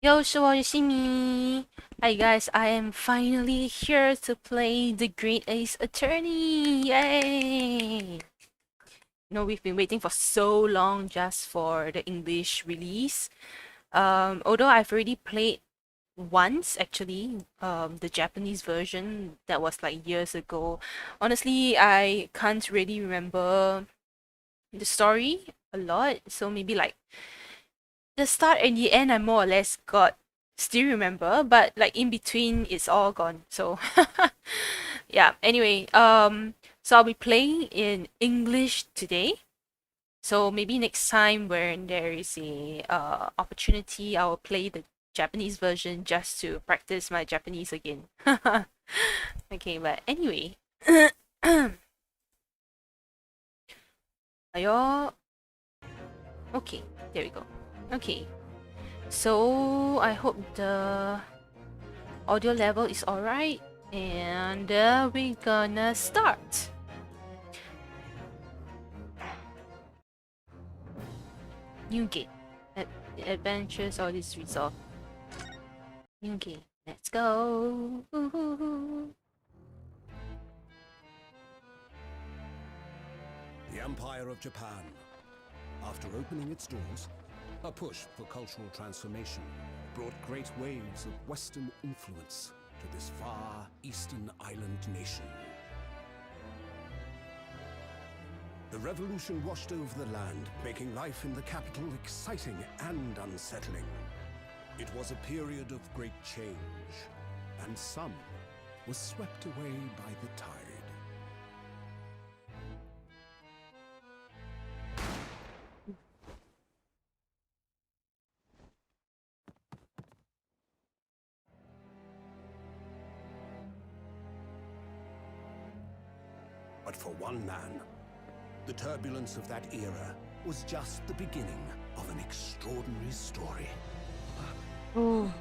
Yo, so you see me? Hi guys, I am finally here to play the Great Ace Attorney! Yay! We've been waiting for so long just for the English release. Although I've already played once actually, the Japanese version that was like years ago. Honestly, I can't really remember the story a lot, so maybe like the start and the end I more or less got still remember, but like in between it's all gone. So yeah, anyway, so I'll be playing in English today. So maybe next time when there is a opportunity, I will play the Japanese version just to practice my Japanese again. Okay, but anyway. Ayo. Okay, there we go. Okay. So I hope the audio level is alright, and we're gonna start. New game. Adventures all this resolved. New game. Let's go. Ooh. The Empire of Japan. After opening its doors, a push for cultural transformation brought great waves of Western influence to this far eastern island nation. The revolution washed over the land, making life in the capital exciting and unsettling. It was a period of great change, and some was swept away by the tide. But for one man, the turbulence of that era was just the beginning of an extraordinary story. Ooh.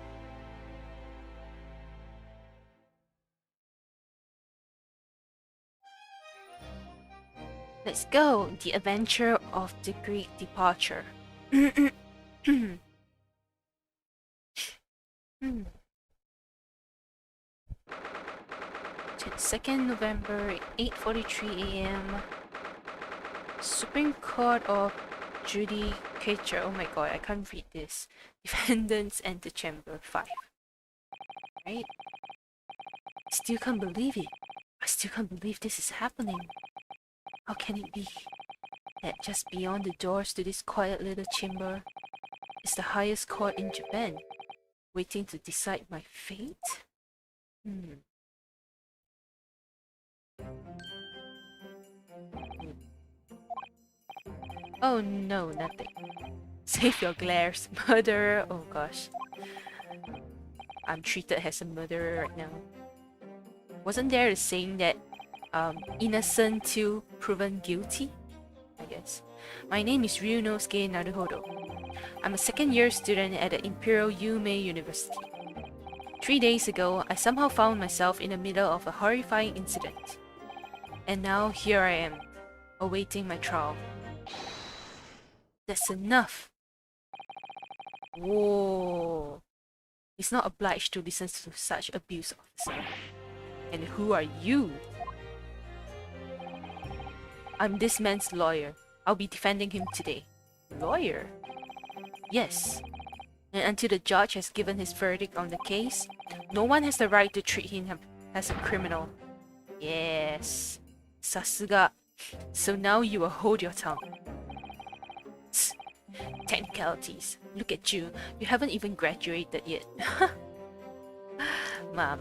Let's go! The adventure of the Great Departure. 2nd November, 8:43 a.m. Supreme Court of Judicature. Oh my god, I can't read this. Defendants Antechamber 5. Right? Still can't believe it. I still can't believe this is happening. How can it be that just beyond the doors to this quiet little chamber is the highest court in Japan, waiting to decide my fate? Oh no, nothing. Save your glares, murderer. Oh gosh. I'm treated as a murderer right now. Wasn't there a saying that innocent till proven guilty? I guess. My name is Ryunosuke Naruhodo. I'm a second-year student at the Imperial Yume University. 3 days ago, I somehow found myself in the middle of a horrifying incident. And now here I am, awaiting my trial. That's enough! Whoa! He's not obliged to listen to such abuse, officer. And who are you? I'm this man's lawyer. I'll be defending him today. Lawyer? Yes. And until the judge has given his verdict on the case, no one has the right to treat him as a criminal. Yes. Sasuga. So now you will hold your tongue. Tsk. Technicalities. Look at you. You haven't even graduated yet. Ma.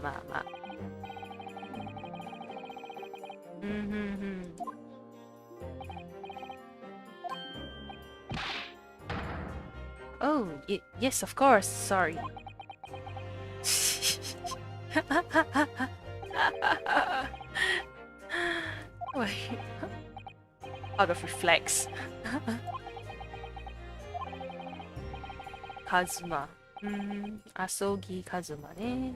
Oh, yes, of course. Sorry. Wait. Out of reflex. Kazuma. Asogi Kazuma ね。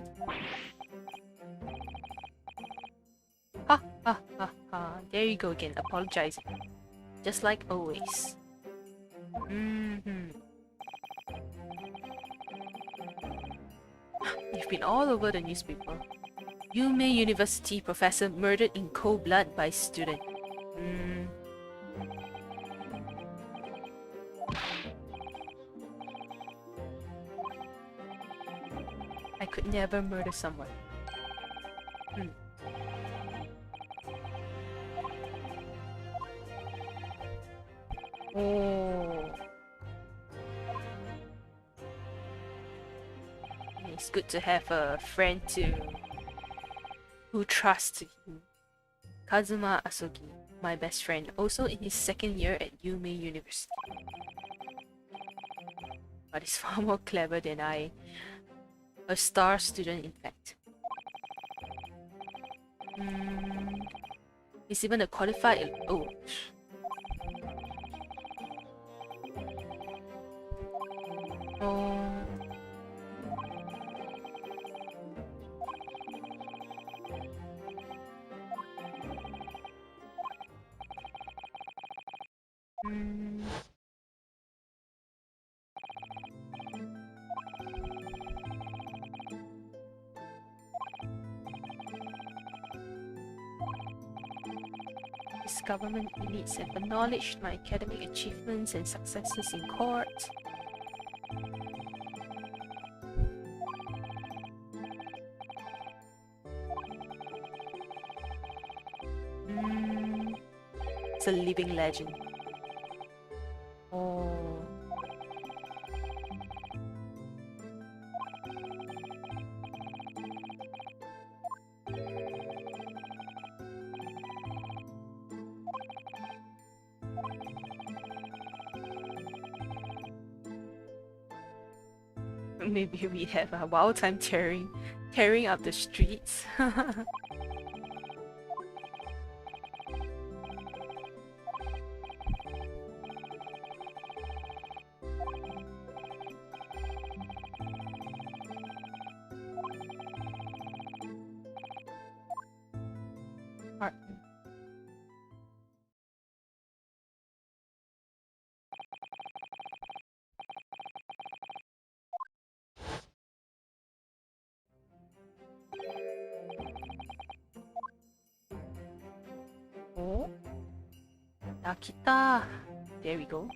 Ha ha ha ha. There you go again, apologizing. Just like always. We've been all over the newspaper. Yume University professor murdered in cold blood by student. I could never murder someone. Oh. It's good to have a friend who trusts you. Kazuma Asogi, my best friend, also in his second year at Yume University. But he's far more clever than I. A star student, in fact. He's even a qualified... Oh. Oh. His government elites have acknowledged my academic achievements and successes in court. It's a living legend. Oh. Maybe we have a wild time tearing up the streets. Oh, Nakita. There we go.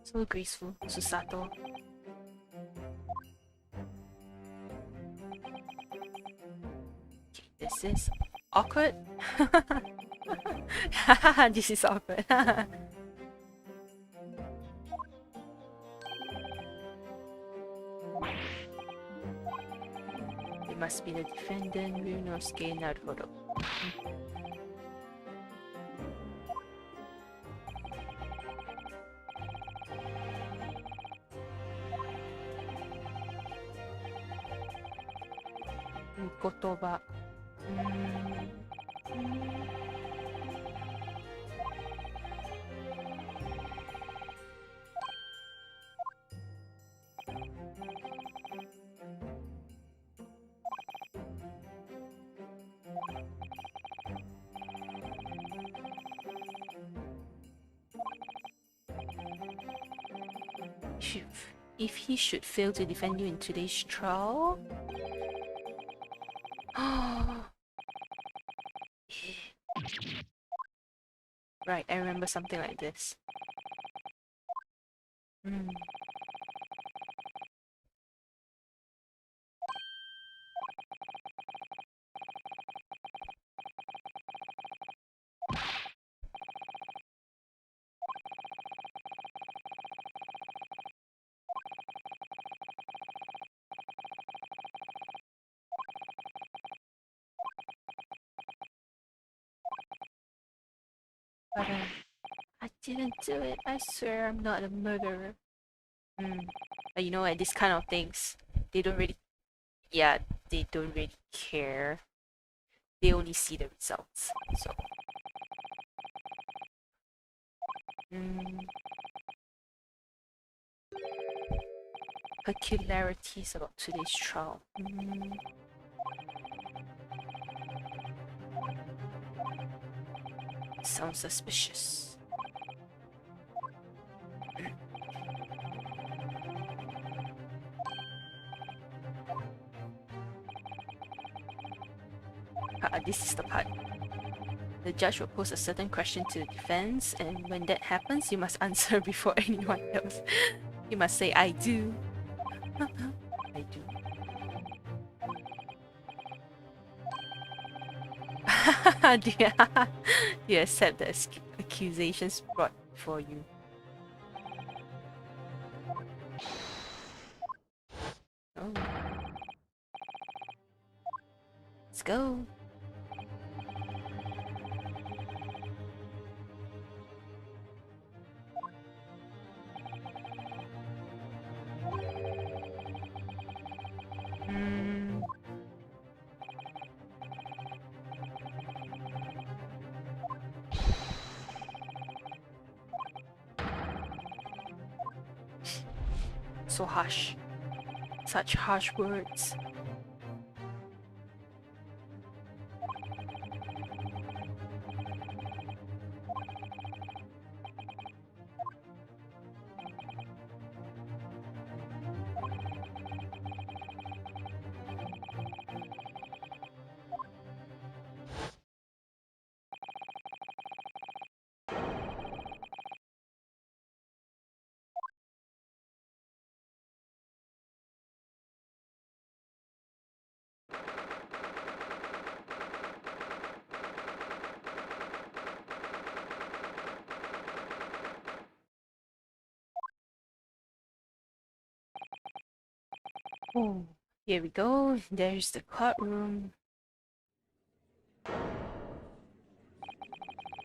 So graceful, Susato. Okay, this is awkward. This is awkward. It must be the defendant, Ryunosuke Naruhodo. Kotoba. If he should fail to defend you in today's trial... Right, I remember something like this. But I didn't do it. I swear I'm not a murderer. But you know what? These kind of things, they don't really, yeah, they don't really care. They only see the results. So, peculiarities about today's trial. Sounds suspicious. This is the part. The judge will pose a certain question to the defense, and when that happens, you must answer before anyone else. You must say, I do. I do. Do you accept the accusations brought for you? Oh. Let's go. So harsh. Such harsh words. Oh, here we go. There's the courtroom.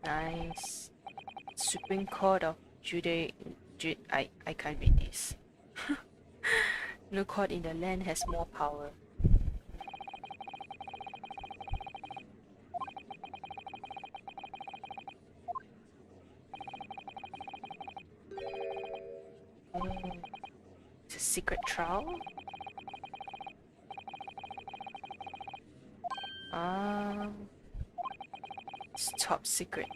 Nice. Supreme Court of I can't read this. No court in the land has more power. Oh, it's a secret trial? It's top secret.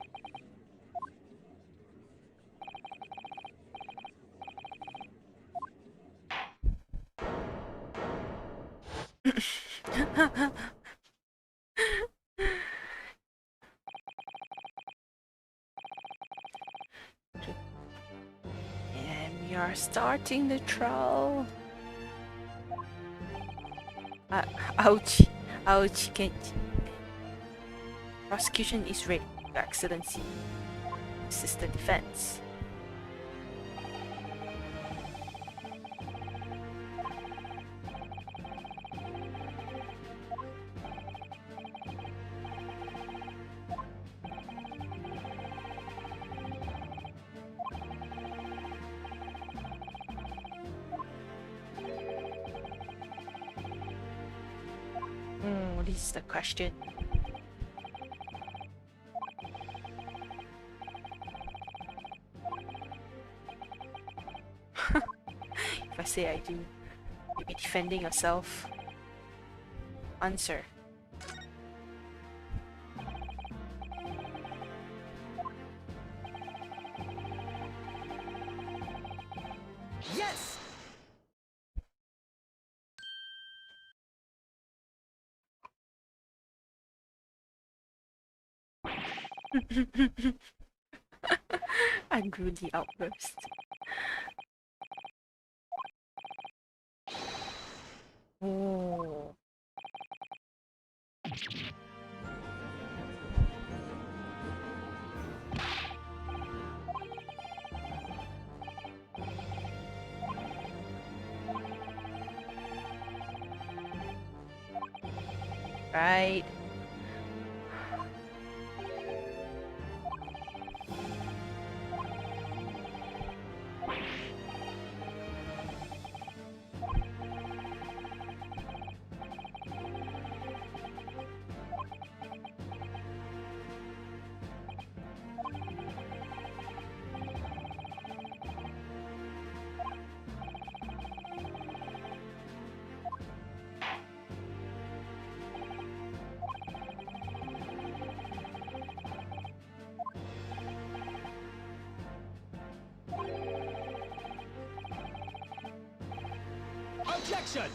And we are starting the trial. Ouch. Ouch. Can't. Prosecution is ready, Your Excellency. This is the defense. This is the question. If I say I do, you'll be defending yourself. Answer. Yes! Unruly outburst. Oh. Right. Objection!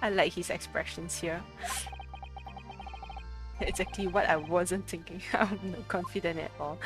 I like his expressions here. Exactly what I wasn't thinking. I'm not confident at all.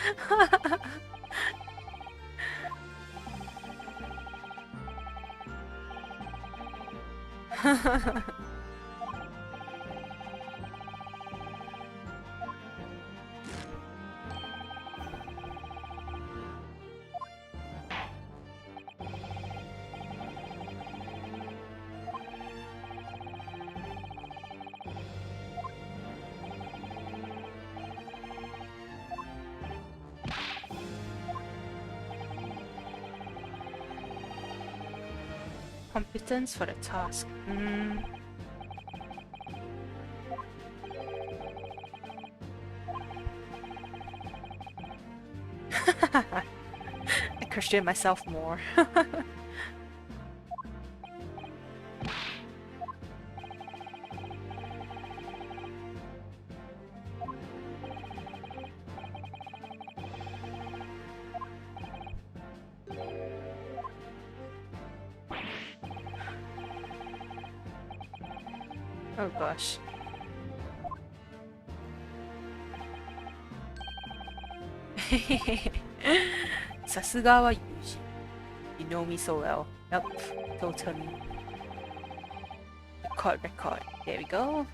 Competence for the task. I question myself more. Oh gosh. Sasugawa Yuji. You know me so well. Yup, totally. Record. There we go.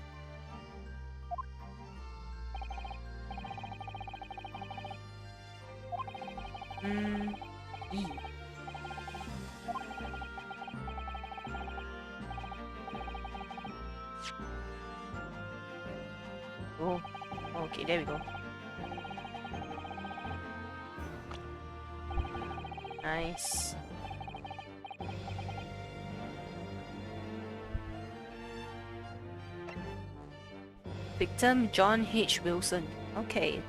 E. Oh, okay, there we go. Nice. Victim John H. Wilson. Okay.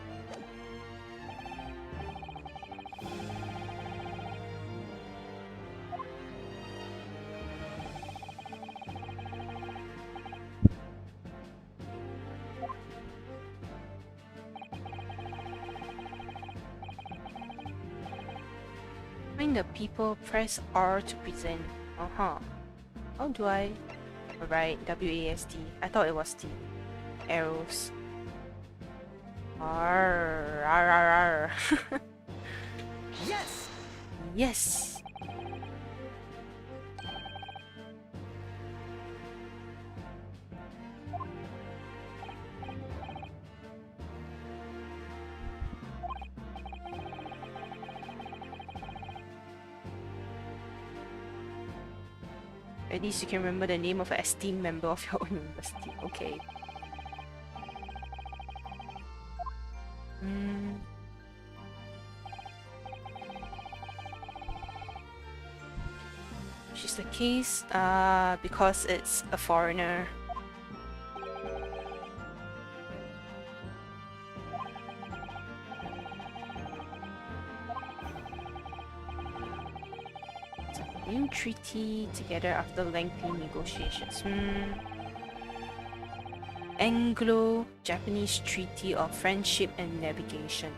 Find the people, press R to present. How do I? Alright, WASD. I thought it was the arrows. R. Yes! Yes! At least you can remember the name of an esteemed member of your own university. Okay. Which is the case, because it's a foreigner. New treaty together after lengthy negotiations. Anglo-Japanese Treaty of Friendship and Navigation.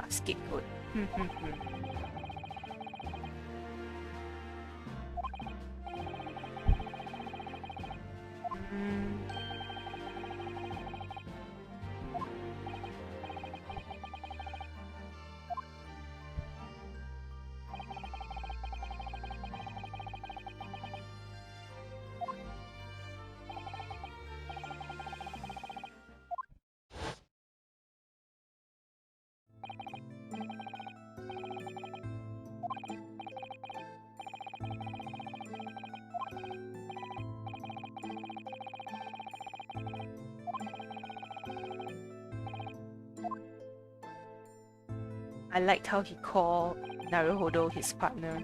Scapegoat. I liked how he called Naruhodo his partner.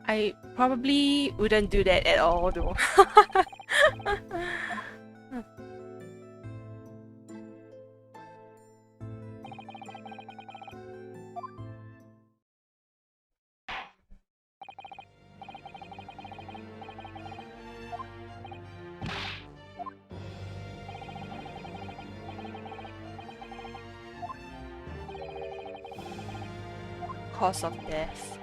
I probably wouldn't do that at all though. Cause of death.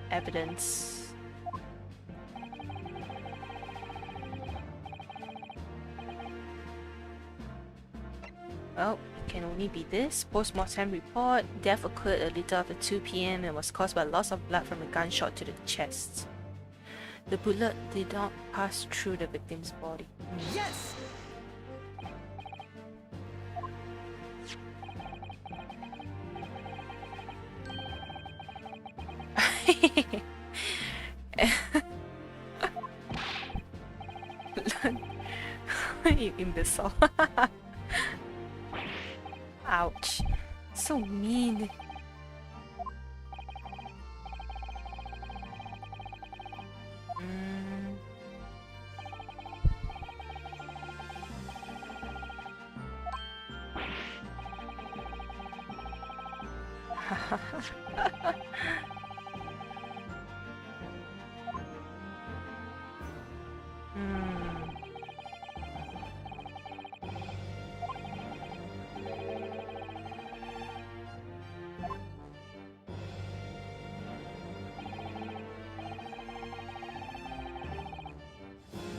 Evidence. Well, it can only be this. Post-mortem report. Death occurred a little after 2 p.m. and was caused by loss of blood from a gunshot to the chest. The bullet did not pass through the victim's body. Yes! You imbecile. Ouch. So mean.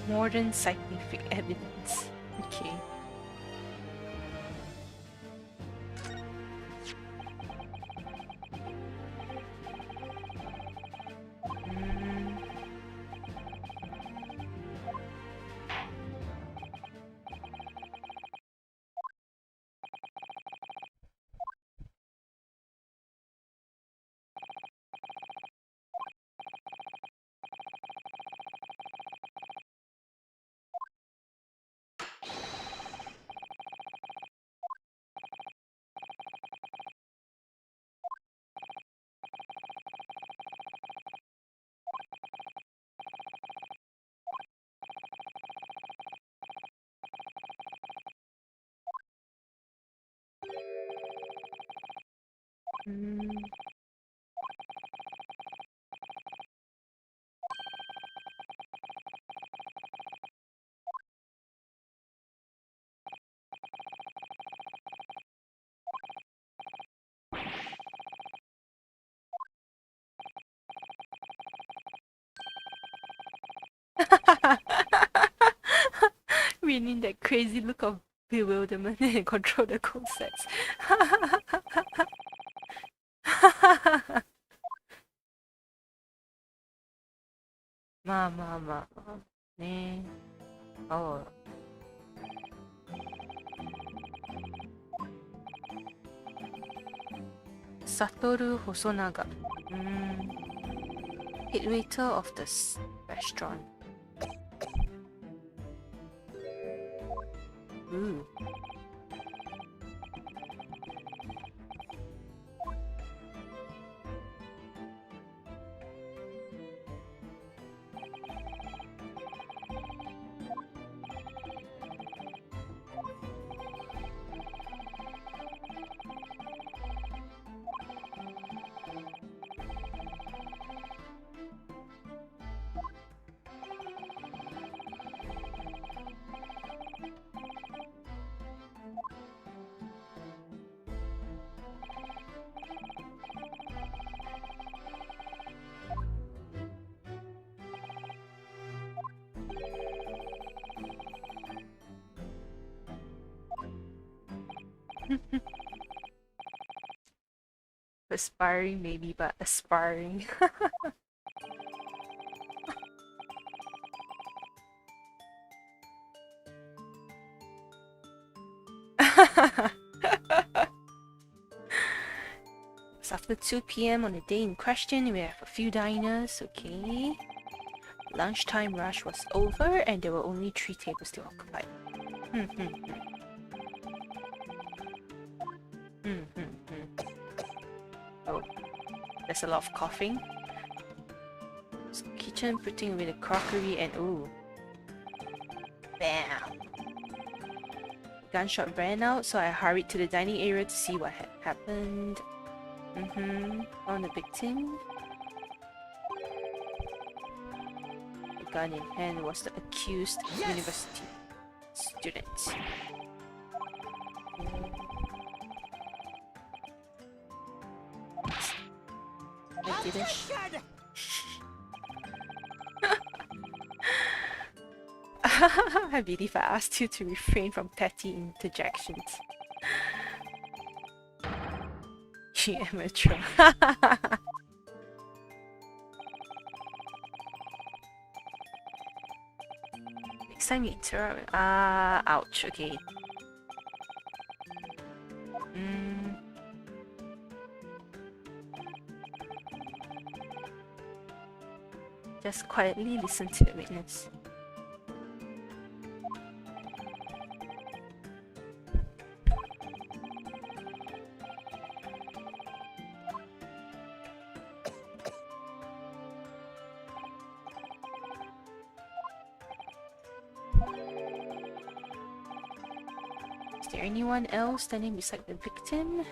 Modern scientific evidence. Okay. We need that crazy look of bewilderment and control the concepts. Ma. Ne. Oh. Satoru Hosonaga. Head waiter of this restaurant. Ooh. Aspiring maybe, but aspiring. after 2 p.m. on the day in question, we have a few diners, okay. Lunchtime rush was over and there were only 3 tables still occupied. Oh, there's a lot of coughing. So kitchen putting away the crockery and ooh. Bam! Gunshot ran out, so I hurried to the dining area to see what had happened. Found the victim. The gun in hand was the accused university student. I didn't. I believe I asked you to refrain from petty interjections. You amateur. Next time you interrupt. Ouch, okay. Just quietly listen to the witness. Is there anyone else standing beside the victim?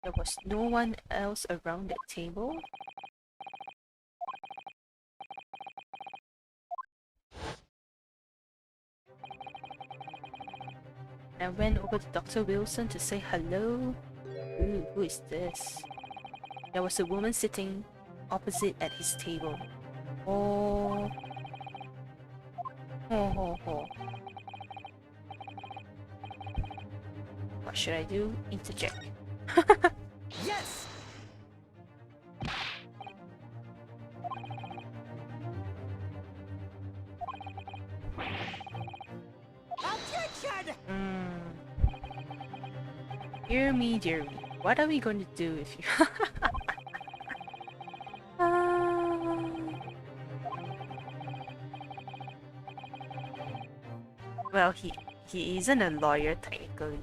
There was no one else around that table. I went over to Dr. Wilson to say hello. Ooh, who is this? There was a woman sitting opposite at his table. Oh. What should I do? Interject. Yes! Objection! Dear me, dear me. What are we going to do if you... Well, he isn't a lawyer technically.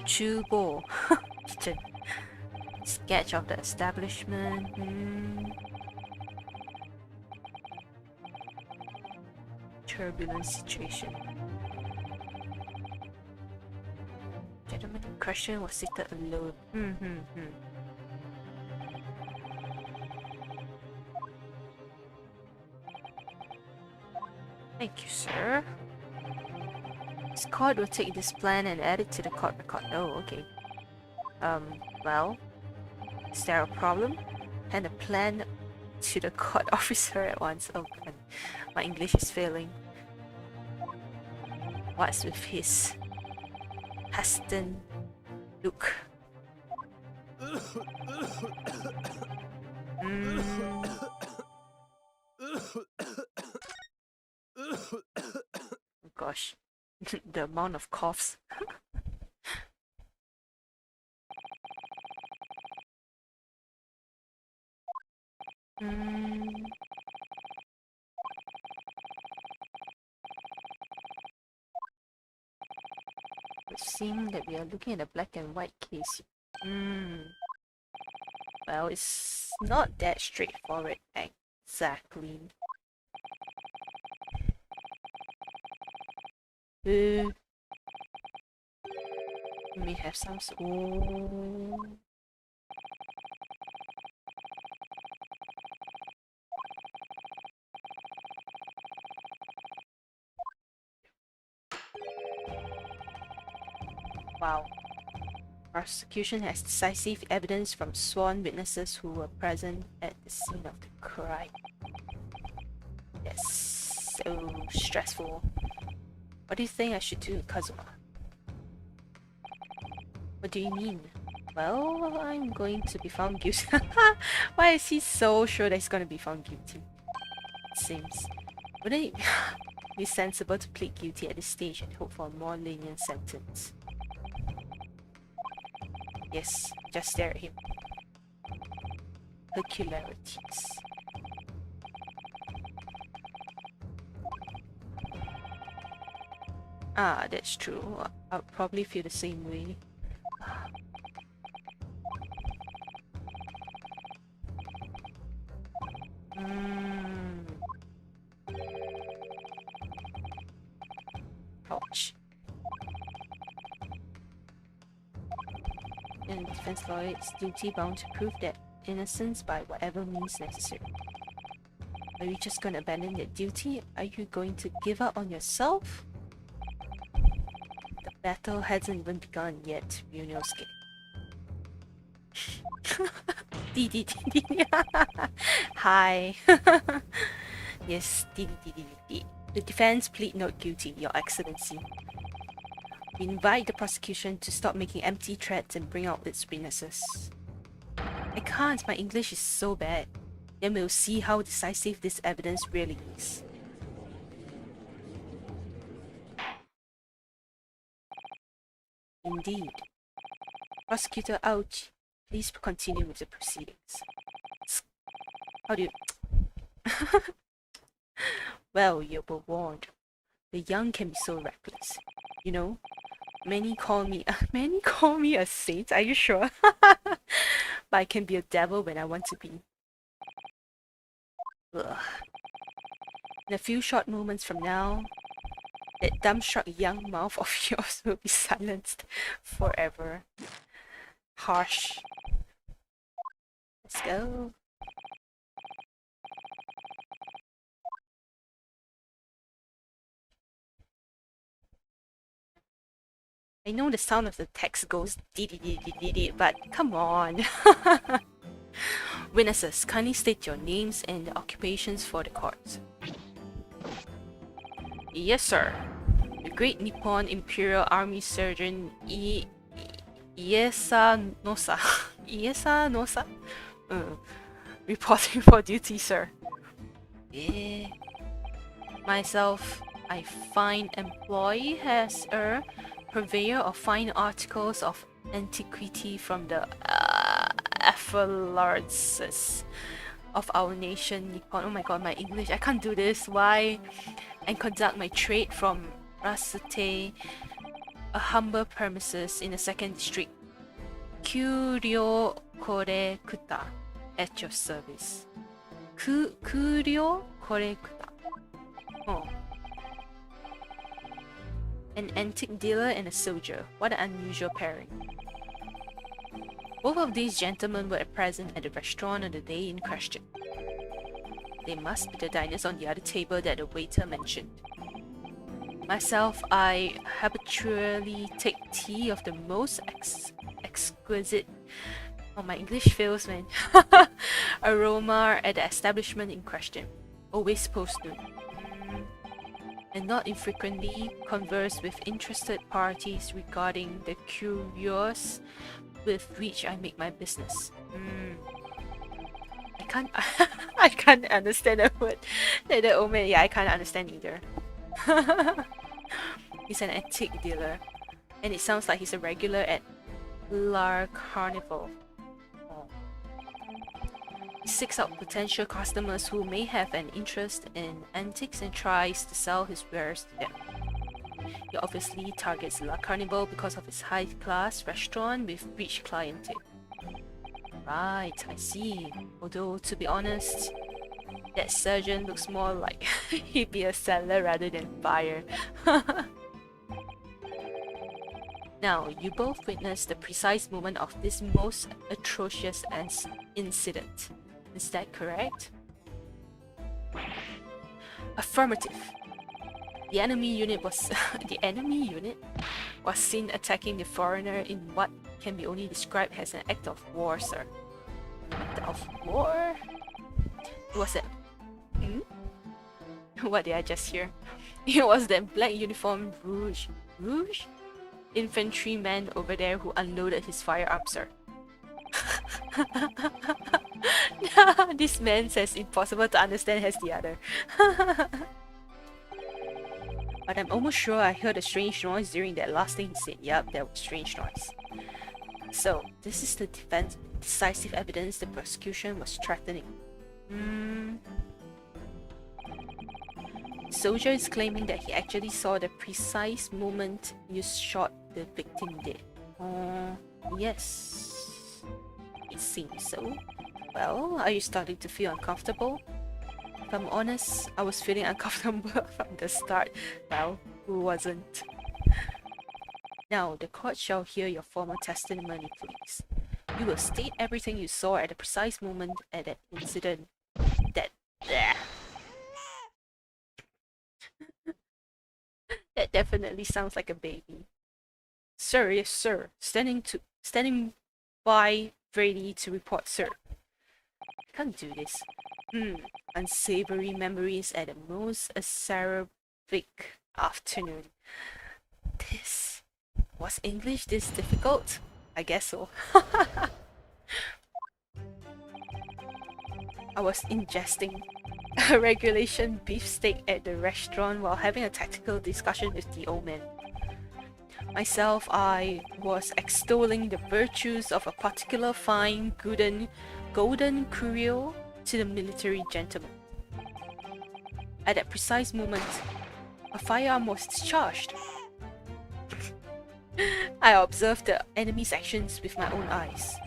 Chubo kitchen. Sketch of the establishment. Turbulent situation. Gentleman in question was seated alone. Thank you, sir. This court will take this plan and add it to the court record. Oh, okay. Well, is there a problem? Hand the plan to the court officer at once. Oh, God. My English is failing. What's with his Heston look? Oh, gosh. The amount of coughs. It seems that we are looking at a black and white case. Well, it's not that straightforward exactly. We may have some. Oh. Wow. Prosecution has decisive evidence from sworn witnesses who were present at the scene of the crime. That's so stressful. What do you think I should do, Kazuma? What do you mean? Well, I'm going to be found guilty. Why is he so sure that he's going to be found guilty? It seems. Wouldn't it be sensible to plead guilty at this stage and hope for a more lenient sentence? Yes, just stare at him. Peculiarities. Ah, that's true. I'll probably feel the same way. Ouch. And the defense lawyer is duty bound to prove that innocence by whatever means necessary. Are you just going to abandon that duty? Are you going to give up on yourself? The battle hasn't even begun yet, Ryunosuke. Didi. Hi. Yes, Didi. The defense plead not guilty, Your Excellency. We invite the prosecution to stop making empty threats and bring out its witnesses. I can't, my English is so bad. Then we'll see how decisive this evidence really is. Indeed. Prosecutor Ouch, please continue with the proceedings. How do you... Well, you were warned. The young can be so reckless. You know, many call me a saint, are you sure? But I can be a devil when I want to be. Ugh. In a few short moments from now, that dumbstruck young mouth of yours will be silenced forever. Harsh. Let's go. I know the sound of the text goes dee, but come on. Witnesses, kindly state your names and the occupations for the court. Yes, sir. The Great Nippon Imperial Army Surgeon Iesa Nosa? Reporting for duty, sir. Myself, I find employee as a purveyor of fine articles of antiquity from the effervescence of our nation, Nippon. Oh my god, my English, I can't do this. Why? And conduct my trade from Rasute, a humble premises in the 2nd district. Kuryo kore kuta, at your service. Kuryo kore kuta. Oh. An antique dealer and a soldier. What an unusual pairing. Both of these gentlemen were present at the restaurant on the day in question. They must be the diners on the other table that the waiter mentioned. Myself, I habitually take tea of the most exquisite... Oh, my English fails, man. Aroma at the establishment in question. Always post-noon. And not infrequently converse with interested parties regarding the curious with which I make my business. I can't understand a word that the old man. Yeah, I can't understand either. He's an antique dealer, and it sounds like he's a regular at La Carnival. He seeks out potential customers who may have an interest in antiques and tries to sell his wares to them. He obviously targets La Carnival because of its high-class restaurant with rich clientele. Right, I see. Although, to be honest, that surgeon looks more like he'd be a seller rather than buyer. Now, you both witnessed the precise moment of this most atrocious incident. Is that correct? Affirmative. The enemy unit was... the enemy unit? was seen attacking the foreigner in what can be only described as an act of war, sir. Act of war? It was a... Hmm? What did I just hear? It was that black uniformed Rouge? Infantryman over there who unloaded his firearm, sir. This man says impossible to understand as the other. But I'm almost sure I heard a strange noise during that last thing he said. Yup, that was strange noise. So, this is the decisive evidence the prosecution was threatening. Soldier is claiming that he actually saw the precise moment you shot the victim dead. Yes. It seems so. Well, are you starting to feel uncomfortable? If I'm honest, I was feeling uncomfortable from the start. Well, who wasn't? Now, the court shall hear your formal testimony, please. You will state everything you saw at the precise moment at that incident. That definitely sounds like a baby. Sir, yes, sir. Standing by, ready to report, sir. I can't do this. Unsavory memories at the most acerbic afternoon. This... Was English this difficult? I guess so. I was ingesting a regulation beefsteak at the restaurant while having a tactical discussion with the old man. Myself, I was extolling the virtues of a particular fine golden Creole to the military gentleman. At that precise moment, a firearm was discharged. I observed the enemy's actions with my own eyes.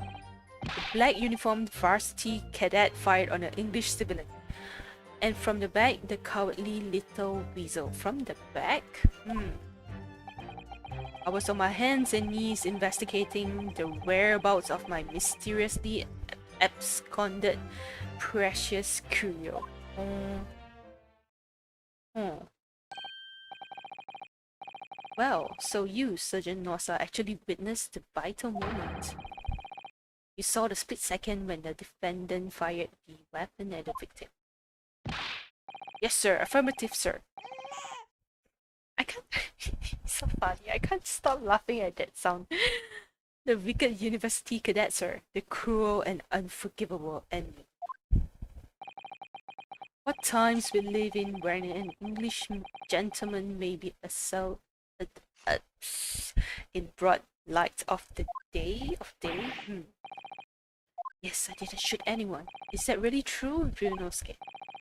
The black uniformed varsity cadet fired on an English civilian. And from the back, the cowardly little weasel. From the back? I was on my hands and knees investigating the whereabouts of my mysteriously absconded precious Creole. Well, so you, Sergeant Nossa, actually witnessed the vital moment. You saw the split second when the defendant fired the weapon at the victim. Yes, sir. Affirmative, sir. I can't... It's so funny. I can't stop laughing at that sound. The wicked university cadet, sir. The cruel and unforgivable enemy. What times we live in wherein an English gentleman may be assaulted in broad light of the day? Yes, I didn't shoot anyone. Is that really true, Ryunosuke?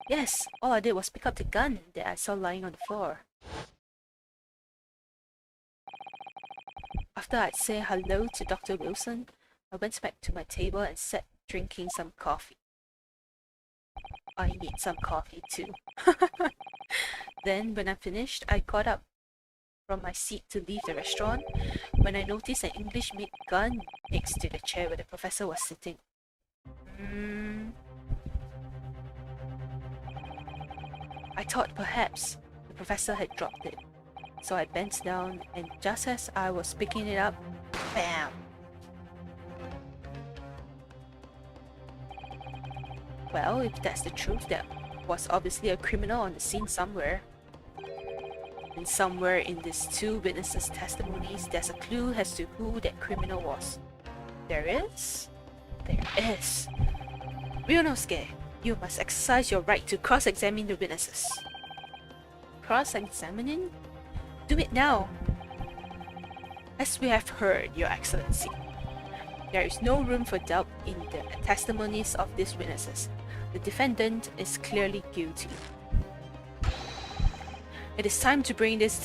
Yes, all I did was pick up the gun that I saw lying on the floor. After I'd said hello to Dr. Wilson, I went back to my table and sat drinking some coffee. I need some coffee too. Then, when I finished, I got up from my seat to leave the restaurant when I noticed an English-made gun next to the chair where the professor was sitting. I thought perhaps the professor had dropped it, so I bent down and just as I was picking it up, bam! Well, if that's the truth, there was obviously a criminal on the scene somewhere. And somewhere in these two witnesses' testimonies, there's a clue as to who that criminal was. There is? There is. Ryunosuke, you must exercise your right to cross-examine the witnesses. Cross-examining? Do it now. As we have heard, Your Excellency, there is no room for doubt in the testimonies of these witnesses. The defendant is clearly guilty. It is time to bring this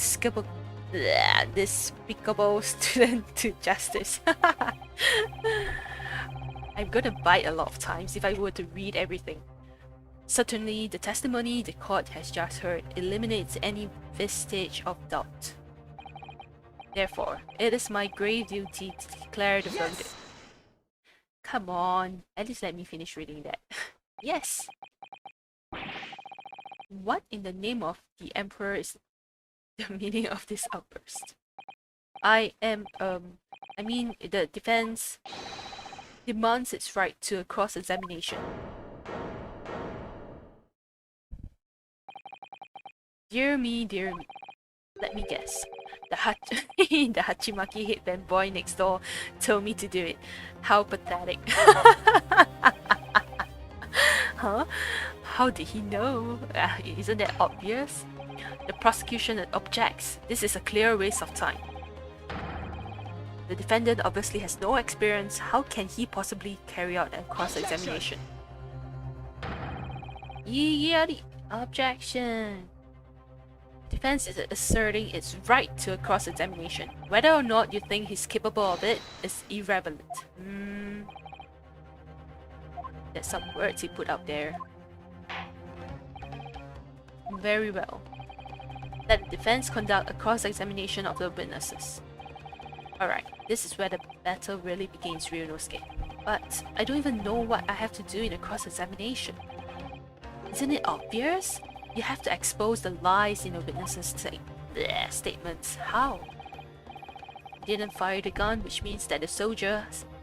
despicable student to justice. I'm gonna bite a lot of times if I were to read everything. Certainly, the testimony the court has just heard eliminates any vestige of doubt. Therefore, it is my grave duty to declare the verdict. Come on, at least let me finish reading that. Yes! What in the name of the Emperor is the meaning of this outburst? I mean, the defense demands its right to a cross-examination. Dear me, dear me. Let me guess. The the Hachimaki headband boy next door told me to do it. How pathetic. Huh? How did he know? Isn't that obvious? The prosecution objects. This is a clear waste of time. The defendant obviously has no experience. How can he possibly carry out a cross-examination? Objection. Defense is asserting its right to a cross-examination. Whether or not you think he's capable of it is irrelevant. There's some words he put out there. Very well. Let the defense conduct a cross-examination of the witnesses. Alright, this is where the battle really begins, Ryunosuke. But I don't even know what I have to do in a cross-examination. Isn't it obvious? You have to expose the lies in the witnesses' statements. How? You didn't fire the gun, which means that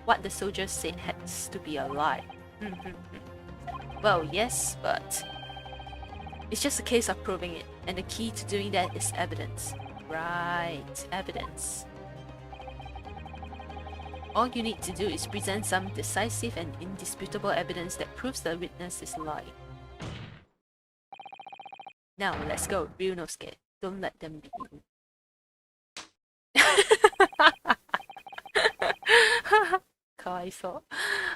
what the soldier said has to be a lie. Well, yes, but it's just a case of proving it, and the key to doing that is evidence. Right, evidence. All you need to do is present some decisive and indisputable evidence that proves the witness is lying. Now, let's go, Ryunosuke. Don't let them begin. Kawaiso.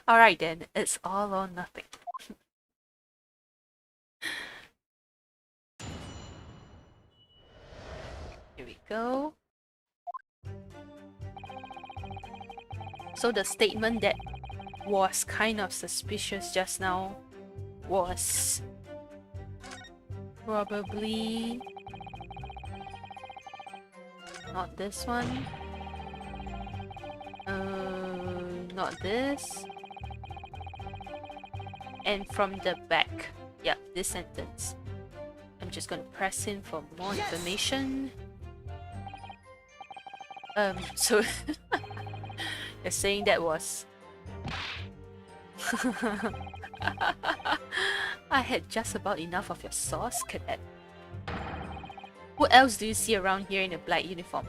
Alright then, it's all or nothing. Here we go. So the statement that was kind of suspicious just now was probably not this one. Not this. And from the back. Yep, this sentence. I'm just gonna press in for more information. So you're saying that was I had just about enough of your sauce, cadet. Who else do you see around here in a black uniform,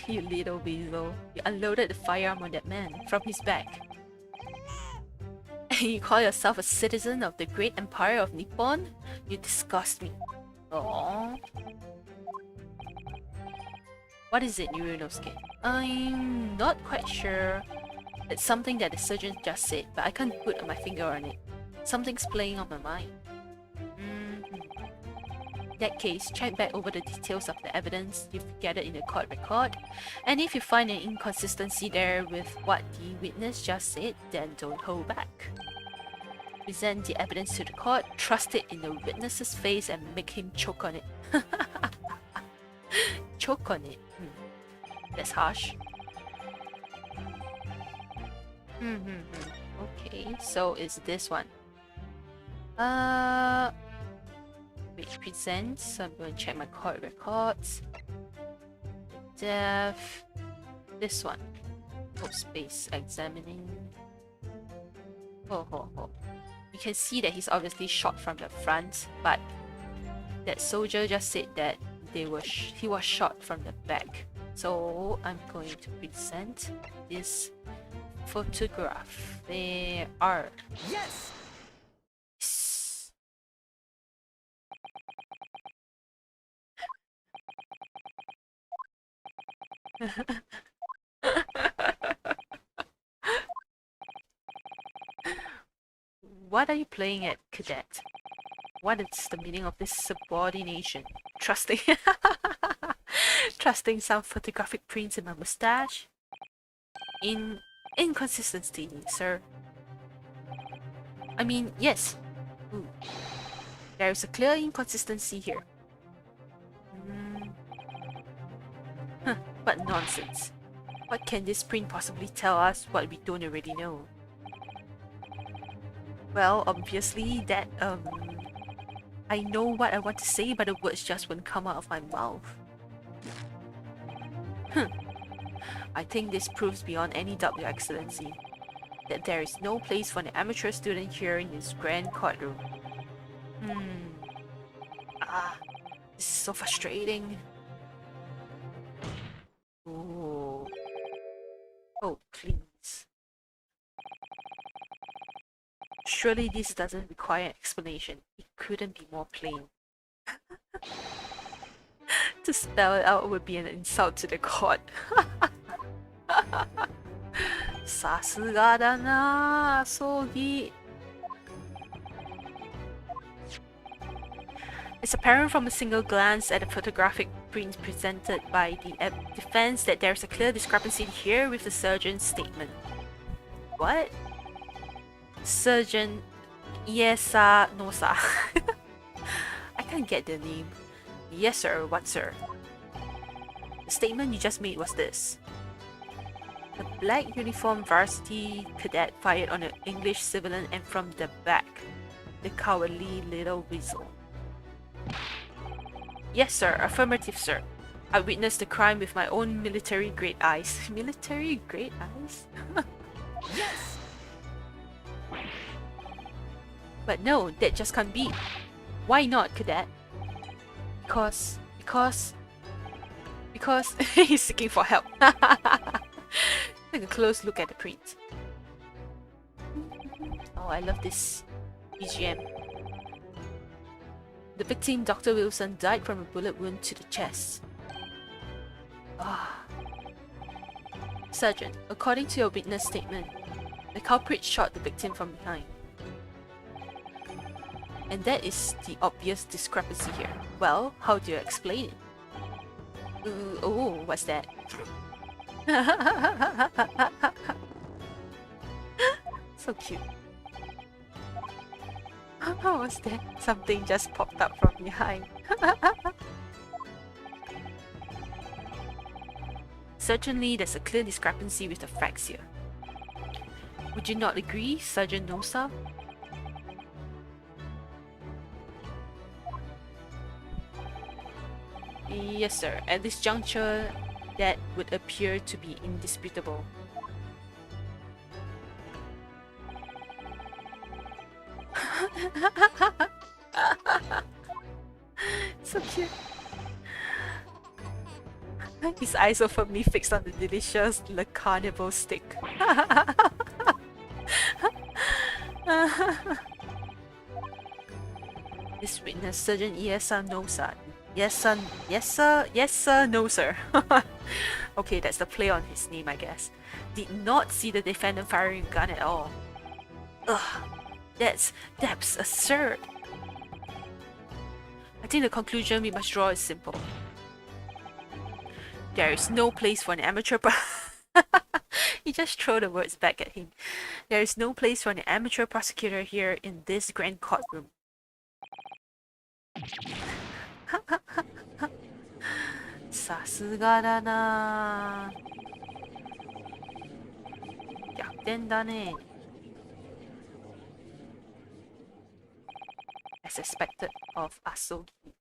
You little weasel. You unloaded the firearm on that man from his back. And you call yourself a citizen of the great empire of Nippon? You disgust me. Aww. What is it, Ryunosuke? I'm not quite sure. It's something that the surgeon just said, but I can't put my finger on it. Something's playing on my mind. In that case, check back over the details of the evidence you've gathered in the court record, and if you find an inconsistency there with what the witness just said, then don't hold back. Present the evidence to the court, thrust it in the witness's face and make him choke on it. Choke on it? That's harsh. Okay, so it's this one. Which presents, so I'm going to check my court records. Death. This one. Space examining. You can see that he's obviously shot from the front, but that soldier just said that he was shot from the back. So I'm going to present this photograph. There are. Yes! What are you playing at, cadet? What is the meaning of this subordination? Trusting trusting some photographic prints in my mustache? Inconsistency, sir. I mean, yes. There is a clear inconsistency here. But nonsense. What can this print possibly tell us what we don't already know? Well, obviously that I know what I want to say, but the words just wouldn't come out of my mouth. I think this proves beyond any doubt, Your Excellency, that there is no place for an amateur student here in this grand courtroom. This is so frustrating. Ooh. Oh, please. Surely this doesn't require an explanation. It couldn't be more plain. To spell it out would be an insult to the court. さすがだな、葬儀. It's apparent from a single glance at the photographic print presented by the defense that there's a clear discrepancy here with the surgeon's statement. What? Surgeon Yesa Nosa. I can't get the name. Yes sir, what sir? The statement you just made was this. The black uniformed varsity cadet fired on an English civilian and from the back. The cowardly little weasel. Yes sir, affirmative sir. I witnessed the crime with my own military-grade eyes. Military-grade eyes? Yes! But no, that just can't be. Why not, cadet? Because he's seeking for help. Take a close look at the print. Oh, I love this BGM. The victim, Dr. Wilson, died from a bullet wound to the chest. Sergeant, according to your witness statement, the culprit shot the victim from behind. And that is the obvious discrepancy here. Well, how do you explain it? Oh, what's that? So cute. What was that? Something just popped up from behind. Certainly, there's a clear discrepancy with the facts here. Would you not agree, Sergeant Nosa? Yes, sir. At this juncture, that would appear to be indisputable. So cute. His eyes are firmly fixed on the delicious Le Carnival stick. This witness, Sergeant Iesa Nosa. Yes, son. Yes, sir. Yes, sir. No, sir. Okay, that's the play on his name, I guess. Did not see the defendant firing a gun at all. Ugh. That's absurd. I think the conclusion we must draw is simple. There is no place for an amateur He just threw the words back at him. There is no place for an amateur prosecutor here in this grand courtroom. Sasugada. 逆転だね. As expected of Asogi.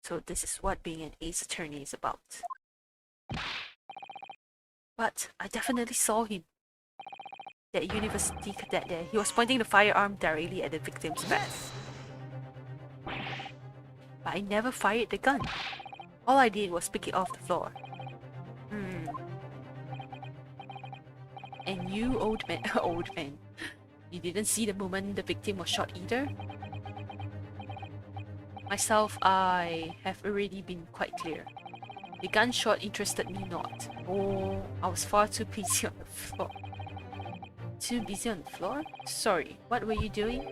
So this is what being an ace attorney is about. But I definitely saw him. That university cadet there. He was pointing the firearm directly at the victim's back. But I never fired the gun. All I did was pick it off the floor. And you, old man, you didn't see the moment the victim was shot either? Myself, I have already been quite clear. The gunshot interested me not. Oh, I was far too busy on the floor. Too busy on the floor? Sorry, what were you doing?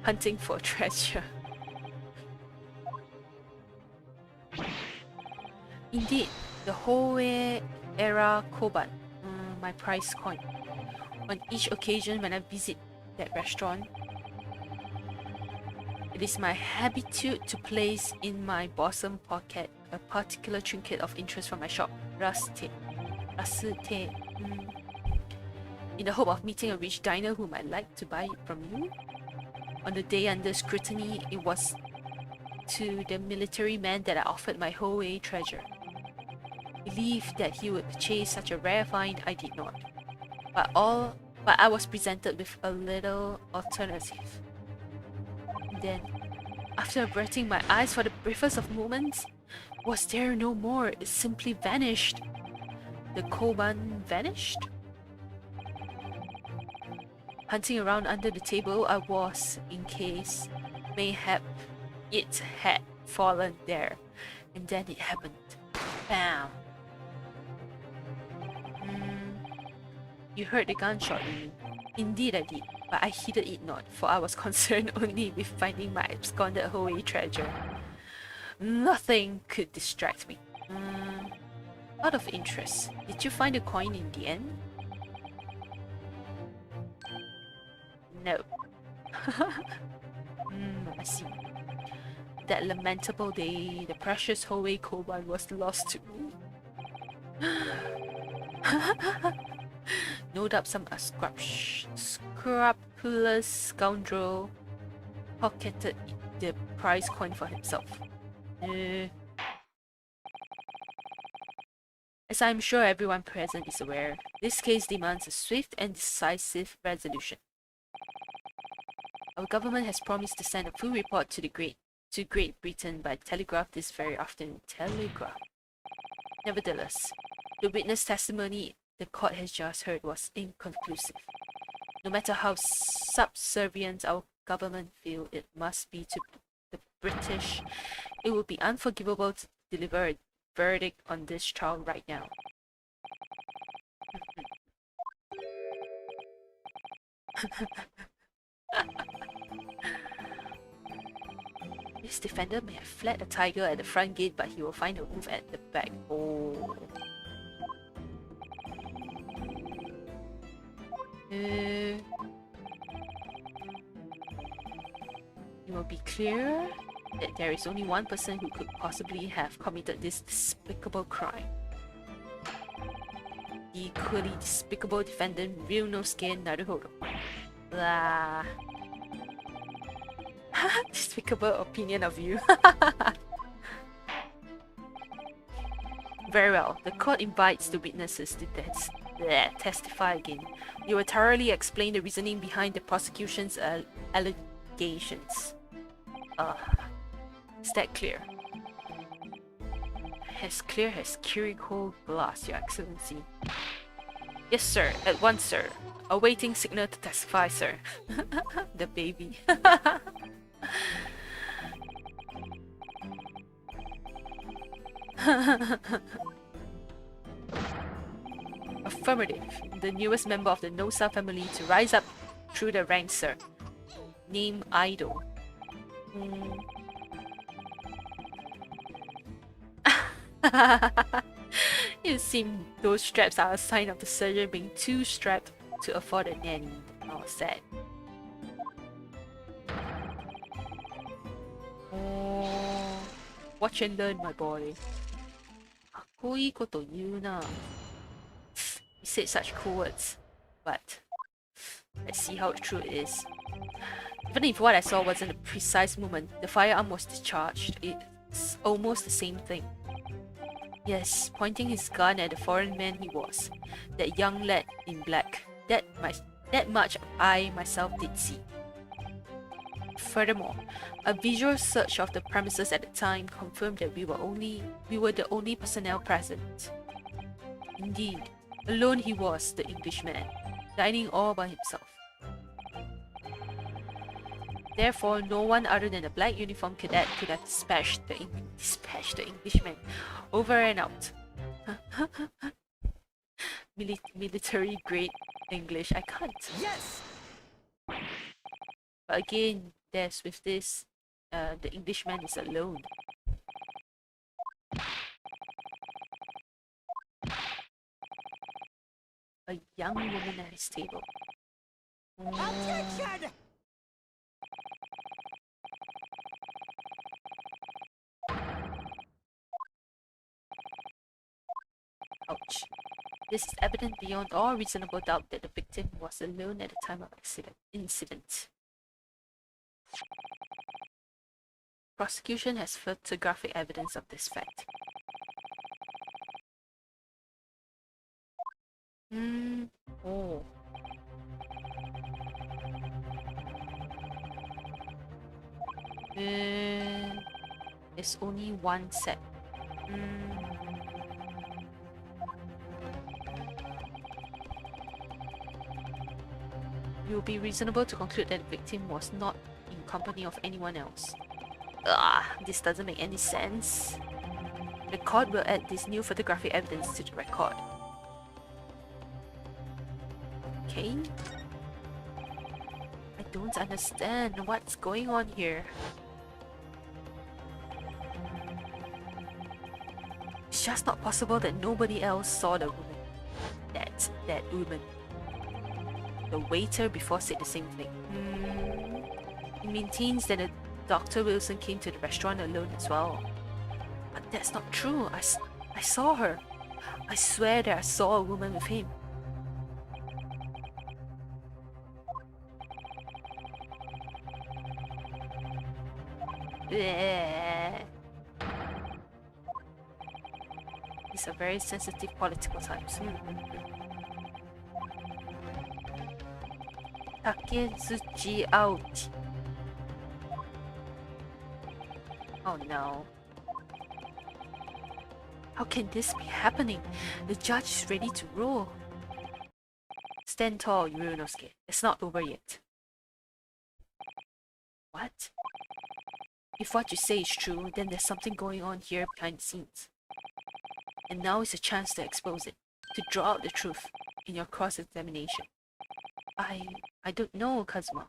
Hunting for treasure. Indeed, the Howe era koban, my prize coin. On each occasion when I visit that restaurant, it is my habitude to place in my bosom pocket a particular trinket of interest from my shop, Rasute. in the hope of meeting a rich diner who might like to buy it from you. On the day under scrutiny, it was to the military man that I offered my whole treasure. Believed that he would purchase such a rare find, I did not. But I was presented with a little alternative. Then, after averting my eyes for the briefest of moments, was there no more? It simply vanished. The koban vanished? Hunting around under the table, I was, in case mayhap it had fallen there. And then it happened. Bam! You heard the gunshot, you mean? Indeed I did, but I heeded it not, for I was concerned only with finding my absconded Hoei treasure. Nothing could distract me. Out of interest, did you find the coin in the end? No. I see. That lamentable day, the precious Hoei koban was lost to me. No doubt some scrupulous scoundrel pocketed the prize coin for himself. As I am sure everyone present is aware, this case demands a swift and decisive resolution. Our government has promised to send a full report to Great Britain by telegraph this very afternoon. Telegraph. Nevertheless, the witness testimony the court has just heard was inconclusive. No matter how subservient our government feel it must be to the British, it would be unforgivable to deliver a verdict on this trial right now. This defender may have fled a tiger at the front gate, but he will find a wolf at the back. Oh. It will be clear that there is only one person who could possibly have committed this despicable crime. The equally despicable defendant, Ryunosuke Naruhodo. Blah. Despicable opinion of you. Very well. The court invites the witnesses to testify again. You will thoroughly explain the reasoning behind the prosecution's allegations. Is that clear? As clear as Kiriko glass, Your Excellency. Yes, sir. At once, sir. Awaiting signal to testify, sir. The baby. Affirmative. The newest member of the Nosa family to rise up through the ranks, sir. Name Idol. It seems those straps are a sign of the surgeon being too strapped to afford a nanny. Oh, sad. Oh, watch and learn, my boy. かっこいいこと言うな. You said such cool words, but let's see how true it is. Even if what I saw wasn't a precise movement, the firearm was discharged. It's almost the same thing. Yes, pointing his gun at the foreign man he was. That young lad in black. That much I myself did see. Furthermore, a visual search of the premises at the time confirmed that we were the only personnel present. Indeed, alone he was, the Englishman, dining all by himself. Therefore, no one other than a black uniformed cadet could have dispatched the Englishman over and out. Military grade English, I can't. Yes! But again, there's with this, the Englishman is alone. A young woman at his table. Objection! Ouch. This is evident beyond all reasonable doubt that the victim was alone at the time of incident. Prosecution has photographic evidence of this fact. Oh. There's only one set. It would be reasonable to conclude that the victim was not in company of anyone else. This doesn't make any sense. The court will add this new photographic evidence to the record. Okay. I don't understand what's going on here. It's just not possible that nobody else saw the woman. That's that woman. The waiter before said the same thing. He maintains that Dr. Wilson came to the restaurant alone as well. But that's not true. I saw her. I swear that I saw a woman with him. These are very sensitive political times. Takezuchi out. Oh no. How can this be happening? The judge is ready to rule. Stand tall, Ryunosuke. It's not over yet. What? If what you say is true, then there's something going on here behind the scenes. And now is a chance to expose it, to draw out the truth in your cross-examination. I don't know, Kazuma.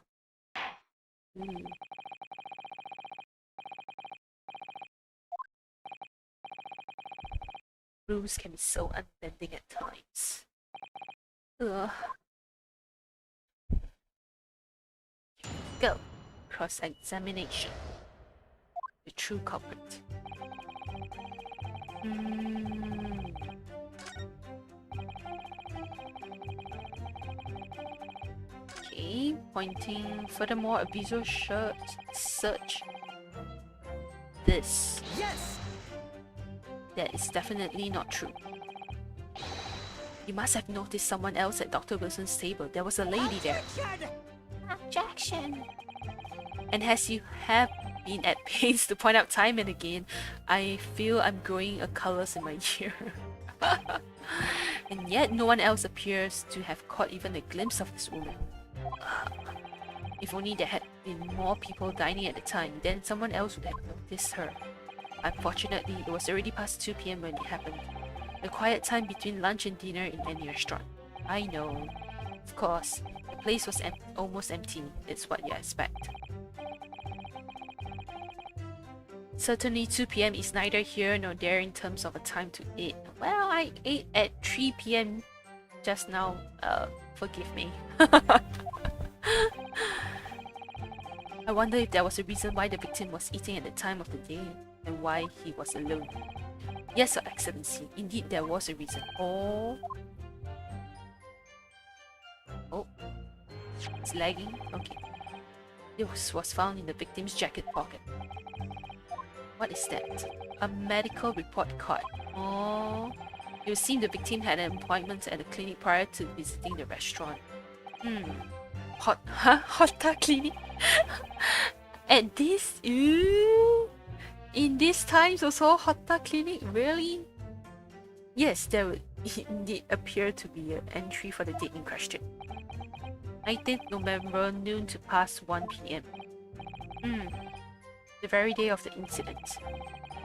Rules can be so unbending at times. Ugh. Go. Cross-examination. The true culprit. Okay, pointing. Furthermore, a visual search. This. Yes! That is definitely not true. You must have noticed someone else at Dr. Wilson's table. There was a lady there. Objection! And as you have been at pains to point out time and again, I feel I'm growing a callus in my ear. And yet no one else appears to have caught even a glimpse of this woman. If only there had been more people dining at the time, then someone else would have noticed her. Unfortunately, it was already past 2 PM when it happened. The quiet time between lunch and dinner in any restaurant. I know. Of course, the place was almost empty. It's what you expect. Certainly 2 PM is neither here nor there in terms of a time to eat. Well, I ate at 3 PM just now. Forgive me. I wonder if there was a reason why the victim was eating at the time of the day and why he was alone. Yes, Your Excellency, indeed there was a reason. Oh, it's lagging? Okay. This was found in the victim's jacket pocket. What is that? A medical report card. Oh, it would seem the victim had an appointment at the clinic prior to visiting the restaurant. Hotta clinic? At this? Ew. In these times also, Hotta clinic? Really? Yes, there would indeed appear to be an entry for the date in question. 19th November, noon to past 1 PM. The very day of the incident.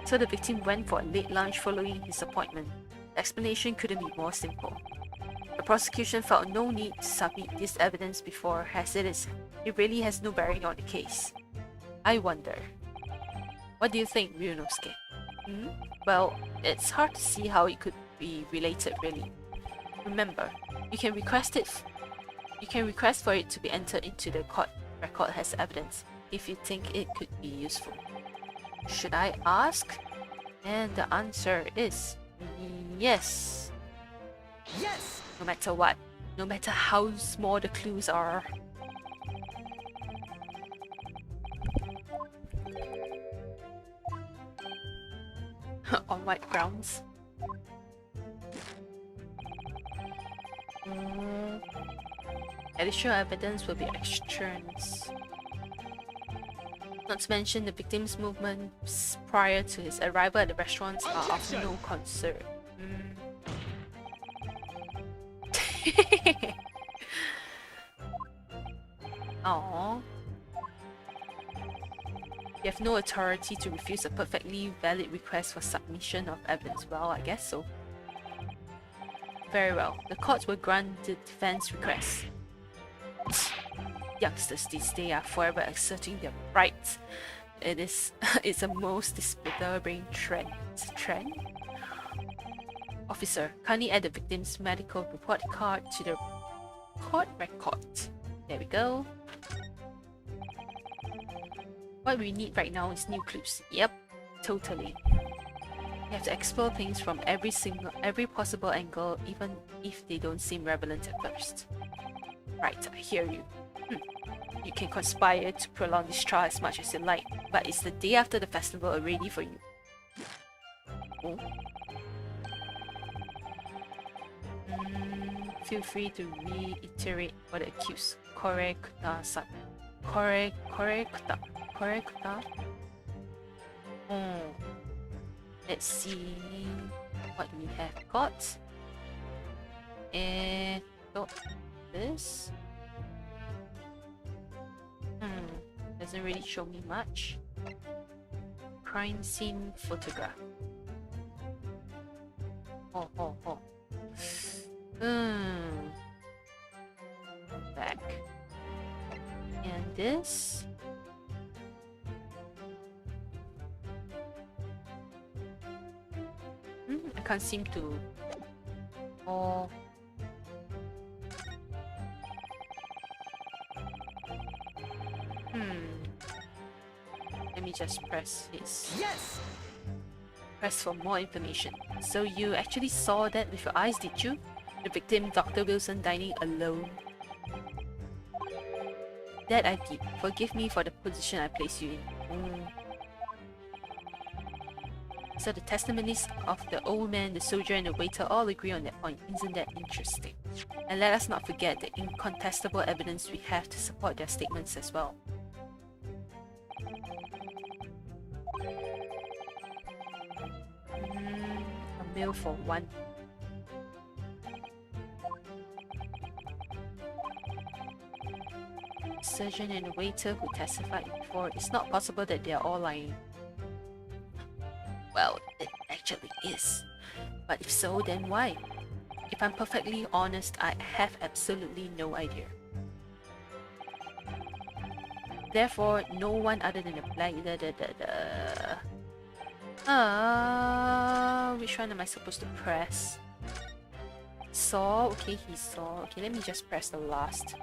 So the victim went for a late lunch following his appointment. The explanation couldn't be more simple. The prosecution felt no need to submit this evidence before, as it really has no bearing on the case. I wonder. What do you think, Ryunosuke? Well, it's hard to see how it could be related, really. Remember, you can request for it to be entered into the court record as evidence if you think it could be useful. Should I ask? And the answer is yes. Yes! No matter what. No matter how small the clues are. On white grounds. Additional evidence will be extraneous. Not to mention the victim's movements prior to his arrival at the restaurants are of no concern. Aww. You have no authority to refuse a perfectly valid request for submission of evidence. Well, I guess so. Very well. The court will grant the defense request. Youngsters these days are forever asserting their rights. It's a most disturbing trend. Trend? Officer, kindly add the victim's medical report card to the court record. There we go. What we need right now is new clues. Yep, totally. You have to explore things from every possible angle, even if they don't seem relevant at first. Right, I hear you. You can conspire to prolong this trial as much as you like, but it's the day after the festival already for you. Oh. Feel free to reiterate what the accused. Correcta. Let's see what we have got. And this. Doesn't really show me much. Crime scene photograph. Back. And this. I can't seem to. Let me just press his. Yes! Press for more information. So you actually saw that with your eyes, did you? The victim, Dr. Wilson, dining alone. That I did. Forgive me for the position I placed you in. So the testimonies of the old man, the soldier, and the waiter all agree on that point. Isn't that interesting? And let us not forget the incontestable evidence we have to support their statements as well. A meal for one. The surgeon and the waiter who testified before, it's not possible that they are all lying. Well, it actually is. But if so, then why? If I'm perfectly honest, I have absolutely no idea. Therefore, no one other than the black... which one am I supposed to press? Saw? Okay, he saw. Okay, let me just press the last.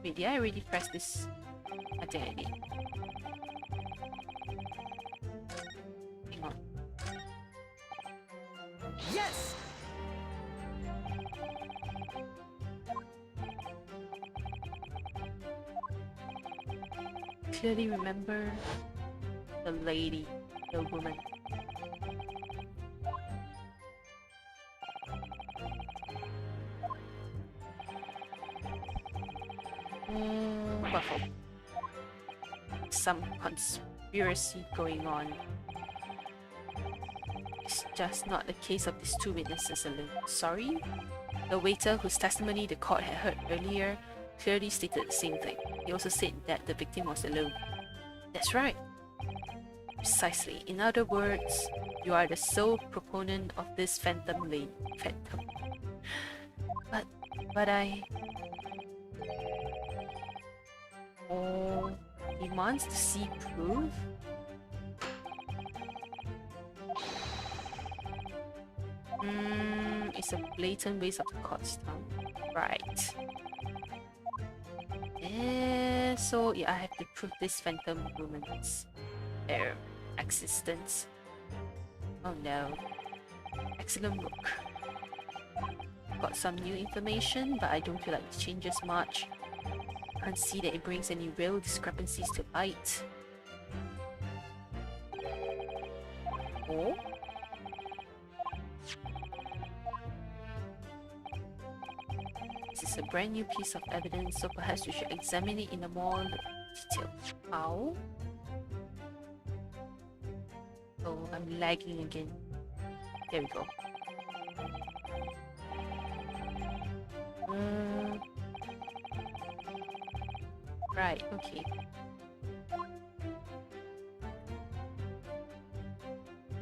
Wait, did I already press this? I think I did. Hang on. Yes! Clearly remember the lady, the woman. Buffalo. Some conspiracy going on. It's just not the case of these two witnesses alone. Sorry? The waiter whose testimony the court had heard earlier clearly stated the same thing. He also said that the victim was alone. That's right. Precisely. In other words, you are the sole proponent of this phantom lady. Phantom. But I... Oh, he wants to see proof? It's a blatant waste of the court's time. Right. So yeah, I have to prove this phantom woman's there. existence. Oh no. Excellent work. Got some new information, but I don't feel like it changes much. Can't see that it brings any real discrepancies to light. Oh? This is a brand new piece of evidence, so perhaps we should examine it in a more detail. How? Oh, I'm lagging again. There we go. Right, okay.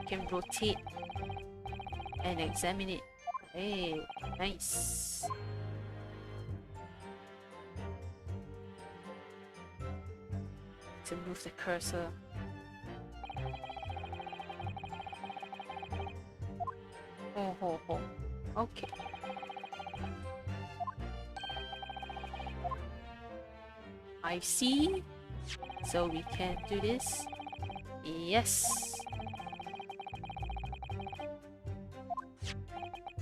Can rotate and examine it. Hey, nice. To move the cursor. Oh. Okay. I see. So we can do this. Yes.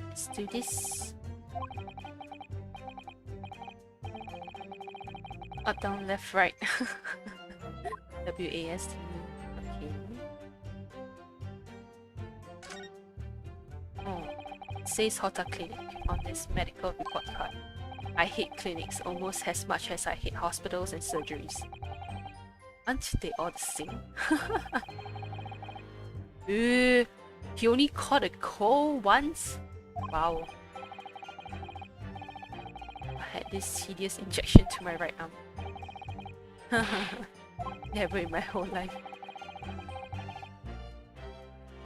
Let's do this. Up, down, left, right. WASD. Okay. Oh, it says Hota Clinic on this medical report card. I hate clinics almost as much as I hate hospitals and surgeries. Aren't they all the same? He only caught a cold once? Wow. I had this hideous injection to my right arm. Never in my whole life.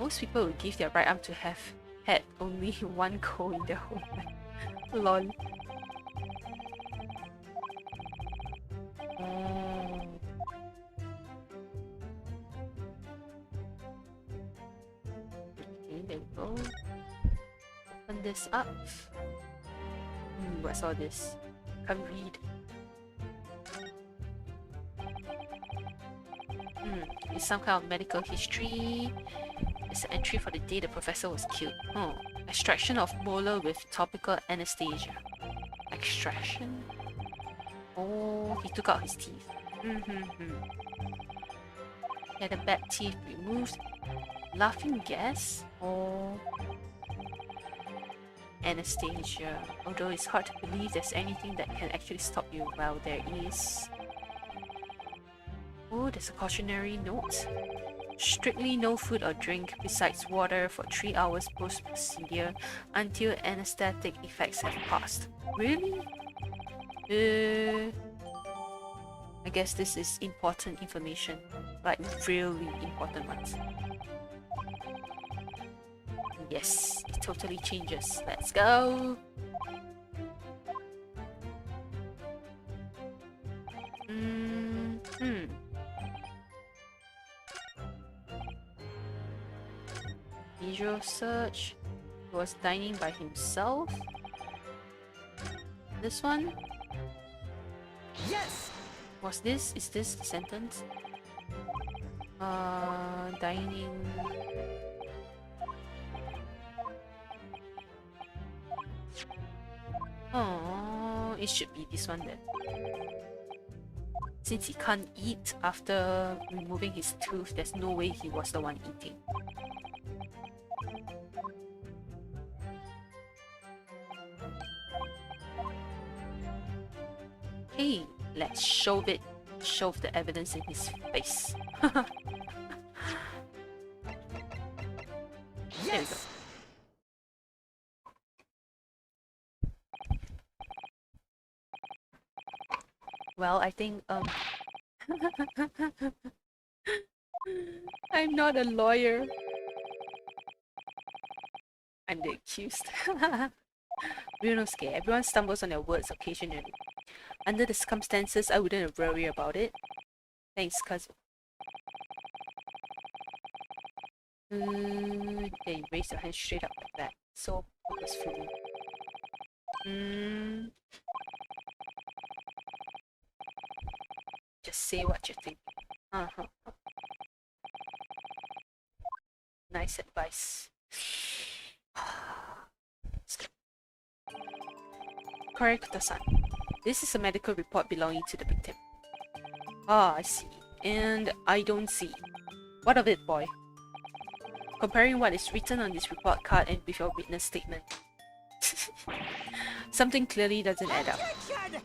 Most people would give their right arm to have had only one cold in their whole life. Lol. Okay, there we go. Open this up. What's all this? Can't read. It's some kind of medical history. It's an entry for the day the professor was killed. Oh, extraction of molar with topical anesthesia. Extraction? Oh, he took out his teeth. He had a bad teeth removed. Laughing gas? Oh. Anesthesia. Although it's hard to believe there's anything that can actually stop you. Well, there is. Oh, there's a cautionary note. Strictly no food or drink besides water for 3 hours post-procedure until anesthetic effects have passed. Really? I guess this is important information. Like, really important ones. Yes, it totally changes. Let's go! Visual search. He was dining by himself. This one? Yes! Is this the sentence? Dining. Oh, it should be this one then. Since he can't eat after removing his tooth, there's no way he was the one eating. Hey, let's shove the evidence in his face. There we go. Well, I think I'm not a lawyer. I'm the accused. Ryunosuke, everyone stumbles on their words occasionally. Under the circumstances, I wouldn't worry about it. Thanks, cousin. Then you raise your hand straight up like that. So purposefully. Just say what you think. Nice advice. Korekuta-san, this is a medical report belonging to the victim. Ah, I see. And I don't see. What of it, boy? Comparing what is written on this report card and with your witness statement. Something clearly doesn't add up. Objection!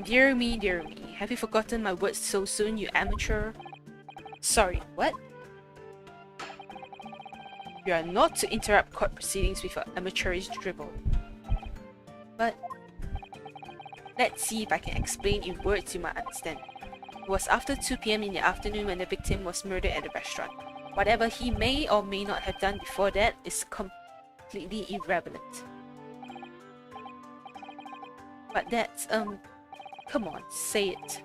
Dear me, dear me. Have you forgotten my words so soon, you amateur? Sorry, what? You are not to interrupt court proceedings with your amateurish dribble. But let's see if I can explain in words you might understand. It was after 2 p.m. in the afternoon when the victim was murdered at the restaurant. Whatever he may or may not have done before that is completely irrelevant. But that's, come on, say it.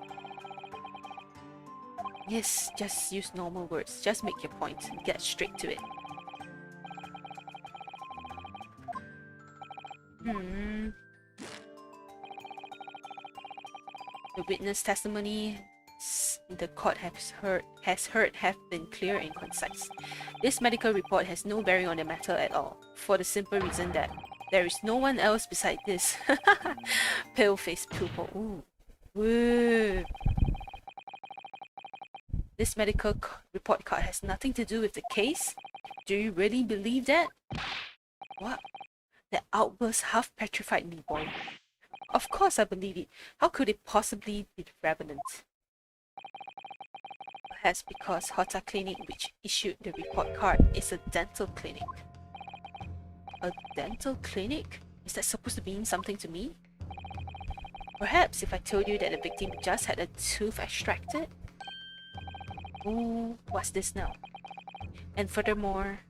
Yes, just use normal words. Just make your point and get straight to it. The witness testimony the court has heard have been clear and concise. This medical report has no bearing on the matter at all, for the simple reason that there is no one else beside this pale-faced pupil. Ooh. Woo. This medical report card has nothing to do with the case? Do you really believe that? What? That outburst half petrified me, boy. Of course I believe it. How could it possibly be relevant? Perhaps because Hota Clinic, which issued the report card, is a dental clinic. A dental clinic? Is that supposed to mean something to me? Perhaps if I told you that the victim just had a tooth extracted? Ooh, what's this now? And furthermore,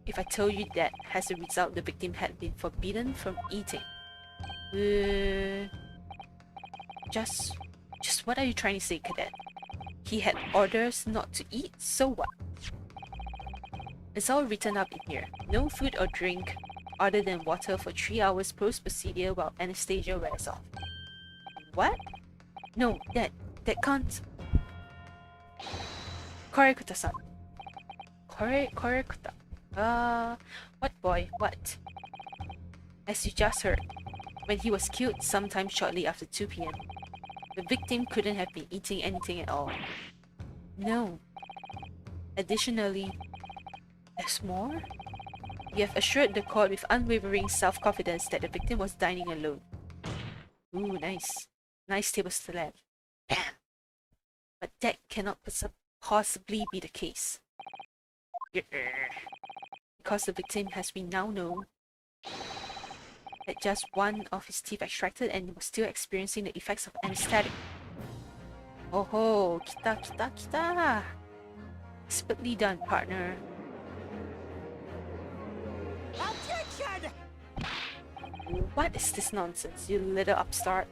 if I told you that as a result the victim had been forbidden from eating. Just what are you trying to say, Cadet? He had orders not to eat, so what? It's all written up in here. No food or drink other than water for 3 hours post-procedure while anesthesia wears off. What? No, that can't... Korekuta-san. Korekuta. What boy? What? As you just heard, when he was killed sometime shortly after 2 p.m., the victim couldn't have been eating anything at all. No. Additionally, there's more? You have assured the court with unwavering self-confidence that the victim was dining alone. Ooh, nice. Nice table slap. Bam! But that cannot possibly be the case. Because the victim, as we now know, had just one of his teeth extracted and was still experiencing the effects of anesthetic. Oh ho, kita. Expertly done, partner. Objection! What is this nonsense, you little upstart?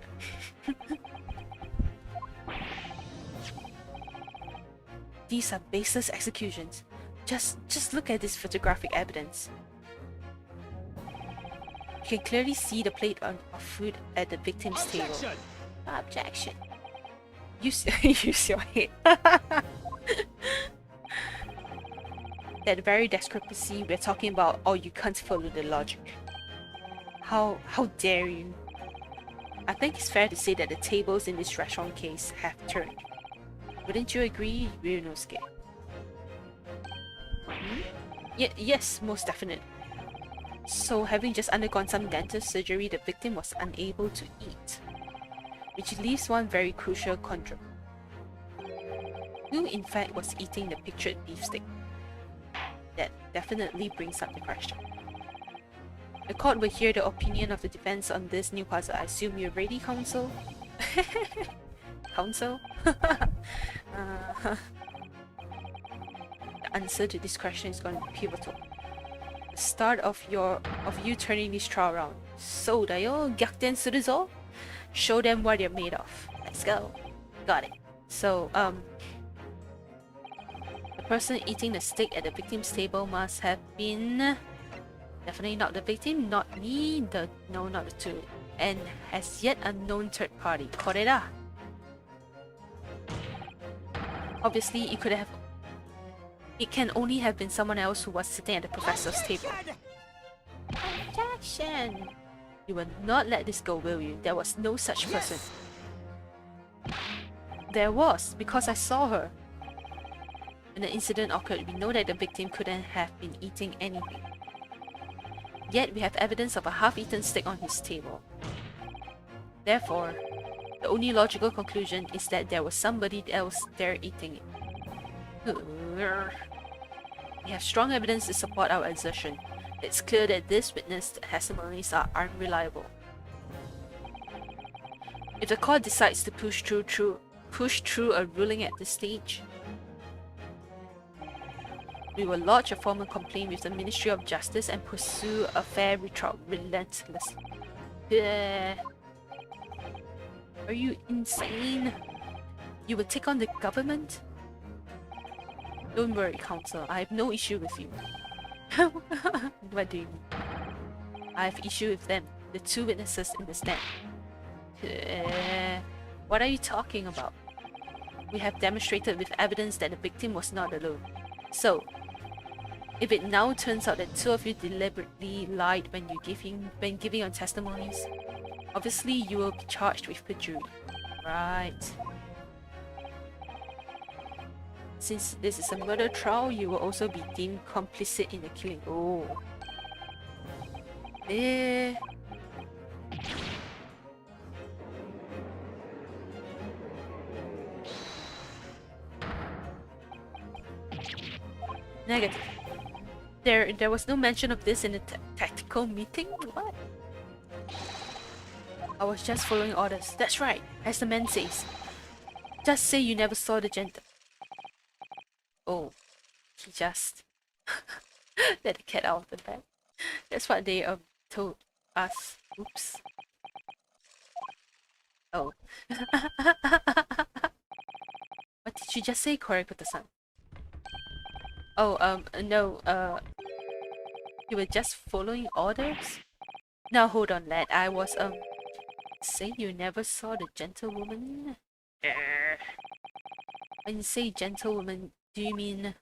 These are baseless executions. Just look at this photographic evidence. You can clearly see the plate of food at the victim's table. Objection. Use your head. That very discrepancy we're talking about, or you can't follow the logic. How dare you? I think it's fair to say that the tables in this restaurant case have turned. Wouldn't you agree, Ryunosuke? Yes, most definitely. So, having just undergone some dental surgery, the victim was unable to eat. Which leaves one very crucial conundrum. Who in fact was eating the pictured beefsteak? That definitely brings up the question. The court will hear the opinion of the defense on this new puzzle. I assume you're ready, counsel? Counsel? The answer to this question is going to be pivotal. The start of you turning this trial around. So da yo, gyakuten suru zo. Show them what they're made of. Let's go. Got it. So, the person eating the steak at the victim's table must have been definitely not the victim, not me, not the two, and as yet unknown third party. Korera. Obviously, it could have. It can only have been someone else who was sitting at the professor's table. Objection! You will not let this go, will you? There was no such person. There was, because I saw her. When the incident occurred, we know that the victim couldn't have been eating anything. Yet, we have evidence of a half-eaten steak on his table. Therefore, the only logical conclusion is that there was somebody else there eating it. We have strong evidence to support our assertion. It's clear that this witness testimonies are unreliable. If the court decides to push through a ruling at this stage, we will lodge a formal complaint with the Ministry of Justice and pursue a fair trial relentlessly. Are you insane? You will take on the government? Don't worry, counsel. I have no issue with you. What do you mean? I have issue with them, the two witnesses in the stand. What are you talking about? We have demonstrated with evidence that the victim was not alone. So, if it now turns out that two of you deliberately lied when giving your testimonies, obviously you will be charged with perjury. Right. Since this is a murder trial, you will also be deemed complicit in the killing. Oh. Negative. There was no mention of this in the tactical meeting? What? I was just following orders. That's right, as the man says. Just say you never saw the gentleman. Oh, he just let the cat out of the bag. That's what they told us. Oops. Oh. What did you just say, Korikoto-san? Oh, no, you were just following orders? Now hold on, lad. I was, say you never saw the gentlewoman? When you say gentlewoman, do you mean you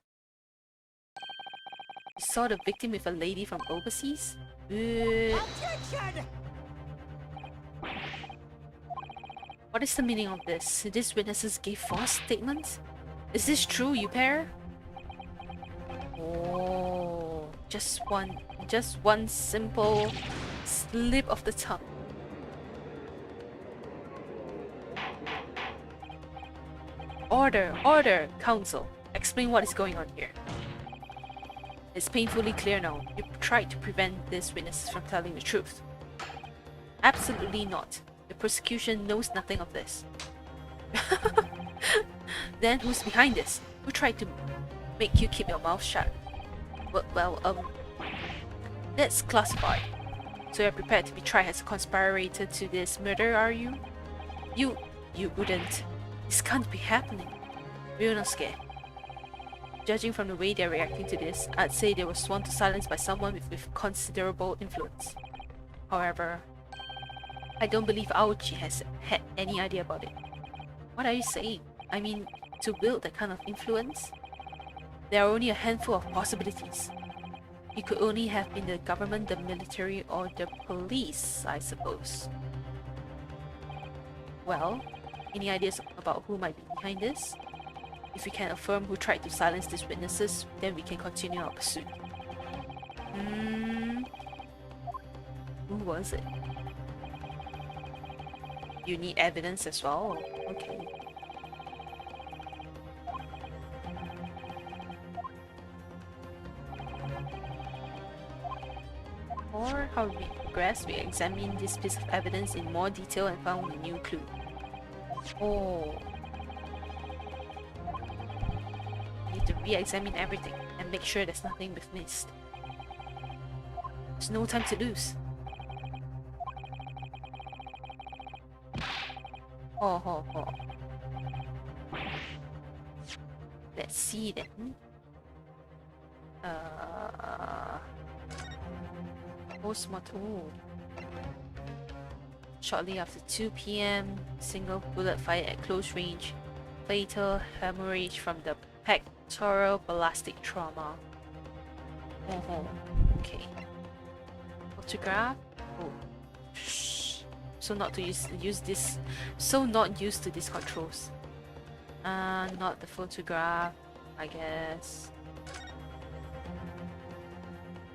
saw the victim with a lady from overseas? Objection! What is the meaning of this? These witnesses gave false statements? Is this true, you pair? Oh, just one simple slip of the tongue. Order, counsel. Explain what is going on here. It's painfully clear now. You tried to prevent these witnesses from telling the truth. Absolutely not. The prosecution knows nothing of this. Then who's behind this? Who tried to make you keep your mouth shut? Well, that's classified. So you're prepared to be tried as a conspirator to this murder, are you? You wouldn't. This can't be happening. Ryunosuke. Judging from the way they're reacting to this, I'd say they were sworn to silence by someone with considerable influence. However, I don't believe Aochi has had any idea about it. What are you saying? I mean, to wield that kind of influence? There are only a handful of possibilities. It could only have been the government, the military, or the police, I suppose. Well, any ideas about who might be behind this? If we can affirm who tried to silence these witnesses, then we can continue our pursuit. Who was it? You need evidence as well? Okay. Or how we progress, we examine this piece of evidence in more detail and found a new clue. Oh. We need to re-examine everything and make sure there's nothing we've missed. There's no time to lose. Oh. Let's see then. Postmortem. Shortly after 2 p.m., single bullet fired at close range Fatal hemorrhage from the pectoral ballistic trauma. Oh, okay. Photograph. Oh, shh. So not to use this. So not used to these controls. Not the photograph, I guess.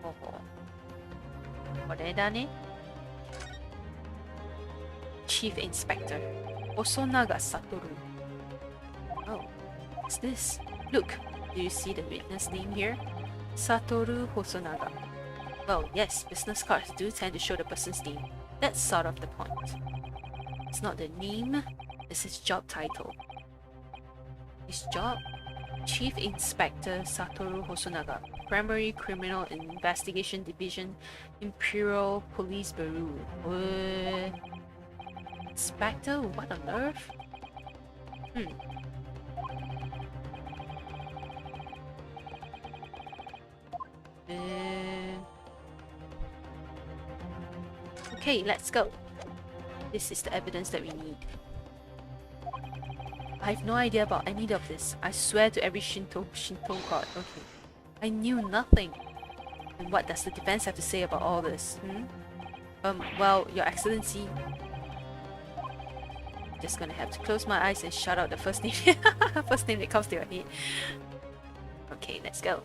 Oh, これだね。Chief Inspector Hosonaga Satoru. Oh, what's this? Look, do you see the witness name here? Satoru Hosonaga. Well, yes, business cards do tend to show the person's name. That's sort of the point. It's not the name, it's his job title. His job? Chief Inspector Satoru Hosonaga, Primary Criminal Investigation Division, Imperial Police Bureau. Inspector? What on earth? Okay, let's go. This is the evidence that we need. I have no idea about any of this. I swear to every Shinto god. Okay. I knew nothing. And what does the defense have to say about all this? Well, Your Excellency, just gonna have to close my eyes and shout out the first name. First name that comes to your head. Okay, let's go.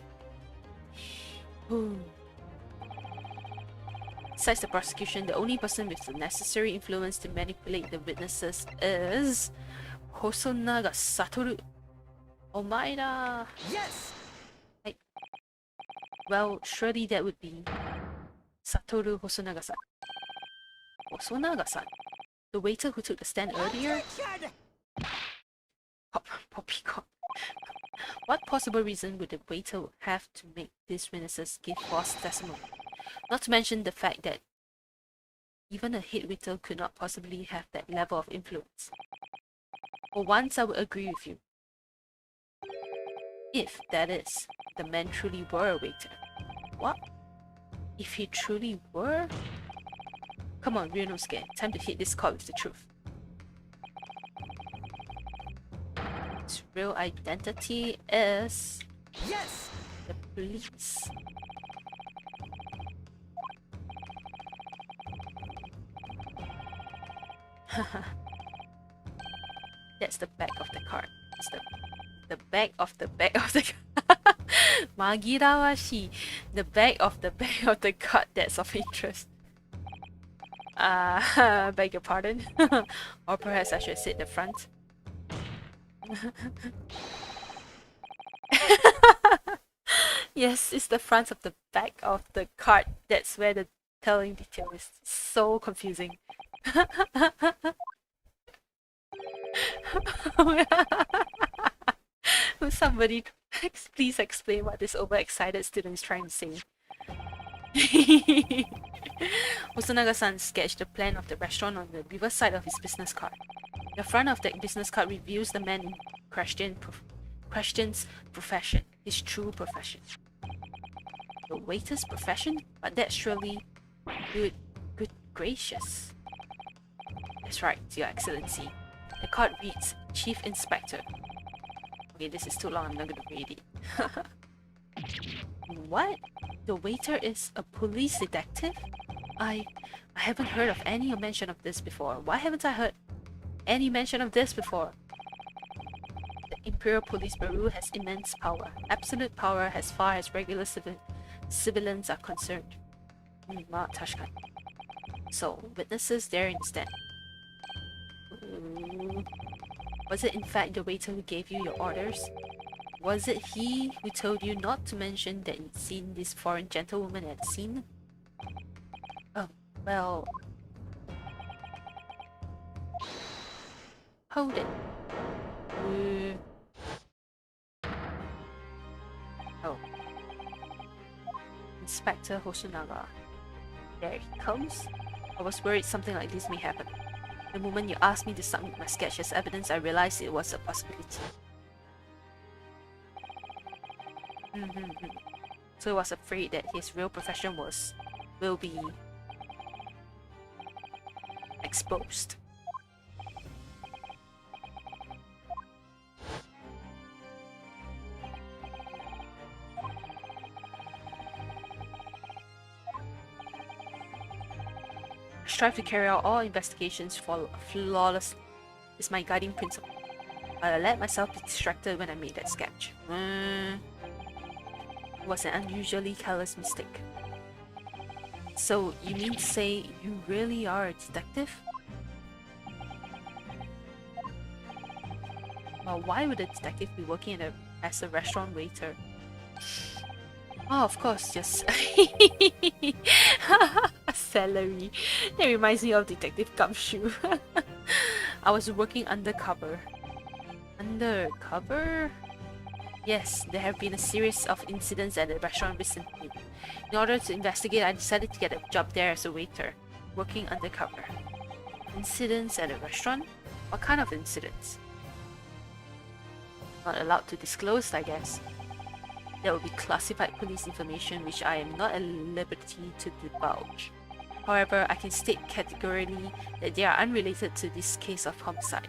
Besides the prosecution, the only person with the necessary influence to manipulate the witnesses is Hosonaga Satoru. Omaida. Yes! Well, surely that would be Satoru Hosonaga-san. Hosonaga-san? The waiter who took the stand earlier? Objection! Poppycock. What possible reason would the waiter have to make these witnesses give false testimony? Not to mention the fact that even a head waiter could not possibly have that level of influence. For once, I would agree with you. If, that is, the man truly were a waiter. What? If he truly were? Come on, Ryunosuke, time to hit this court with the truth. His real identity is... Yes! the police. That's the back of the card. It's the back of the back of the Magirawashi. The back of the card that's of interest. Beg your pardon. Or perhaps I should say the front. Yes, it's the front of the back of the card. That's where the telling detail is. So confusing. Will somebody please explain what this overexcited student is trying to say? Hosonaga-san sketched the plan of the restaurant on the reverse side of his business card. The front of the business card reveals the man in question's profession, his true profession. The waiter's profession? But that's surely good gracious. That's right, Your Excellency. The card reads, Chief Inspector. Okay, this is too long, I'm not gonna read it. What? The waiter is a police detective? I haven't heard of any mention of this before. Why haven't I heard any mention of this before? The Imperial Police Bureau has immense power. Absolute power as far as regular civilians are concerned. So, witnesses there instead. Was it in fact the waiter who gave you your orders? Was it he who told you not to mention that you'd seen this foreign gentlewoman at the scene? Oh, well... Hold it. Oh. Inspector Hosonaga. There he comes. I was worried something like this may happen. The moment you asked me to submit my sketch as evidence, I realized it was a possibility. So I was afraid that his real profession will be exposed. strive to carry out all investigations flawlessly. Is my guiding principle. But I let myself be distracted when I made that sketch. It was an unusually careless mistake. So, you mean to say you really are a detective? Well, why would a detective be working as a restaurant waiter? Oh, of course, just a salary. That reminds me of Detective Gumshoe. I was working undercover. Undercover? Yes, there have been a series of incidents at the restaurant recently. In order to investigate, I decided to get a job there as a waiter, working undercover. Incidents at a restaurant? What kind of incidents? Not allowed to disclose, I guess. That would be classified police information which I am not at liberty to divulge. However, I can state categorically that they are unrelated to this case of homicide.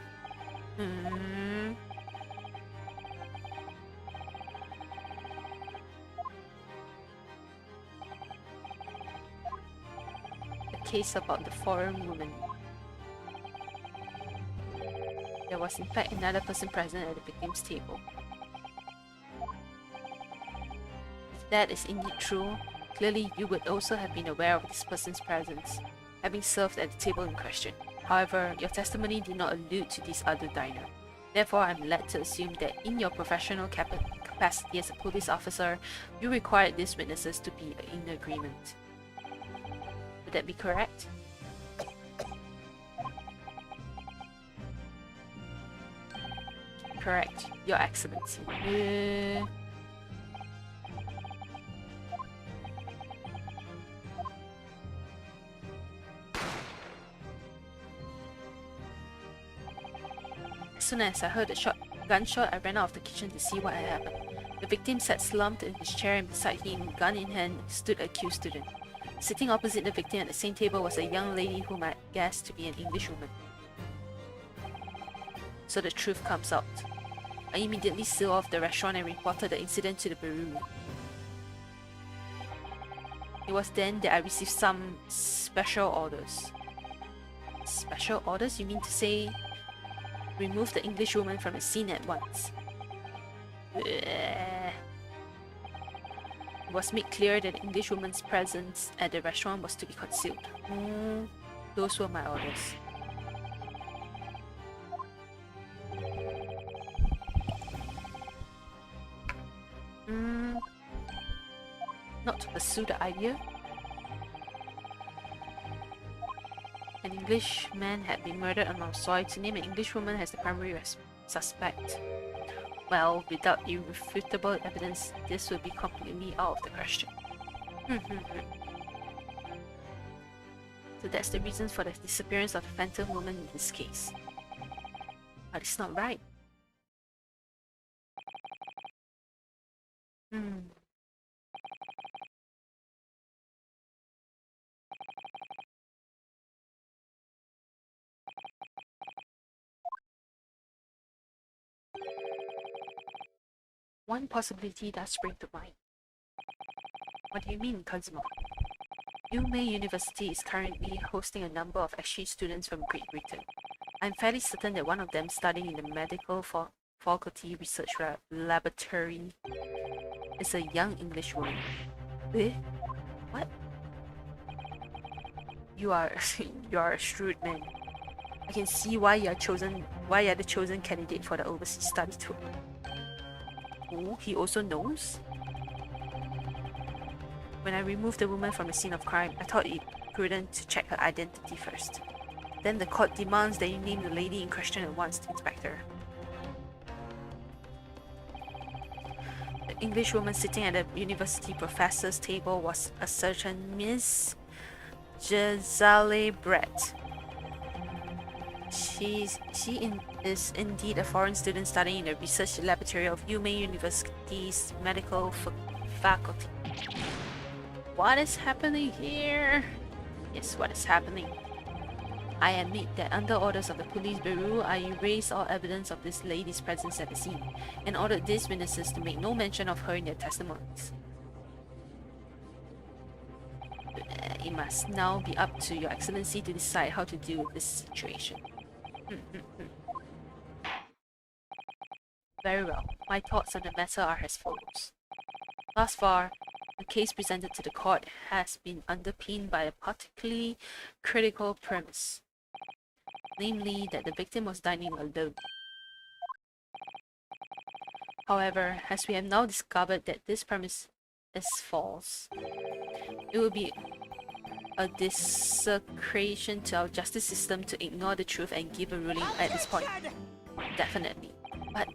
A case about the foreign woman. There was in fact another person present at the victim's table. If that is indeed true, clearly you would also have been aware of this person's presence, having served at the table in question. However, your testimony did not allude to this other diner. Therefore, I am led to assume that in your professional capacity as a police officer, you required these witnesses to be in agreement. Would that be correct? Correct, Your Excellency. As soon as I heard a gunshot, I ran out of the kitchen to see what had happened. The victim sat slumped in his chair, and beside him, gun in hand, stood a accused student. Sitting opposite the victim at the same table was a young lady whom I guessed to be an Englishwoman. So the truth comes out. I immediately sealed off the restaurant and reported the incident to the bureau. It was then that I received some special orders. Special orders? You mean to say remove the Englishwoman from the scene at once? It was made clear that the Englishwoman's presence at the restaurant was to be concealed. Those were my orders. Not to pursue the idea. An Englishman had been murdered on our soil. To name an Englishwoman as the primary suspect. Well, without irrefutable evidence, this would be completely out of the question. So that's the reason for the disappearance of the phantom woman in this case. But it's not right. One possibility does spring to mind. What do you mean, Cosmo? UMay University is currently hosting a number of exchange students from Great Britain. I'm fairly certain that one of them studying in the medical faculty research laboratory is a young English woman. What? You are a shrewd man. I can see why you're the chosen candidate for the overseas study tour. Oh, he also knows? When I removed the woman from the scene of crime, I thought it prudent to check her identity first. Then the court demands that you name the lady in question at once, Inspector. The English woman sitting at the university professor's table was a certain Miss Giselle Brett. She is indeed a foreign student studying in the research laboratory of UMay University's medical faculty. What is happening here? Yes, what is happening? I admit that under orders of the police bureau, I erased all evidence of this lady's presence at the scene and ordered these witnesses to make no mention of her in their testimonies. it must now be up to Your Excellency to decide how to deal with this situation. Very well. My thoughts on the matter are as follows. Thus far, the case presented to the court has been underpinned by a particularly critical premise, namely that the victim was dining alone. However, as we have now discovered that this premise is false, it will be a desecration to our justice system to ignore the truth and give a ruling at this point. Definitely.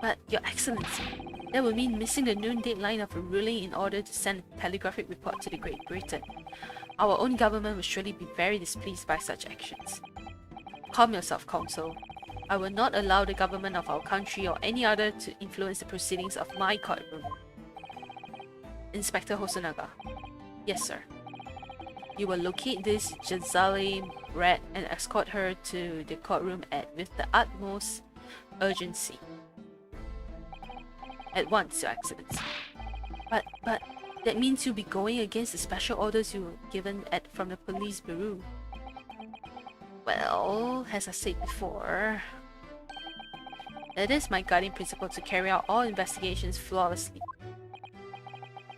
But, Your Excellency, that would mean missing the noon deadline of a ruling in order to send a telegraphic report to the Great Britain. Our own government will surely be very displeased by such actions. Calm yourself, Counsel. I will not allow the government of our country or any other to influence the proceedings of my courtroom. Inspector Hosonaga. Yes, sir. You will locate this Jazali rat and escort her to the courtroom with the utmost urgency. At once, Your Excellency. But that means you'll be going against the special orders you were given from the police bureau. Well, as I said before, it is my guiding principle to carry out all investigations flawlessly.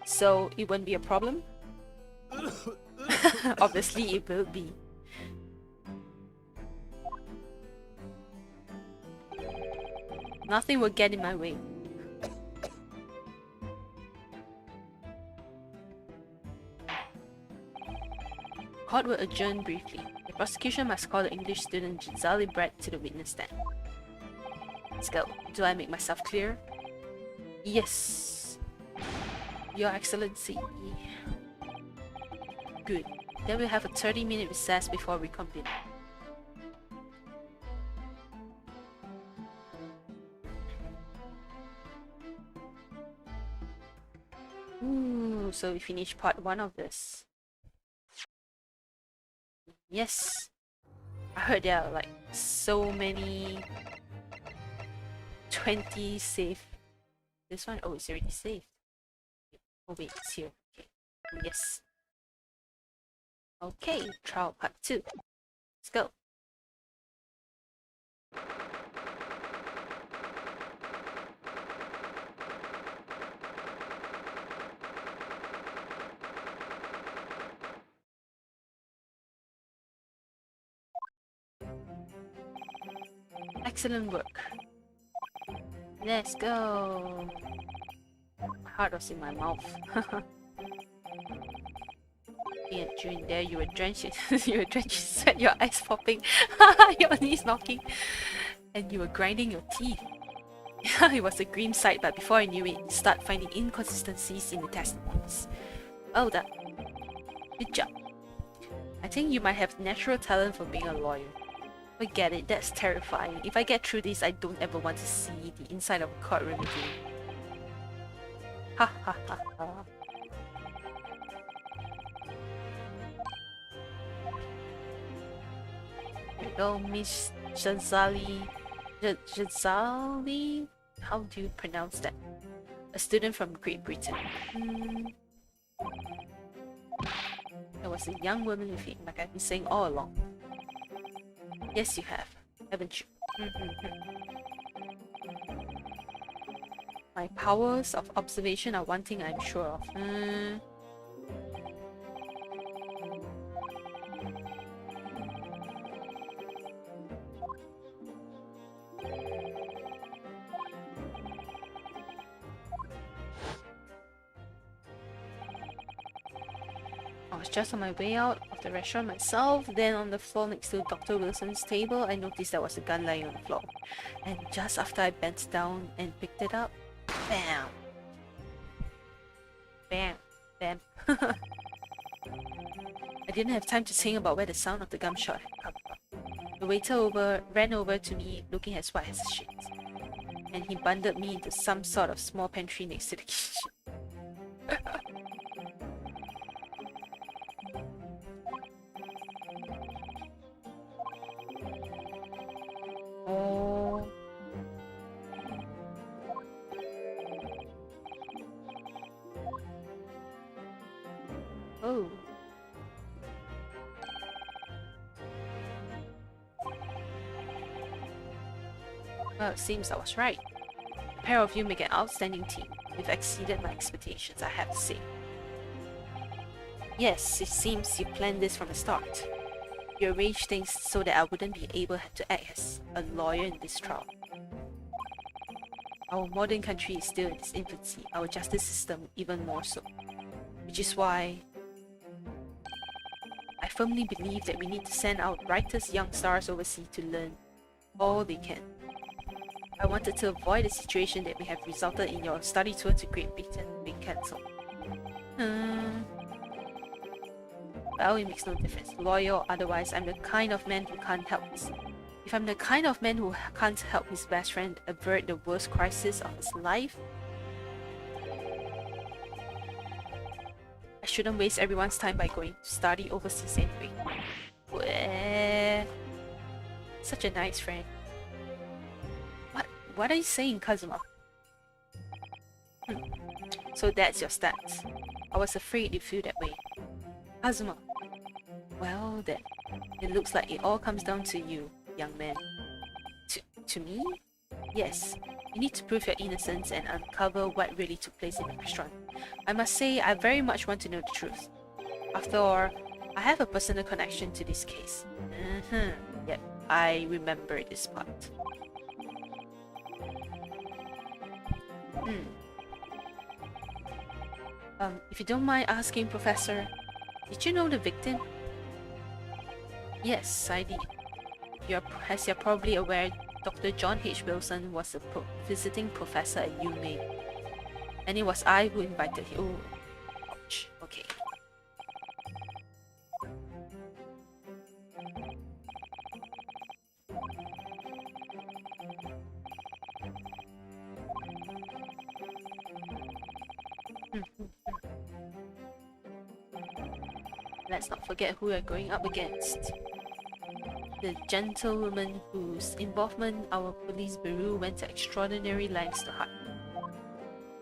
So it won't be a problem? Obviously it will be. Nothing will get in my way. Court will adjourn briefly. The prosecution must call the English student Gisali Brett to the witness stand. Let's go. Do I make myself clear? Yes. Your Excellency. Good. Then we'll have a 30-minute recess before we convene. Ooh, so we finished part 1 of this. Yes. I heard there are like so many 20 saved. This one, oh, it's already saved. Oh wait, it's here. Okay. Yes. Okay, trial part 2. Let's go. Excellent work. Let's go. My heart was in my mouth. Yeah, during there you were drenched you were drenched in sweat, your eyes popping, your knees knocking, and you were grinding your teeth. It was a grim sight, but before I knew it, you start finding inconsistencies in the testimonies. Well done. Good job. I think you might have natural talent for being a lawyer. Forget it, that's terrifying. If I get through this, I don't ever want to see the inside of a courtroom again. Ha ha ha ha. There we go, Miss Jazali. Jazali? How do you pronounce that? A student from Great Britain. There was a young woman with him, like I've been saying all along. Yes, you have, haven't you? My powers of observation are one thing I'm sure of. I was just on my way out of the restaurant myself, then on the floor next to Dr. Wilson's table, I noticed there was a gun lying on the floor. And just after I bent down and picked it up, bam! Bam! Bam! I didn't have time to think about where the sound of the gunshot had come from. The waiter ran over to me looking as white as shit. And he bundled me into some sort of small pantry next to the kitchen. Oh. Oh. Well, it seems I was right. The pair of you make an outstanding team. You've exceeded my expectations, I have to say. Yes, it seems you planned this from the start. You arranged things so that I wouldn't be able to act as a lawyer in this trial. Our modern country is still in its infancy, our justice system even more so. Which is why I firmly believe that we need to send out righteous young stars overseas to learn all they can. I wanted to avoid a situation that may have resulted in your study tour to Great Britain being cancelled. Well, it makes no difference. Lawyer or otherwise, I'm the kind of man who can't help this. If I'm the kind of man who can't help his best friend avert the worst crisis of his life, I shouldn't waste everyone's time by going to study overseas anyway. Such a nice friend. What are you saying, Kazuma? So that's your stance. I was afraid you'd feel that way. Kazuma. Well then, it looks like it all comes down to you, young man. To me? Yes. You need to prove your innocence and uncover what really took place in the restaurant. I must say, I very much want to know the truth. After all, I have a personal connection to this case. Yep, I remember this part. If you don't mind asking, Professor, did you know the victim? Yes, I did. As you're probably aware, Dr. John H. Wilson was a visiting professor at UMaine. And it was I who invited him. Oh, ouch. Okay. Let's not forget who we're going up against. The gentlewoman whose involvement our police bureau went to extraordinary lengths to hide.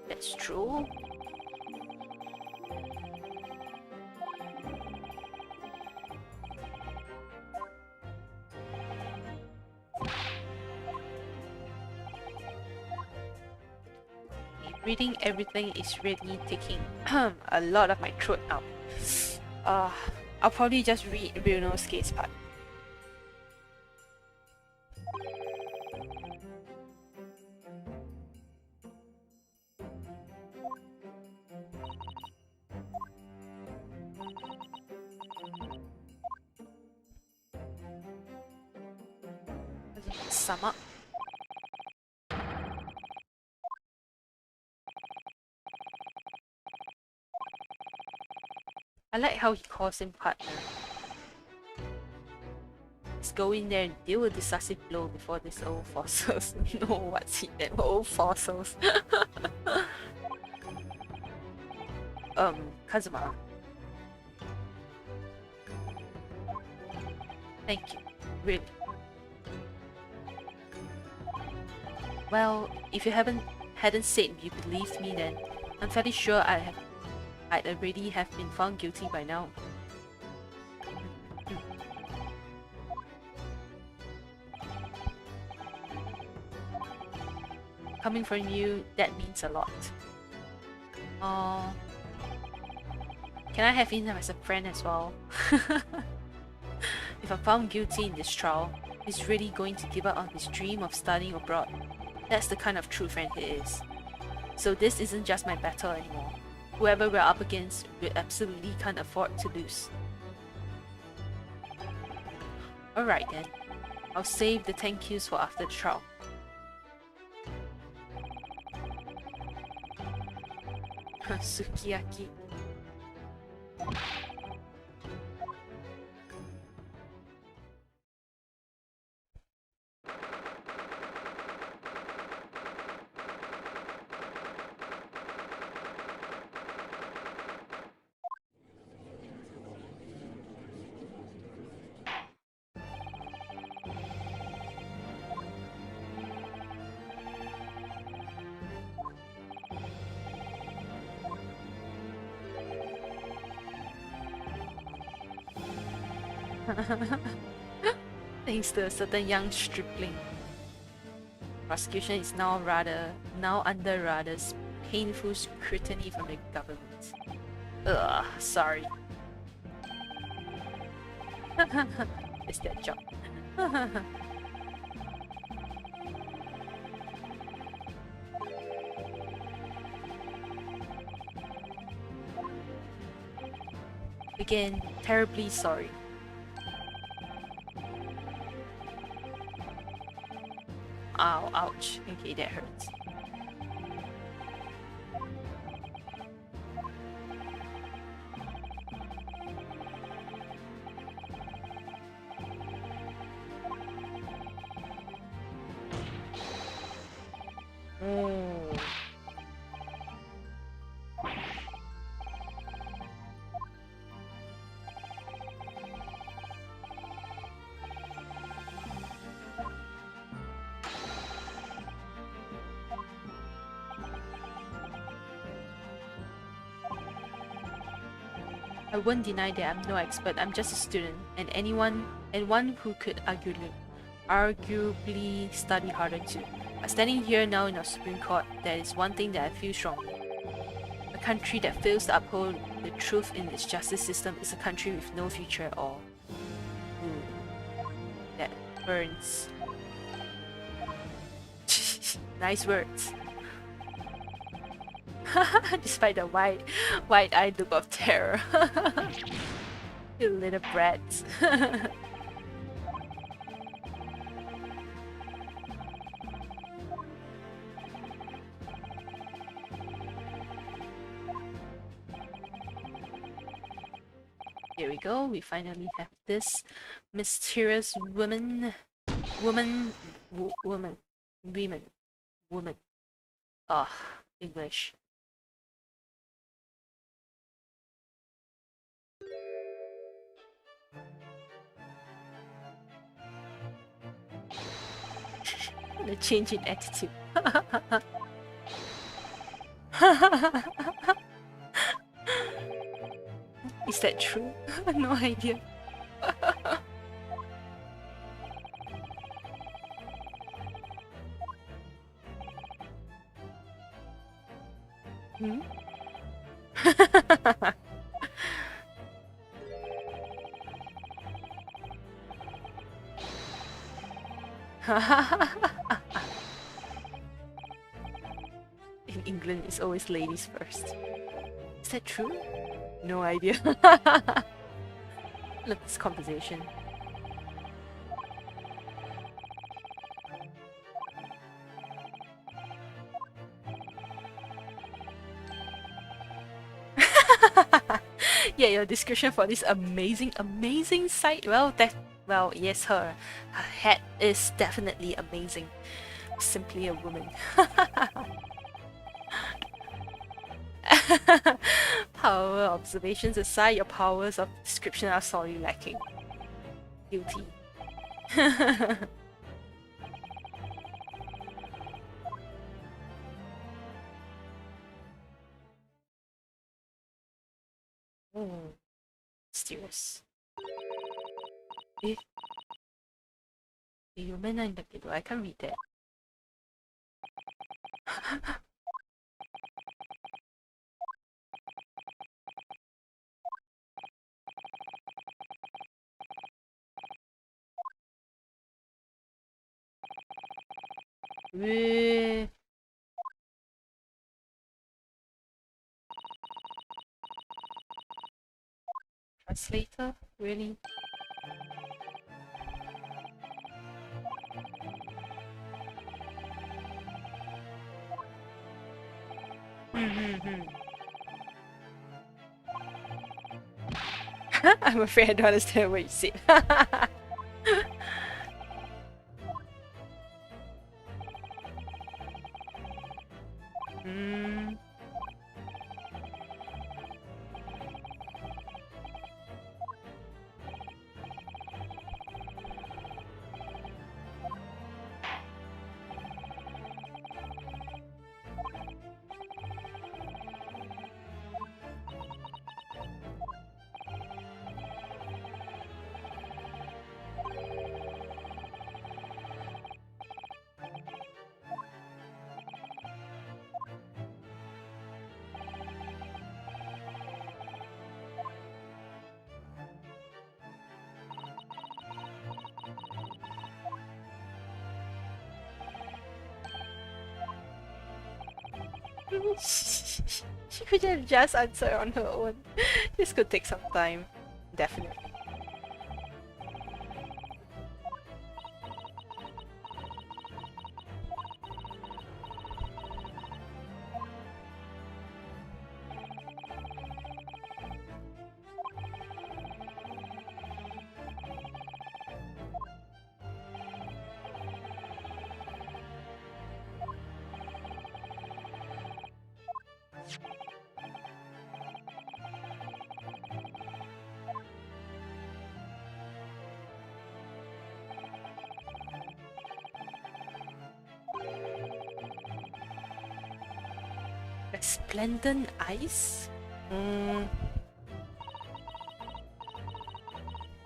That's true. Reading everything is really taking a lot of my throat out. I'll probably just read Bruno's case part. Sum up. I like how he calls him partner. Let's go in there and deal a decisive blow before these old fossils know what's in them. Old fossils. Kazuma. Thank you. Really. Well, if you hadn't said you believed me, then I'm fairly sure I'd already have been found guilty by now. Coming from you, that means a lot. Can I have him as a friend as well? If I'm found guilty in this trial, he's really going to give up on his dream of studying abroad. That's the kind of true friend he is. So this isn't just my battle anymore. Whoever we're up against, we absolutely can't afford to lose. Alright then, I'll save the thank yous for after the trial. Sukiyaki. Thanks to a certain young stripling. Prosecution is now under rather painful scrutiny from the government. Ugh, sorry. It's their job. Again, terribly sorry. Ow, ouch. Okay, that hurts. Oh. I won't deny that I'm no expert. I'm just a student, and one who could arguably study harder too. But standing here now in our Supreme Court, there is one thing that I feel strongly. A country that fails to uphold the truth in its justice system is a country with no future at all. Ooh, that burns. Nice words. Despite the wide-eyed look of terror. You little brats. Here we go, we finally have this mysterious woman. Ah, English. The change in attitude. Is that true? No idea. Hmm? In England, it's always ladies first. Is that true? No idea. Look, this conversation. Yeah, your description for this amazing site. Well, yes, her head is definitely amazing. Simply a woman. Power observations aside, your powers of description are sorely lacking. Guilty. Mysterious. Eh? Human in the middle. I can't read that. Translator? Really? I'm afraid I don't understand what you said. She could have just answered on her own. This could take some time. Definitely. Resplendent ice?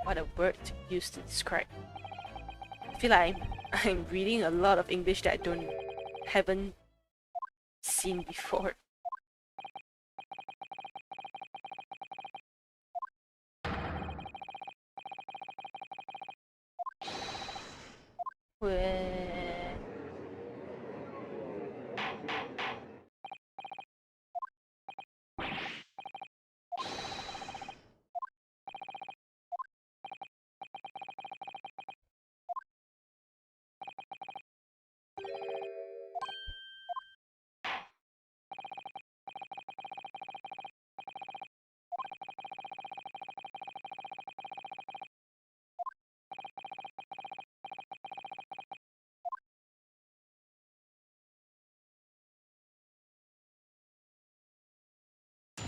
What a word to use to describe. I feel like I'm reading a lot of English that I haven't seen before. Where...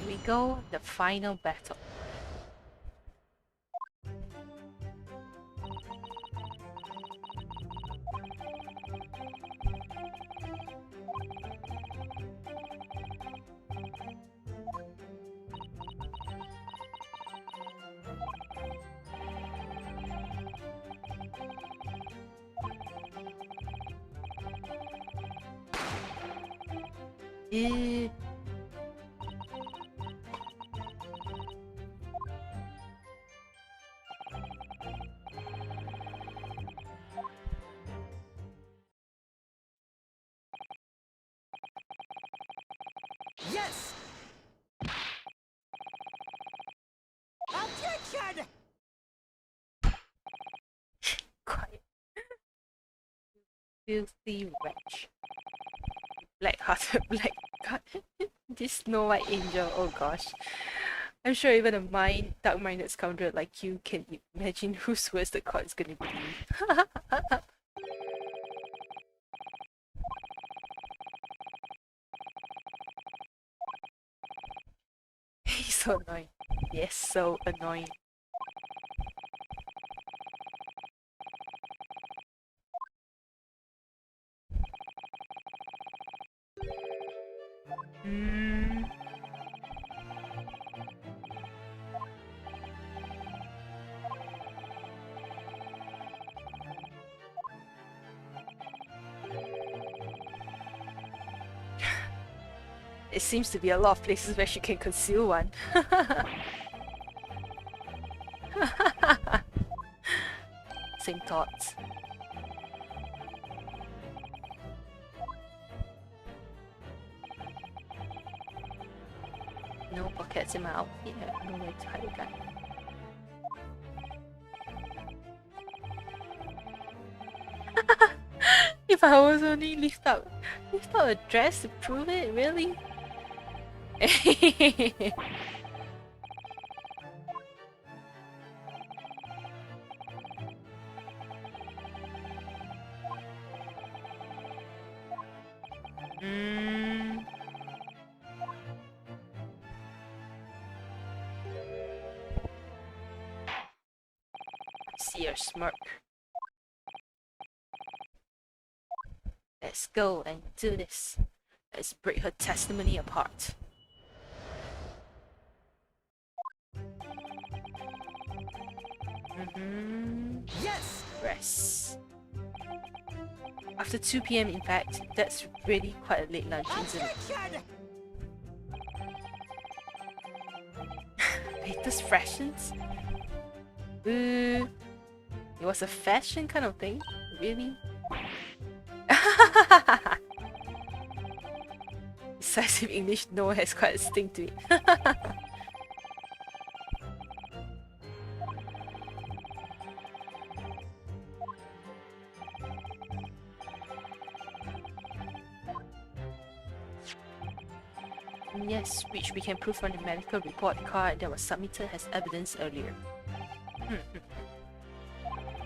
Here we go, the final battle. Eh. Yes! Objection! Quiet. Filthy wretch. Black-hearted black god. This Snow White angel, oh gosh. I'm sure even a dark-minded scoundrel like you can imagine whose words the court is gonna believe. He's so annoying. Yes, so annoying. It seems to be a lot of places where she can conceal one. Same thoughts. No pockets in my outfit, I have nowhere to hide a gun. If I was only lift up a dress to prove it, really? See her smirk. Let's go and do this. Let's break her testimony apart. Yes! Rest. After 2 PM, in fact, that's really quite a late lunch, isn't it? Objection! Latest fashions? It was a fashion kind of thing? Really? decisive English no has quite a sting to it. Yes, which we can prove from the medical report card that was submitted as evidence earlier.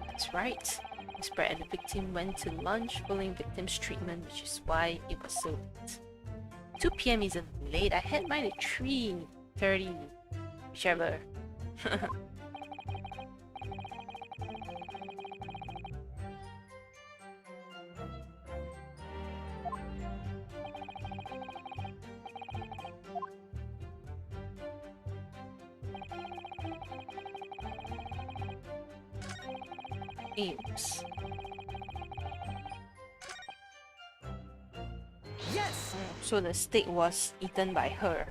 That's right. Miss Brett and the victim went to lunch following victim's treatment, which is why it was so late. 2 p.m. isn't late. I had mine at 3:30. Whichever. Oops. Yes! So the steak was eaten by her.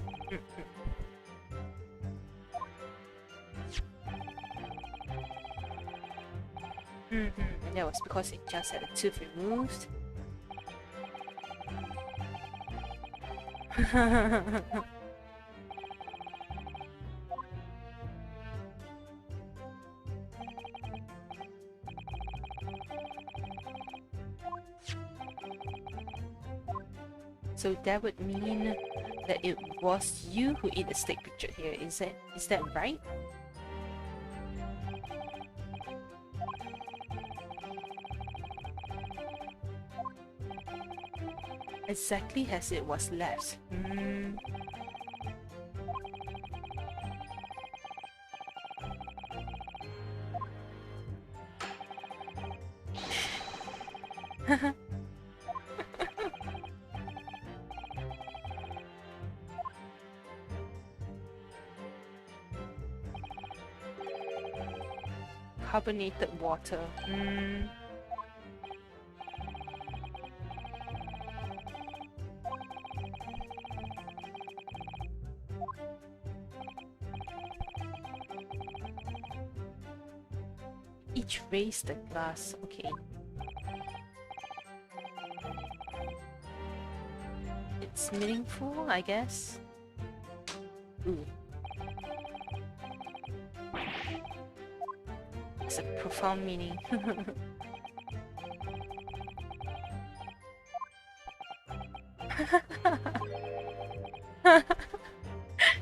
And that was because it just had a tooth removed. So that would mean that it was you who ate the steak pictured here. Is that right? Exactly as it was left. Carbonated water. Each raise the glass. Okay. It's meaningful, I guess. Ooh. It's a profound meaning.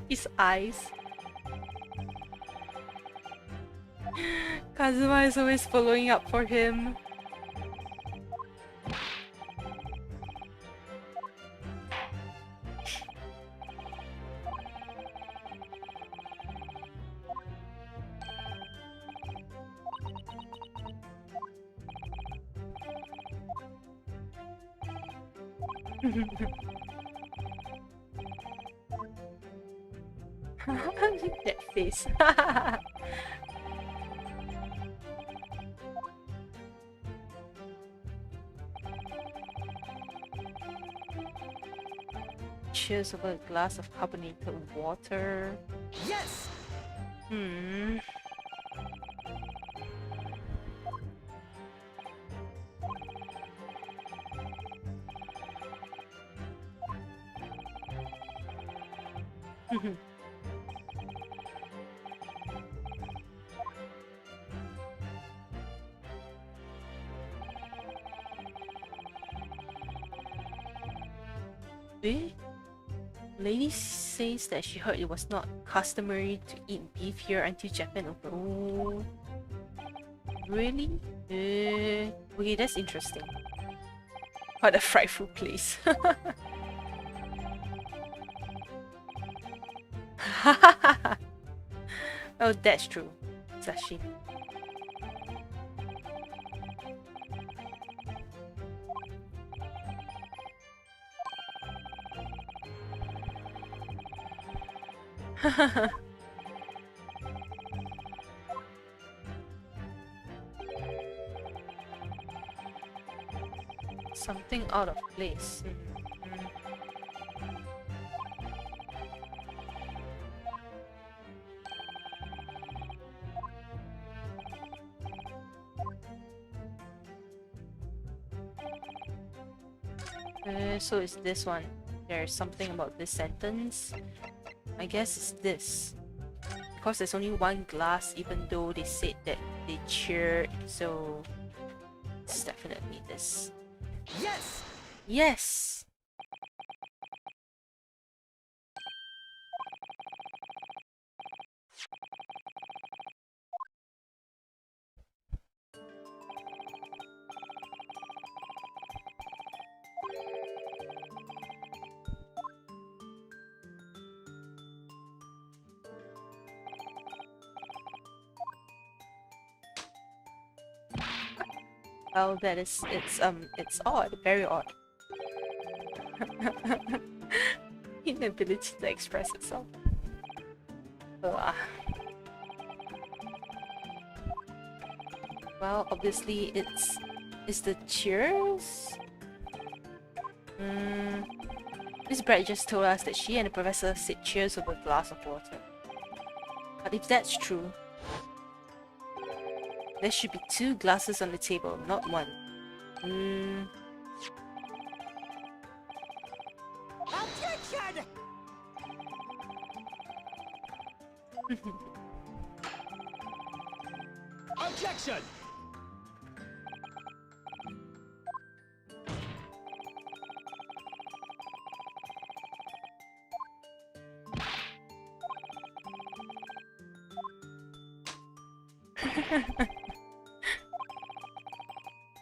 His eyes. Kazuma is always following up for him. That face. Cheers over a glass of carbonated water. Yes! Lady says that she heard it was not customary to eat beef here until Japan opened. Oh, really? Okay, that's interesting. What a frightful place. Oh, that's true. Sashimi. Something out of place. So it's this one. there's something about this sentence. I guess it's this. Because there's only one glass, even though they said that they cheered, so it's definitely this. Yes! Yes! Well, it's odd, very odd. Inability to express itself. Ugh. Well, obviously it's the cheers. Miss Brett just told us that she and the professor said cheers over a glass of water. But if that's true, there should be 2 glasses on the table, not 1. Objection! Objection!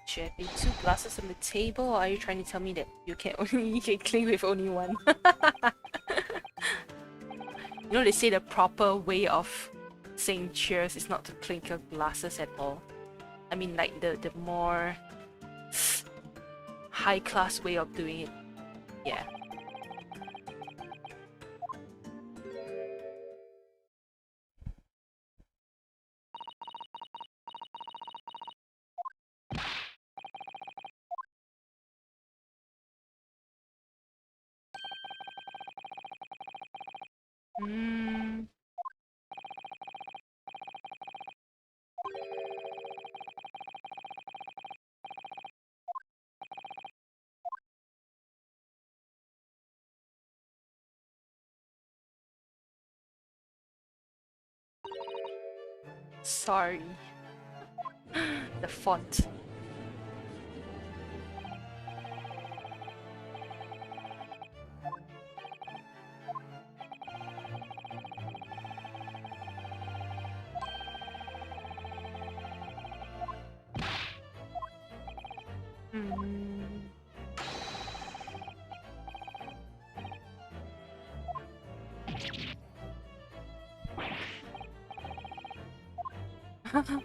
Should have been 2 glasses on the table, or are you trying to tell me that you can clean with only 1? You know, they say the proper way of saying cheers is not to clink your glasses at all. I mean, like the more high class way of doing it. Yeah. Sorry. The font.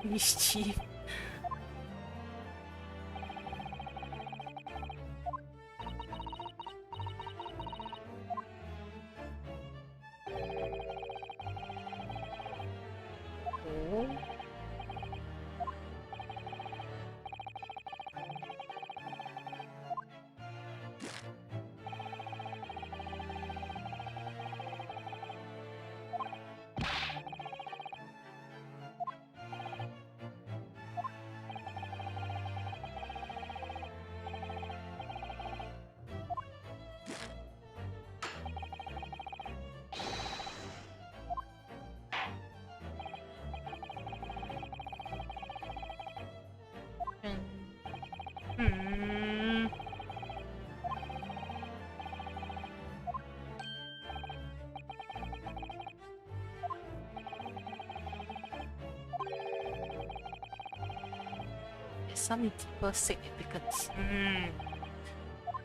Mischief. Oh. Hmm. There's some deeper significance.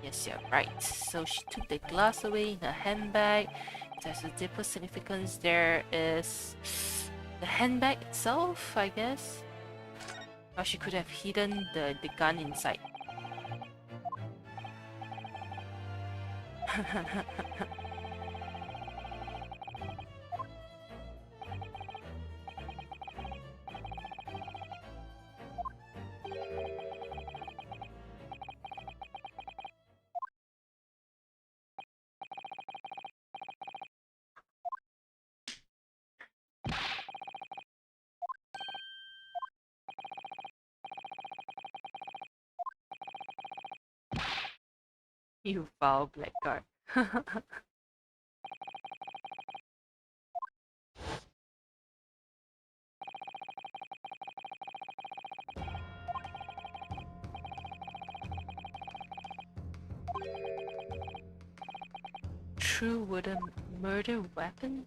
Yes, you're right. So she took the glass away in her handbag. There's a deeper significance. There is the handbag itself, I guess. Or she could have hidden the gun inside. You foul blackguard. True wooden murder weapon?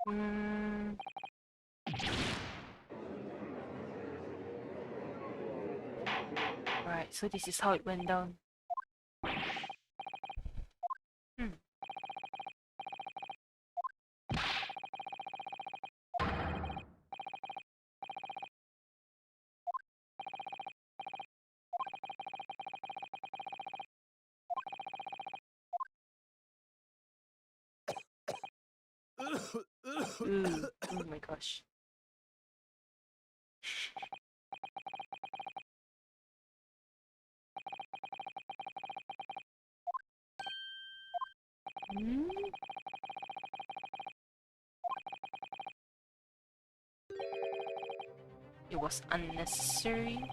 Mm. Right, so this is how it went down. Hmm. Ooh, oh my gosh. Hmm? It was unnecessary.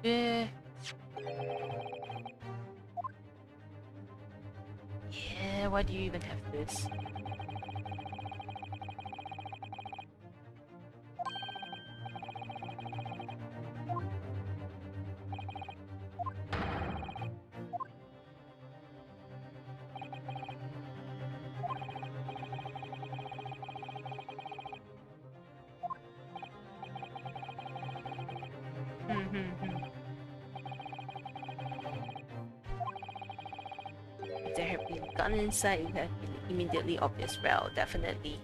Yeah. Yeah, why do you even have this? If there had been a gun inside, it would have been immediately obvious. Well, definitely.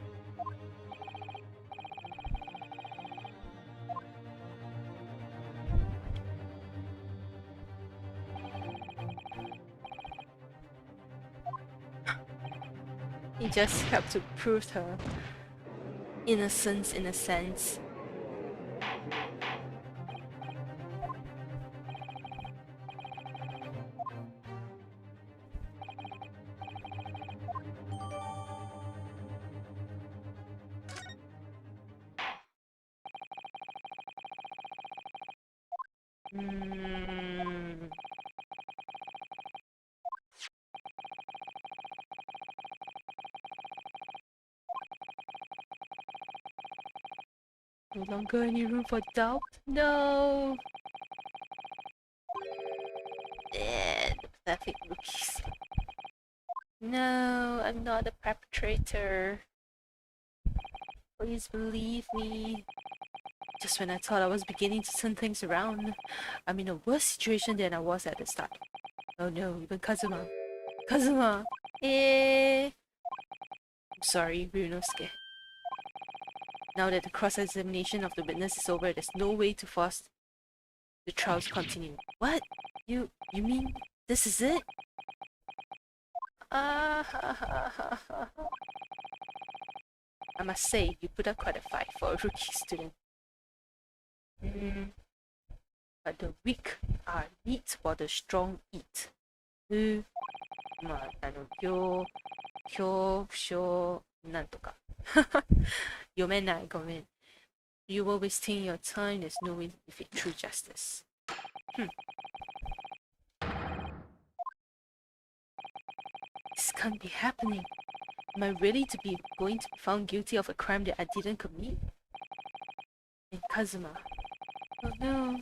It just helped to prove her innocence in a sense. Mm. No longer any room for doubt? No! The pathetic rookies. No, I'm not a perpetrator. Please believe me. Just when I thought I was beginning to turn things around, I'm in a worse situation than I was at the start. Oh no, even Kazuma. Kazuma! I'm sorry, Ryunosuke. Now that the cross-examination of the witness is over, there's no way to force the trial to continue. What? You mean this is it? I must say, you put up quite a fight for a rookie student. But the weak are neat while the strong eat. You were wasting your time, there's no way to defeat true justice. This can't be happening. Am I really going to be found guilty of a crime that I didn't commit? And Kazuma. Oh no.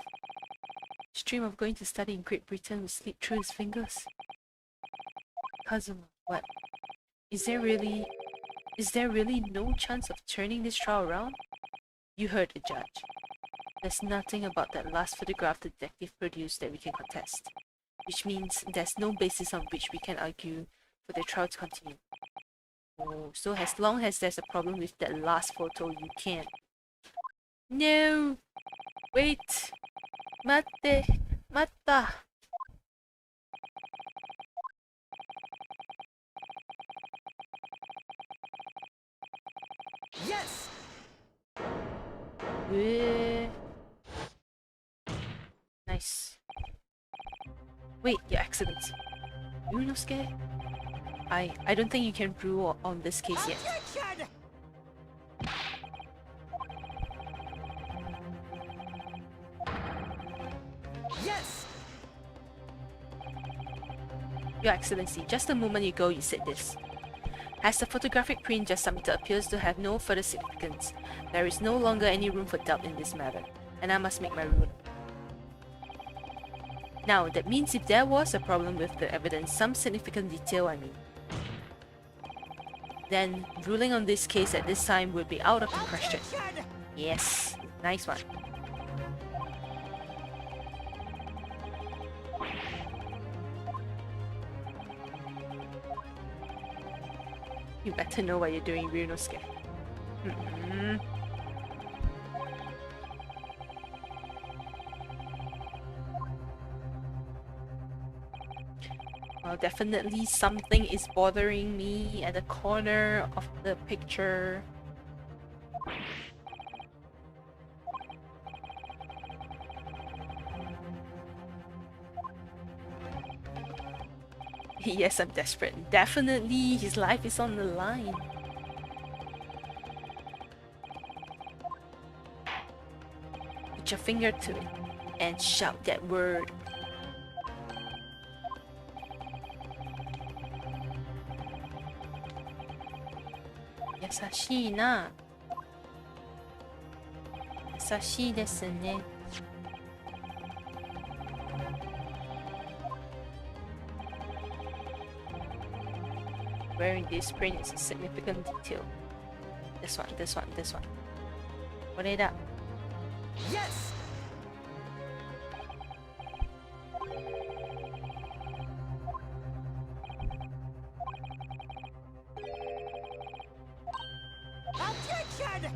His dream of going to study in Great Britain will slip through his fingers. Kazuma, what? Is there really no chance of turning this trial around? You heard the judge. There's nothing about that last photograph the detective produced that we can contest. Which means there's no basis on which we can argue for the trial to continue. Oh, so as long as there's a problem with that last photo, you can't. No! Wait! Matte! Matta! Nice. Wait, Your Excellency. Ryunosuke? I don't think you can rule on this case yet. Objection! Yes! Your Excellency, just a moment ago you said this. As the photographic print just submitted appears to have no further significance, there is no longer any room for doubt in this matter, and I must make my ruling. Now, that means if there was a problem with the evidence, some significant detail I mean, then ruling on this case at this time would be out of the question. Objection! Yes, nice one. You better know what you're doing, Ryunosuke. Well, definitely something is bothering me at the corner of the picture. Yes, I'm desperate. Definitely, his life is on the line. Put your finger to it and shout that word. Yasashi na. Yasashi desu ne. Wearing this print is a significant detail. This one, this one, this one. What is that? Yes! Objection!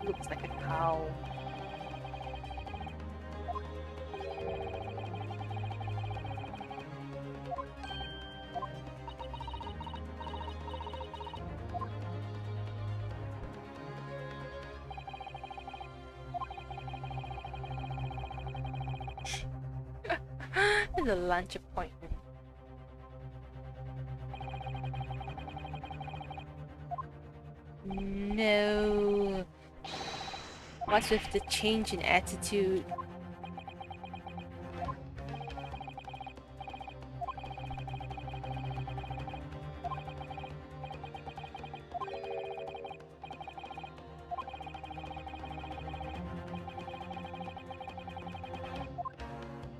Looks like a cow. It's a lunch appointment. No. What's with the change in attitude?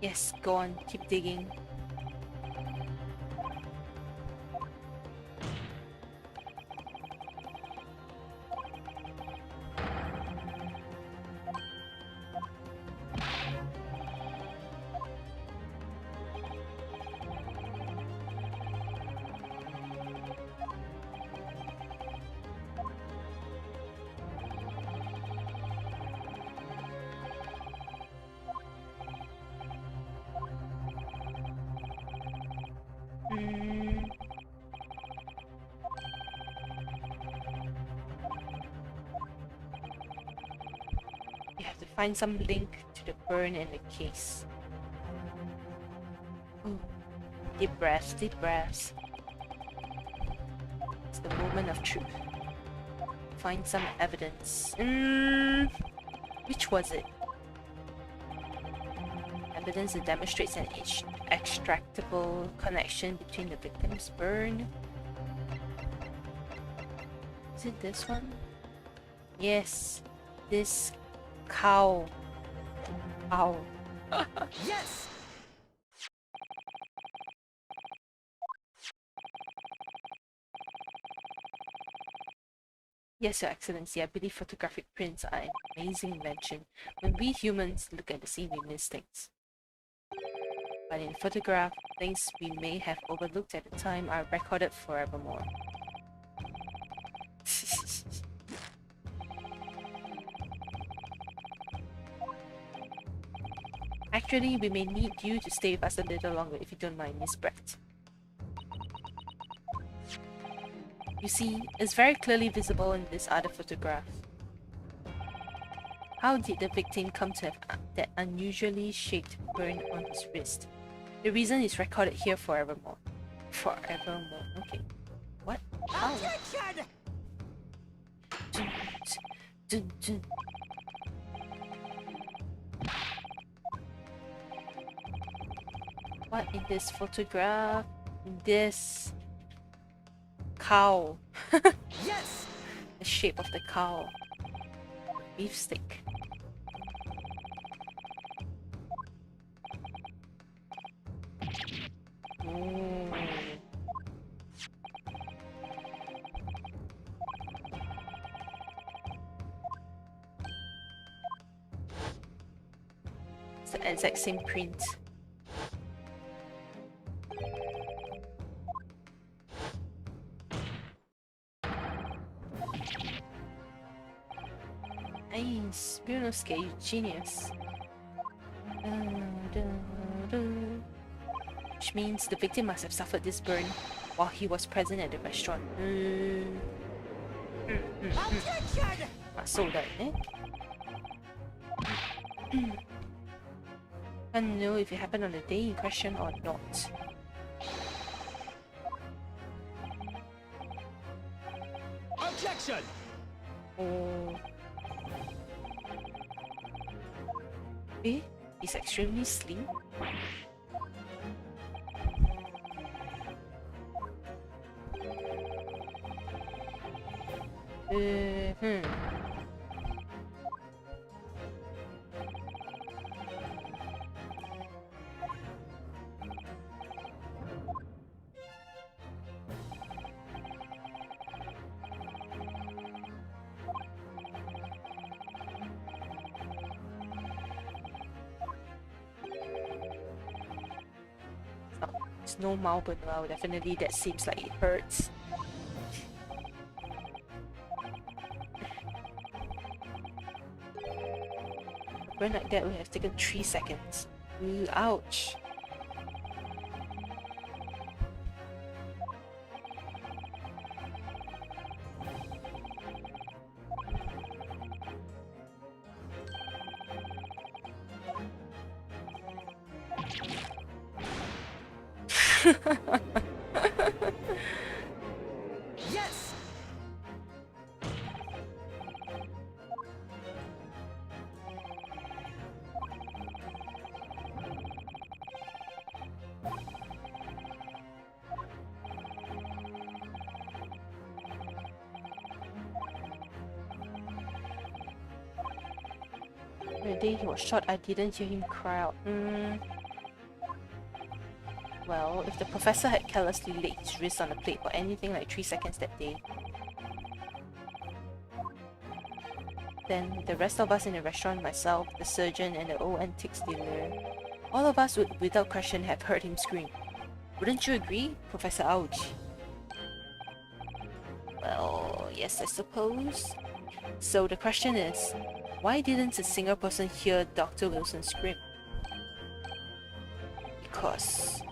Yes, go on, keep digging. You have to find some link to the burn in the case. Ooh. Deep breaths, deep breaths. It's the moment of truth. Find some evidence. Which was it? Evidence that demonstrates an extractable connection between the victim's burn. Is it this one? Yes, this cow. Ow. Yes! Yes, Your Excellency, I believe photographic prints are an amazing invention. When we humans look at the scene, we miss things. But in photograph, things we may have overlooked at the time are recorded forevermore. Actually, we may need you to stay with us a little longer if you don't mind, Miss Brett. You see, it's very clearly visible in this other photograph. How did the victim come to have that unusually shaped burn on his wrist? The reason is recorded here forevermore. Forevermore. Okay. What? How? Objection! Dun, dun, dun. What in this photograph? This cow. Yes! The shape of the cow. Beef stick. Ooh. It's the exact same print. Nice, Brunosuke, you genius. Which means the victim must have suffered this burn while he was present at the restaurant. Objection! So that, eh? Can't know if it happened on the day in question or not. Objection! Oh. Eh? He's extremely slim? Hmm. It's no Malbon. Well, definitely that seems like it hurts. A burn like that would have taken 3 seconds. Ooh, ouch. Yes! The day he was shot, I didn't hear him cry out. Well, if the professor had carelessly laid his wrist on the plate for anything like 3 seconds that day, then the rest of us in the restaurant, myself, the surgeon, and the old antiques dealer, all of us would without question have heard him scream. Wouldn't you agree, Professor Ouch? Well, yes, I suppose. So the question is, why didn't a single person hear Dr. Wilson scream? Because...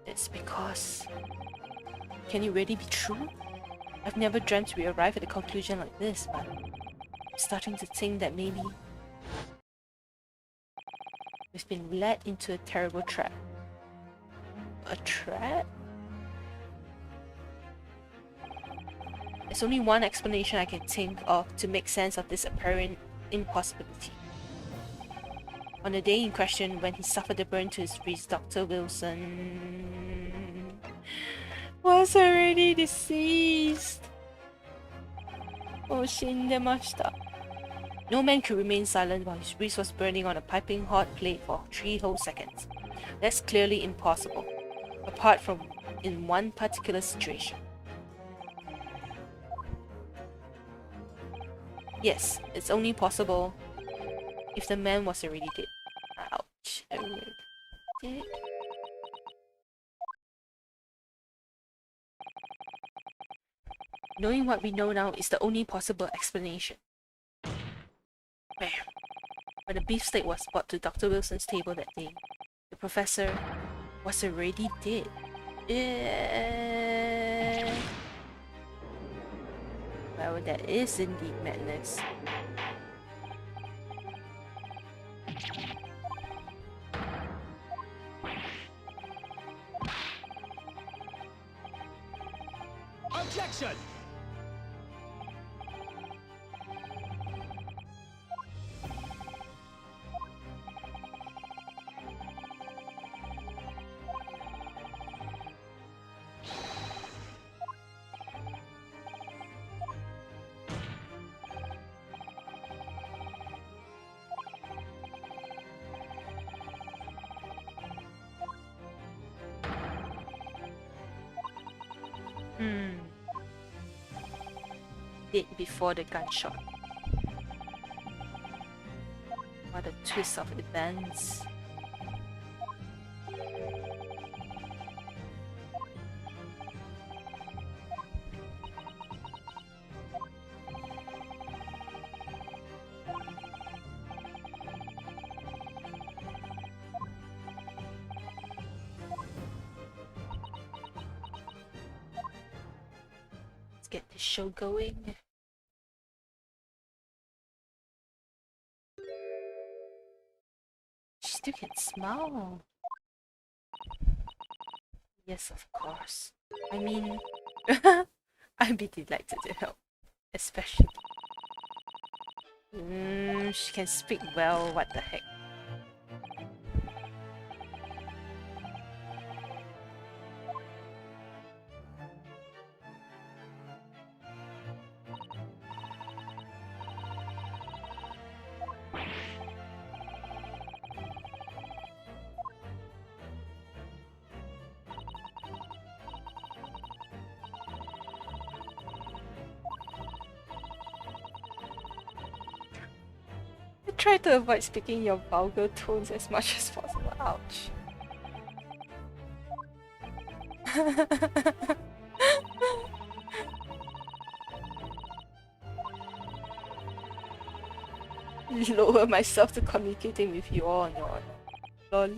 It's because... Can it really be true? I've never dreamt we arrive at a conclusion like this, but I'm starting to think that maybe we've been led into a terrible trap. A trap? There's only one explanation I can think of to make sense of this apparent impossibility. On the day in question, when he suffered the burn to his wrist, Dr. Wilson was already deceased. 死んでました. No man could remain silent while his wrist was burning on a piping hot plate for 3 whole seconds. That's clearly impossible, apart from in one particular situation. Yes, it's only possible if the man was already dead. Ouch. Already dead. Knowing what we know now is the only possible explanation. Where? When the beefsteak was brought to Dr. Wilson's table that day, the professor was already dead. Well, that is indeed madness. Objection! Dead before the gunshot. What a twist of events. Let's get this show going. She still can smile. Yes, of course. I mean, I'd be delighted to help. Especially. She can speak well, what the heck. Try to avoid speaking your vulgar tones as much as possible. Ouch. Lower myself to communicating with you all on your own. Lol.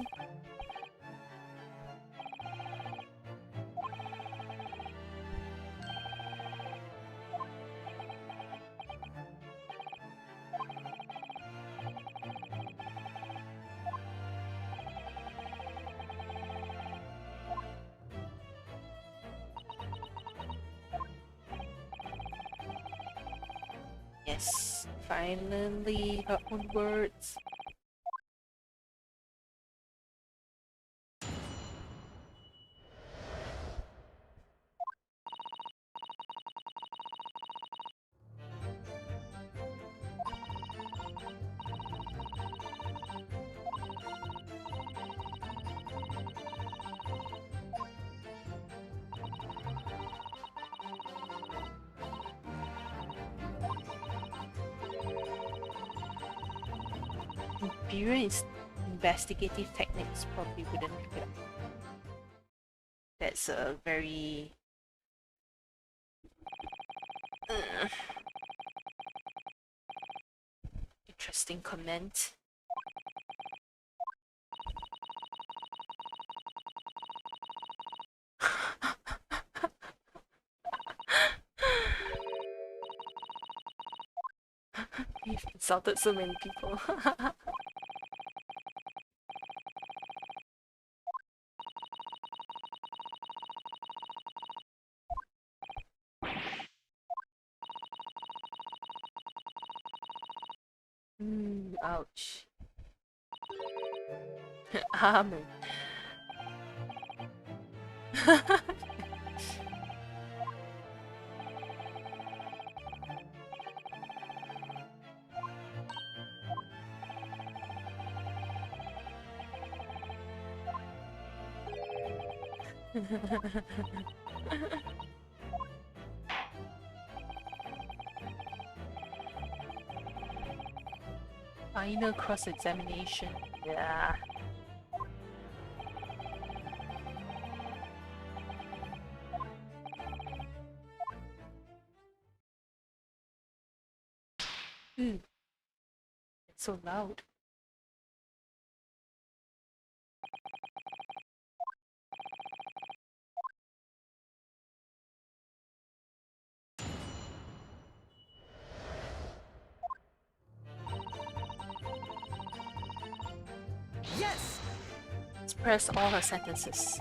Yes, finally her own words. Imperial investigative techniques probably wouldn't pick it up. That's a very interesting comment. You've insulted so many people. Ouch. Amen. Final cross-examination. Yeah. Ooh, it's so loud. Yes! Let's press all her sentences.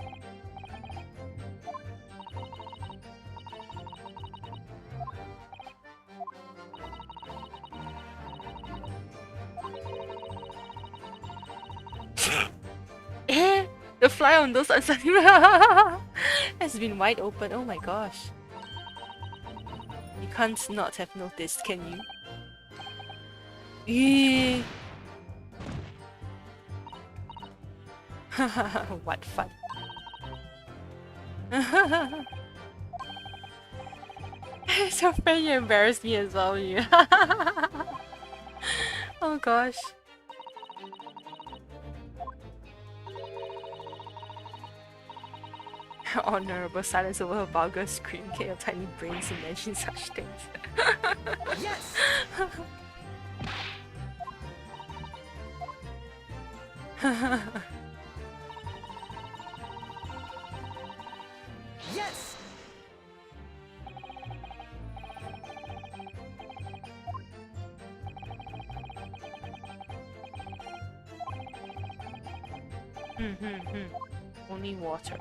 Eh? The fly on those uncertain has been wide open. Oh my gosh. You can't not have noticed, can you? Eh. What fun. So funny, you embarrassed me as well, you. Oh gosh. Honorable silence over her vulgar scream. Can your tiny brains imagine such things? Yes! Yes! Only water.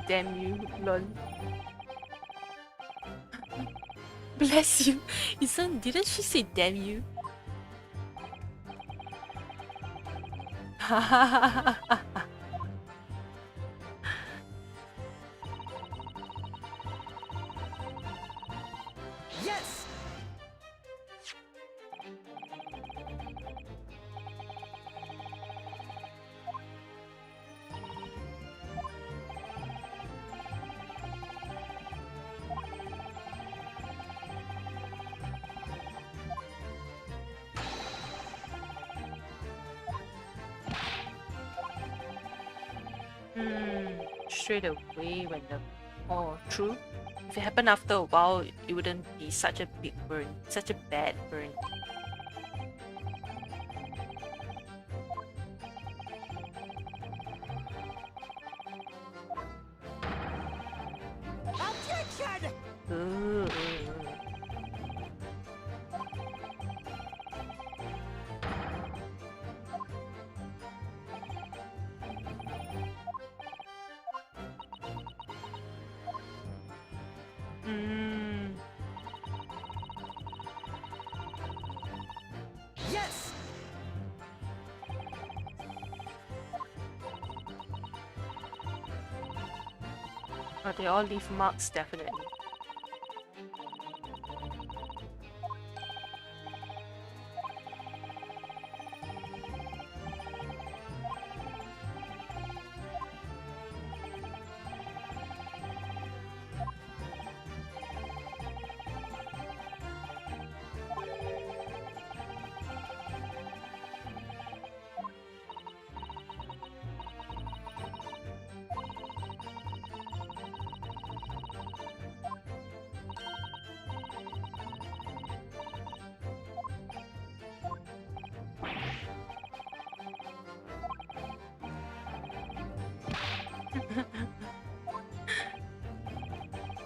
Damn you, lol. Bless you. Didn't she say damn you? Yes! Straight away when the... Oh, true. If it happened after a while, it wouldn't be such a big burn. Such a bad burn. Objection! Ooh. Yes! Oh, they all leave marks, definitely.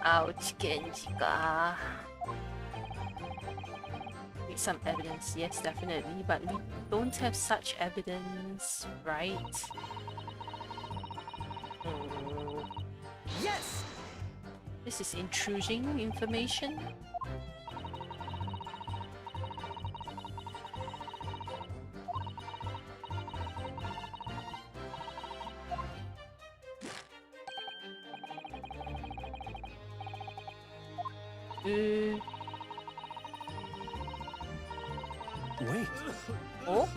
Ouch, Genji-ka. Need some evidence, yes, definitely, but we don't have such evidence, right? Oh. Yes! This is intruding information. Wait. Oh?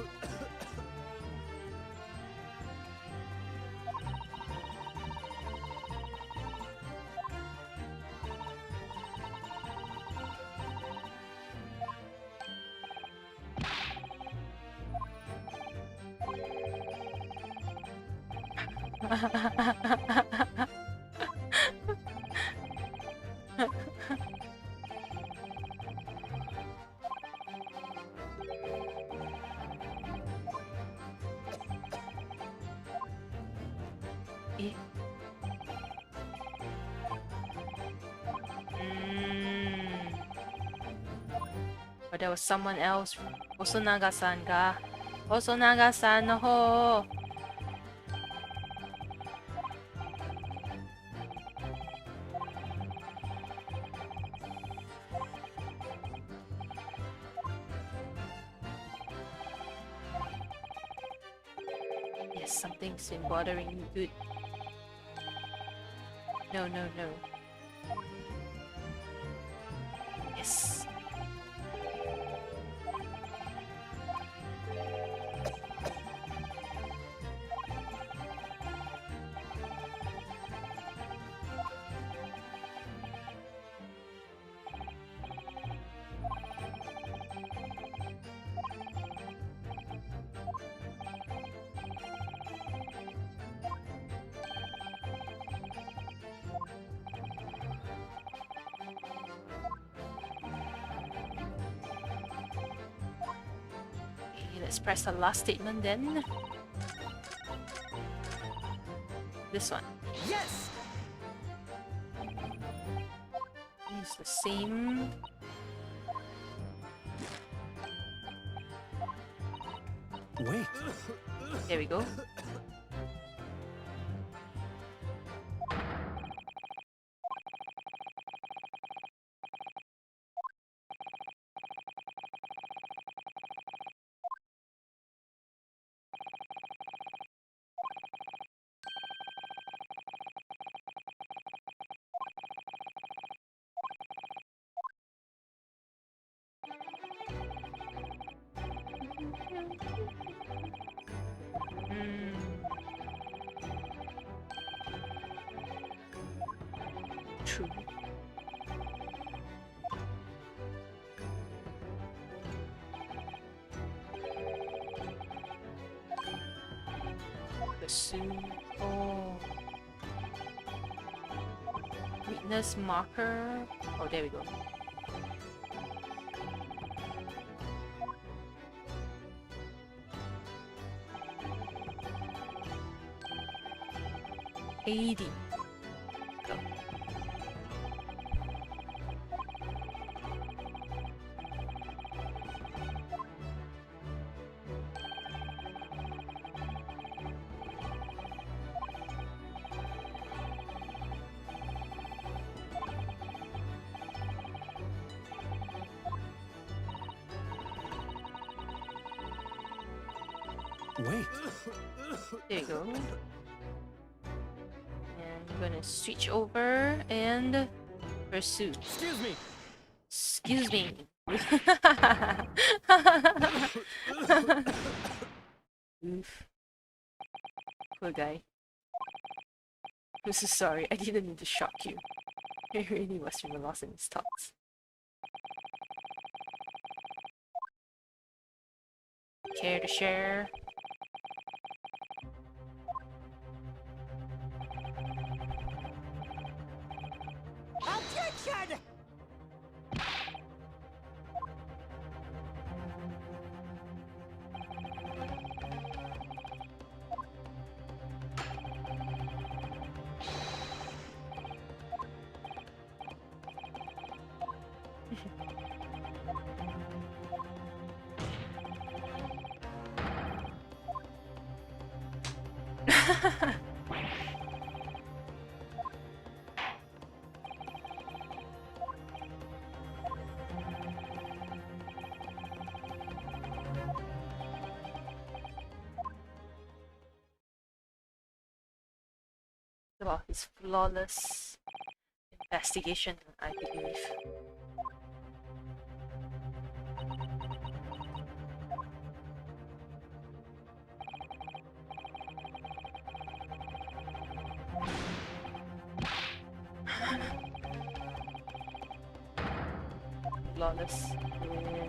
Eh? Or there was someone else. Osonaga-san ga. Osonaga-san no ho. Yes, something's been bothering you, dude. No, no, no. Yes. Let's press the last statement then. This one. Yes! Use the same. Wait. There we go. True. Pursue. Oh. Weakness marker. Oh, there we go. AD. Go. Wait. There you go. And I'm gonna switch over and pursue. Excuse me! Excuse me. Oof. Poor guy. I'm so sorry, I didn't mean to shock you. He really was lost in his thoughts. Care to share? Objection! About his flawless investigation, I believe. Flawless. Yeah.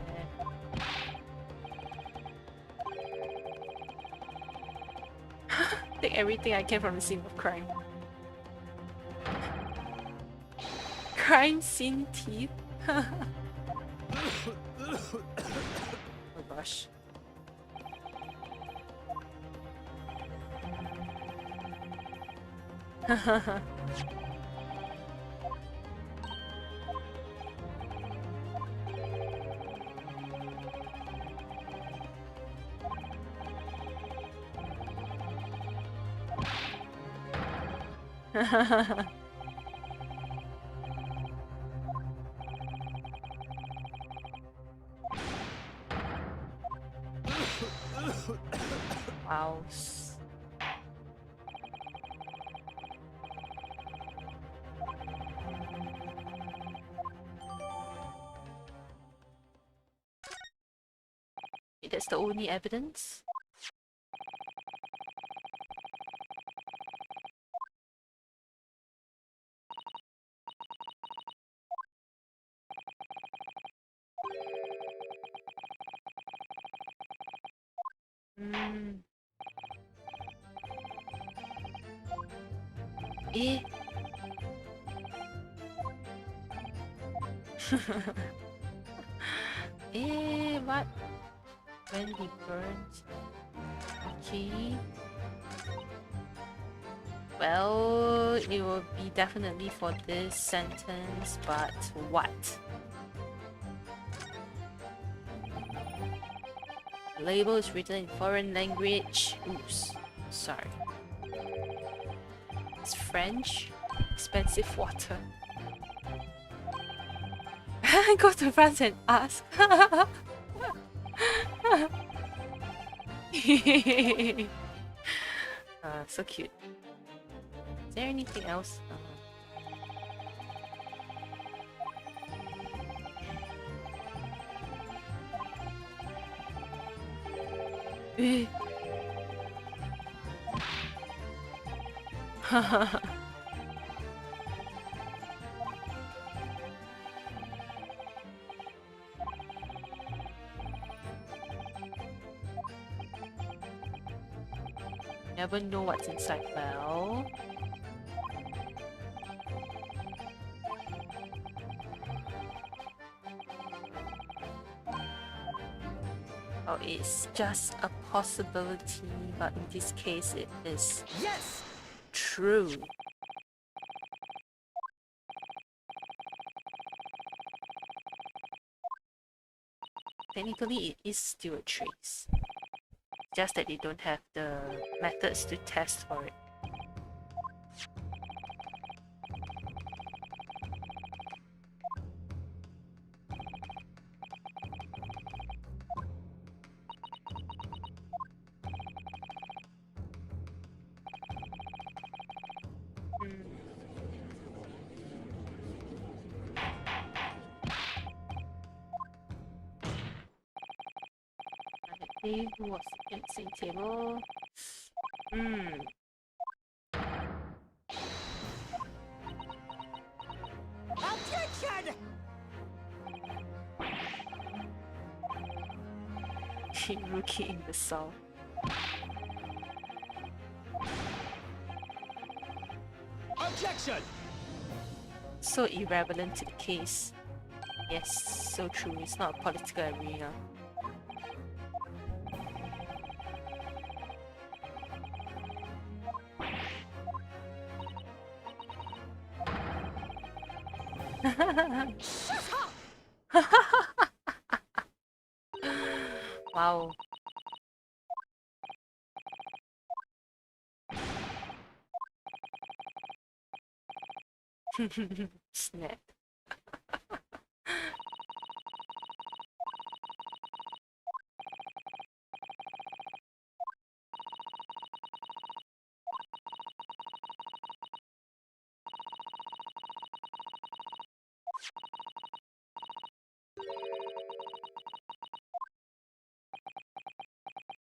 Take extracting everything I can from the scene of crime. Crime scene teeth? Oh gosh. Wow. That's the only evidence? Hmm. Eh? Eh, what? When he burns? Okay. Well, it will be definitely for this sentence, but what? The label is written in foreign language. Oops, sorry. It's French. Expensive water. Go to France and ask. So cute. Is there anything else? Never know what's inside. Well, oh, it's just a possibility, but in this case, it is Yes! true. Technically, it is still a trace. Just that they don't have the methods to test for it. Who was at the same table? Objection! Rookie in the south. Objection! So irrelevant to the case. Yes, so true. It's not a political arena. Wow. Snap.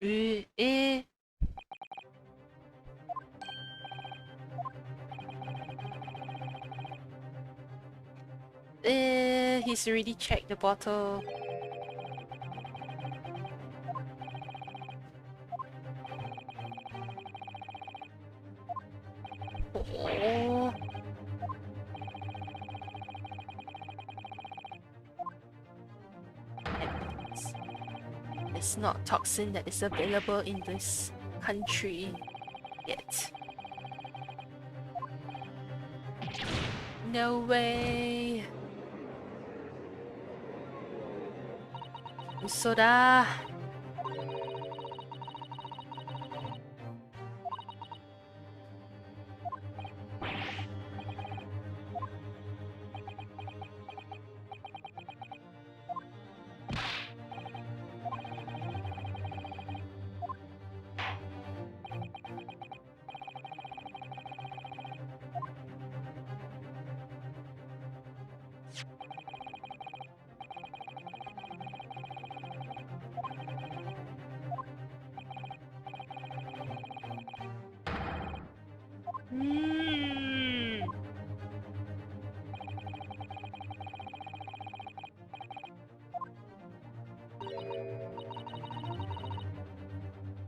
Eh. He's already checked the bottle. It's not toxin that is available in this country yet. No way.嘘だ。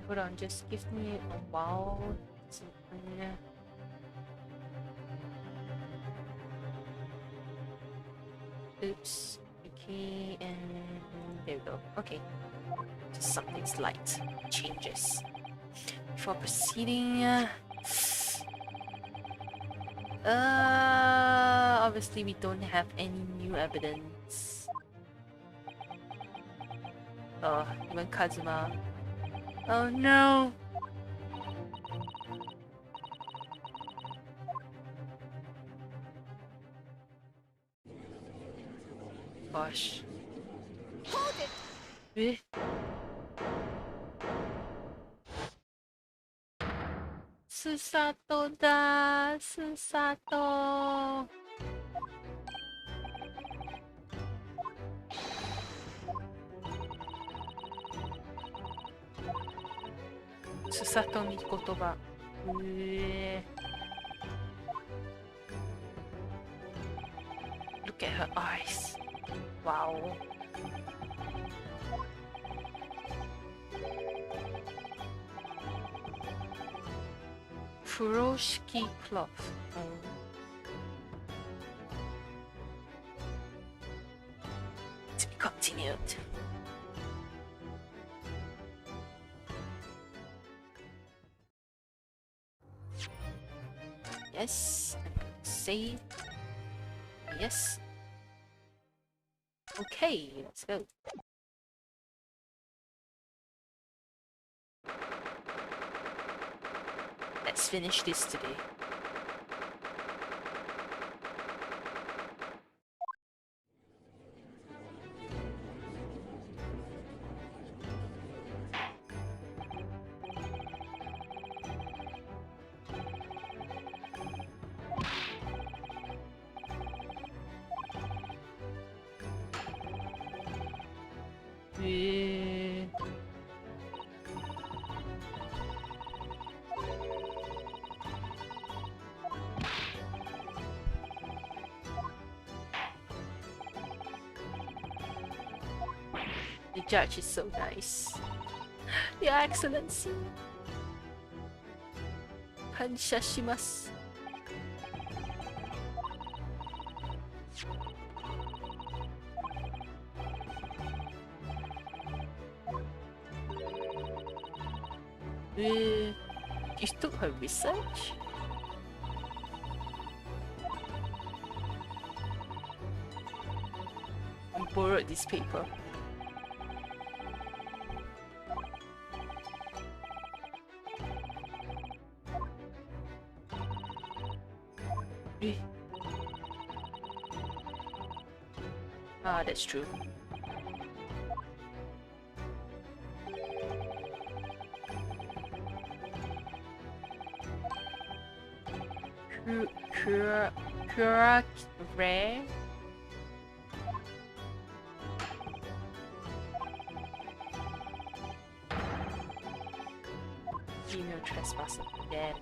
Hold on, just give me a while. Oops. Okay, and there we go. Okay. Just something slight changes. Before proceeding, obviously we don't have any new evidence. Oh, even Kazuma. Oh no! Gosh. Hold it! Eh? Susato da! Susato! Susato ni kotoba. Look at her eyes. Wow. Furoshiki cloth. To be continued. Yes, I'm gonna save. Yes. Okay, let's go. Let's finish this today. The judge is so nice. Your Excellency. Kansha shimasu. You took her research? You borrowed this paper. Ah, that's true. Pure rare. Female trespasser. Damn.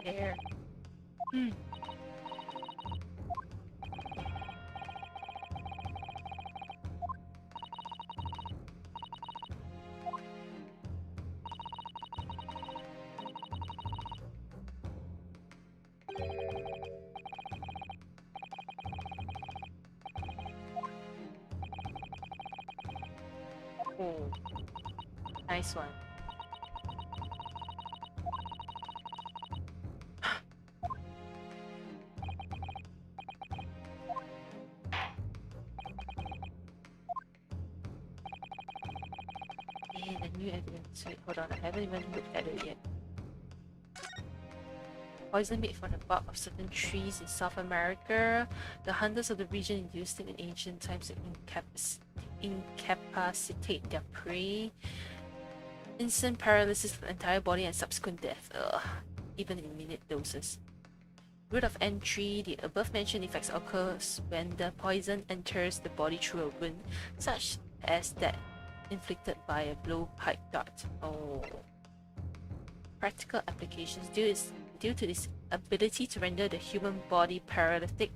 There. Hmm. Oh, nice one. Yeah, the new evidence. Wait, hold on, I haven't even looked at it yet. Poison made from the bark of certain trees in South America. The hunters of the region used it in ancient times to incapacitate their prey. Instant paralysis of the entire body and subsequent death. Ugh. Even in minute doses. Root of entry. The above-mentioned effects occurs when the poison enters the body through a wound, such as that inflicted by a blowpipe dart. Oh. Practical applications. Due to this ability to render the human body paralytic,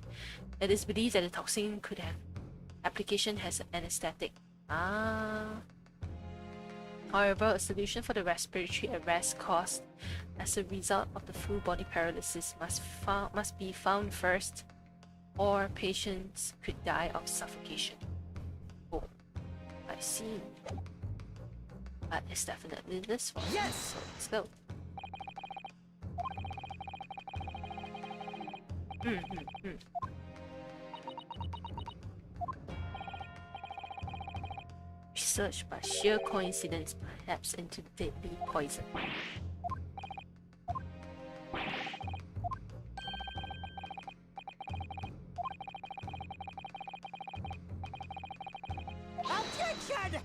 it is believed that the toxin could have application as an anesthetic. However, a solution for the respiratory arrest caused as a result of the full body paralysis must be found first, or patients could die of suffocation. Oh, I see. But it's definitely this one. Yes! So let's go. Research by sheer coincidence, perhaps into deadly poison. Objection!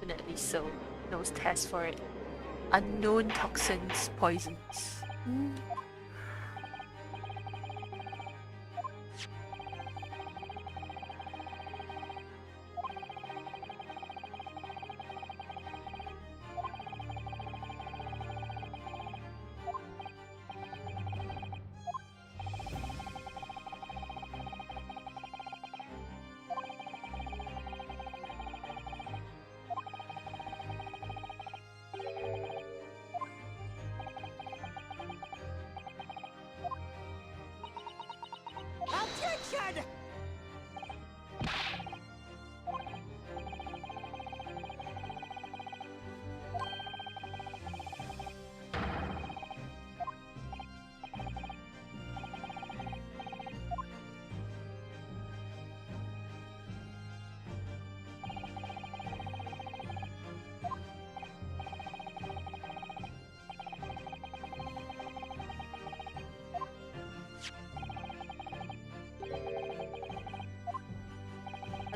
Definitely so. Those tests for it. Unknown toxins, poisons. Objection!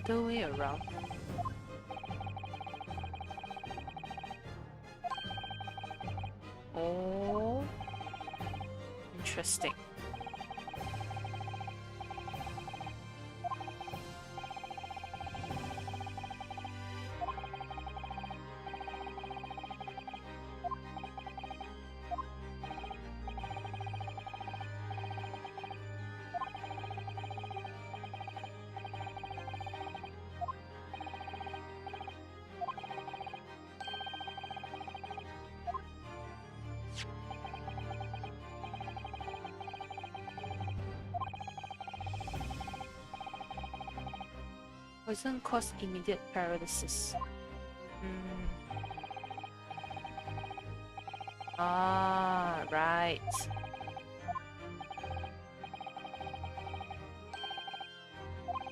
Other way around. Oh, interesting. Poison cause immediate paralysis. Ah, right.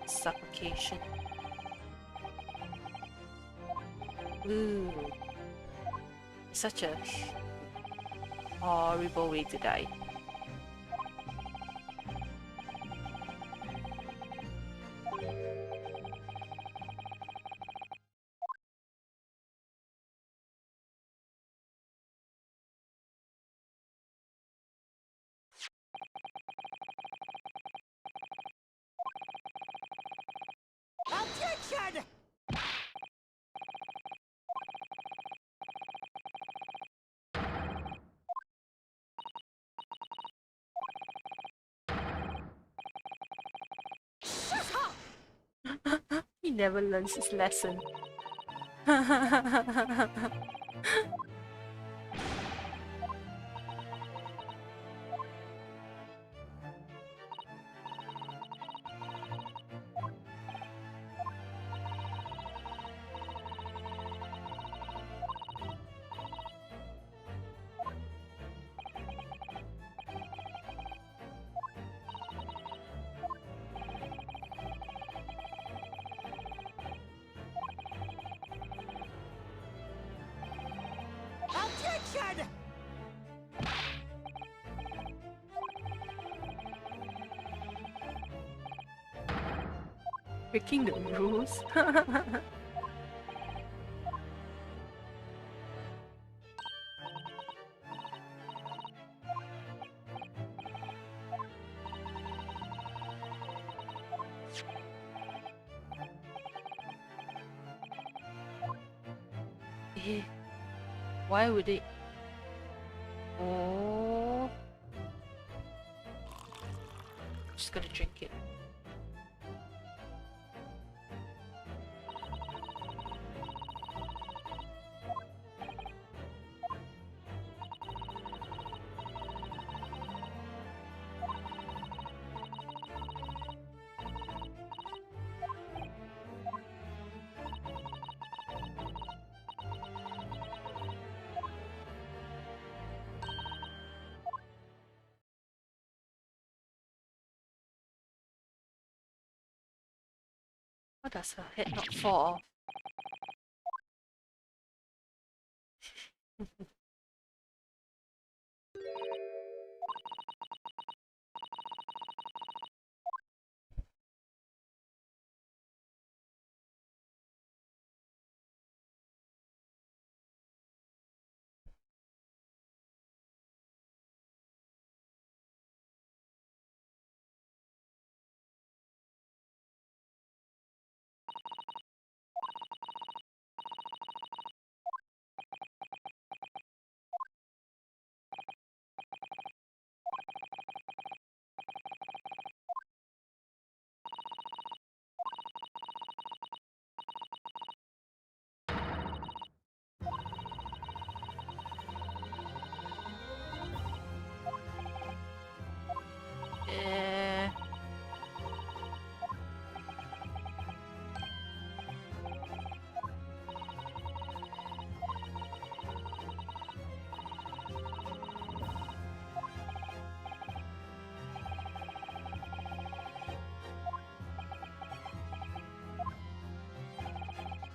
Suffocation. Ooh. Such a horrible way to die. Objection! He never learns his lesson. Objection! Breaking the rules. Eh, why would they? Oh, just gotta drink it. How does her head not fall off? Eh,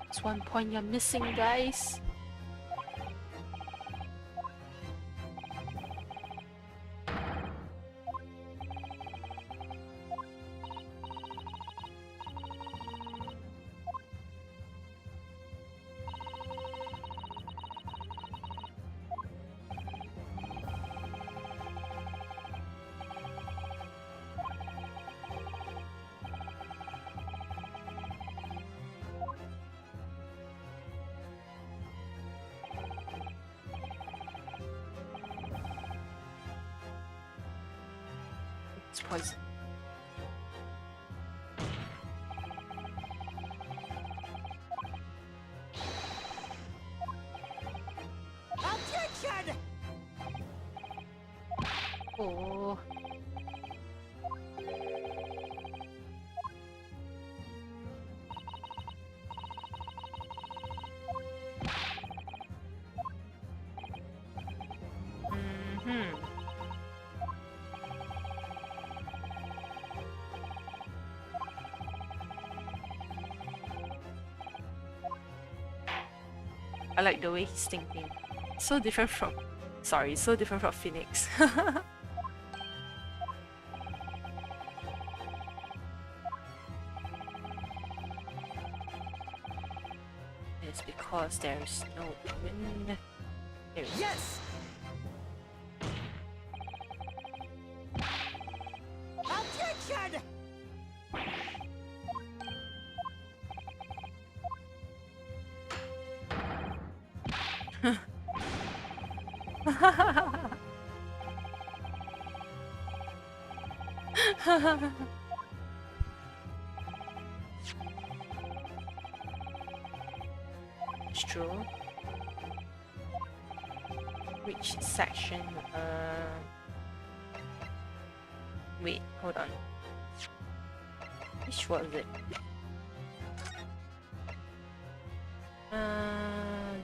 it's 1 point you're missing, guys. It's poison. Objection! Oh. Mm-hmm. I like the way he's thinking. So different from Sorry, so different from Phoenix. It's because there's no wind. There we go. Yes! Objection! It's true. Which section? Wait, hold on. Which was it?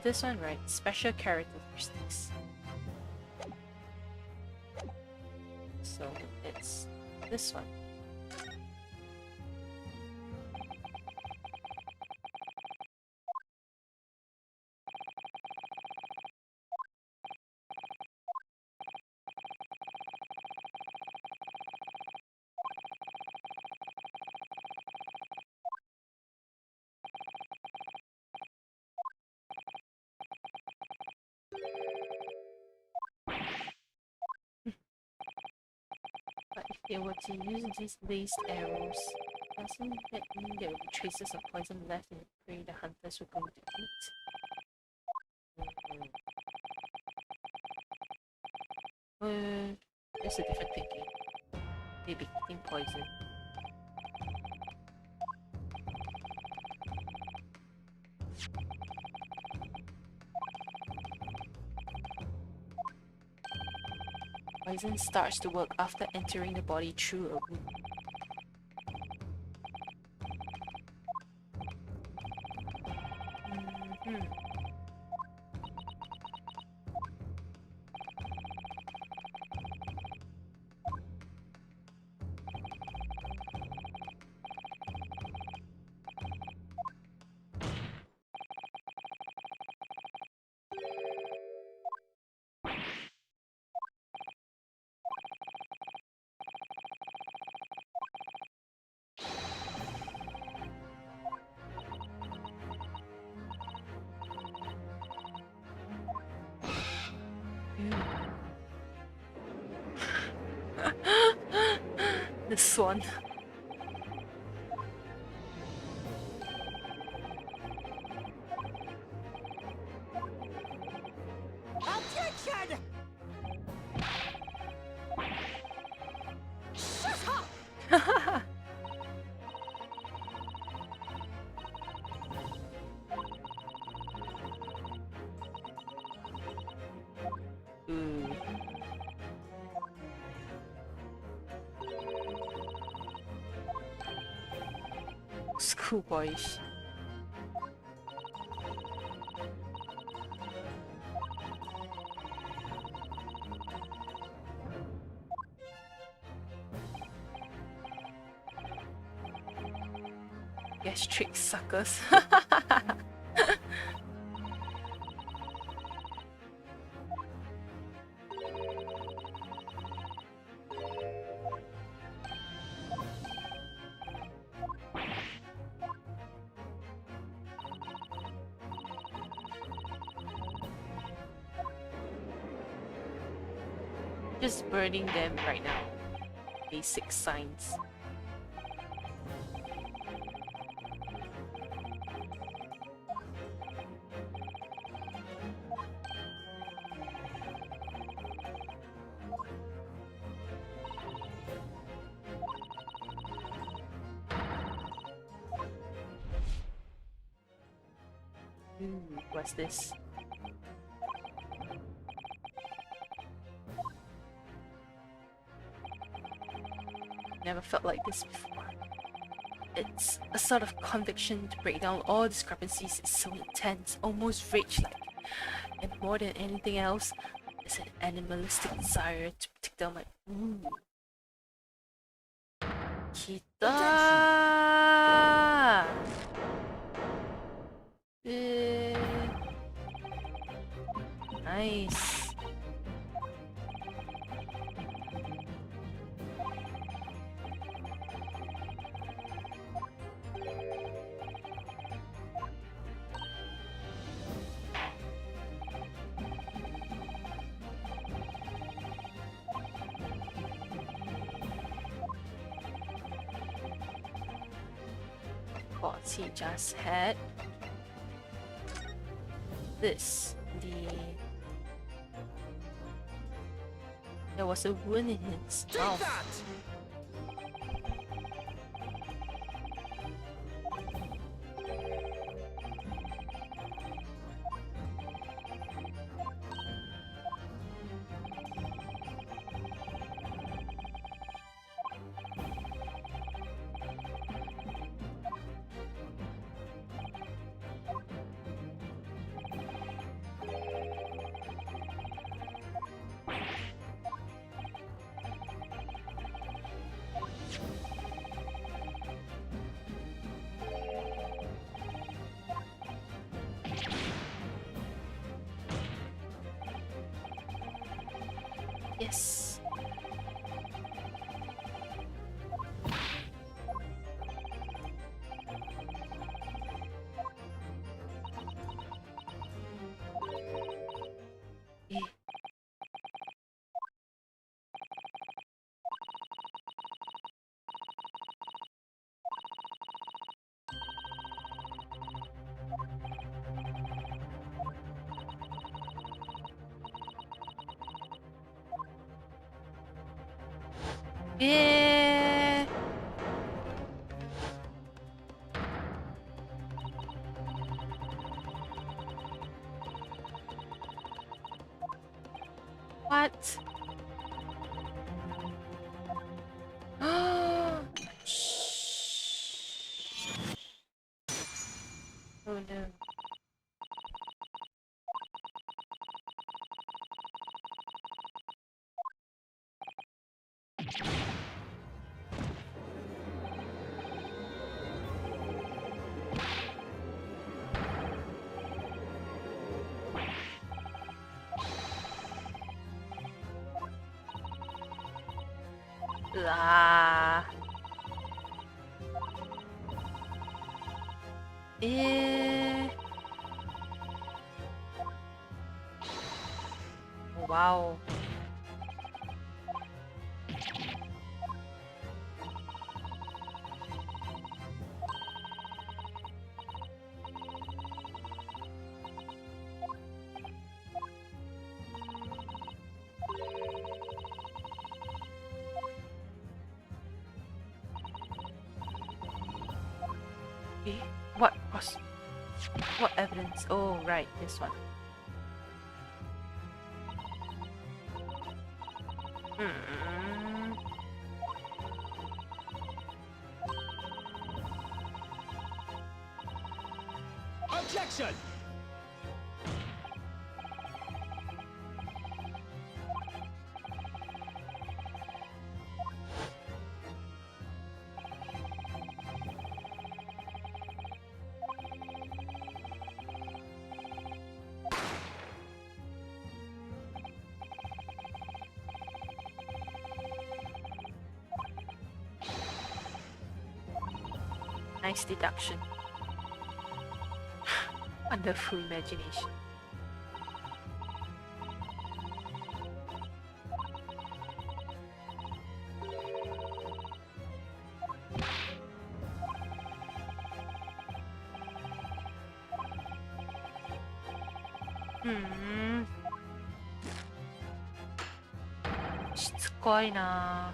This one, right? Special characteristics. So it's this one. But if they were to use these laced arrows, doesn't that mean there will be traces of poison left in the prey the hunters were going to eat? That's a different thinking. They'd be eating poison. Poison starts to work after entering the body through a wound. The swan. Objection! Shut up! Ooh. Schoolboyish. Gastric suckers. Just burning them right now. Basic science. Ooh, what's this? Never felt like this before. It's a sort of conviction to break down all discrepancies is so intense, almost rage-like. And more than anything else, it's an animalistic desire to take down my... Ooh. Kita! Nice. reports he just had. This, there was a wound in his mouth. Yes. Eh. Yeah. What? Oh no. Ah. Eh. Wow. Eh, what evidence? Oh right, this one. Hmm. Objection! Nice deduction. Wonderful imagination. Hmm. しつこいな。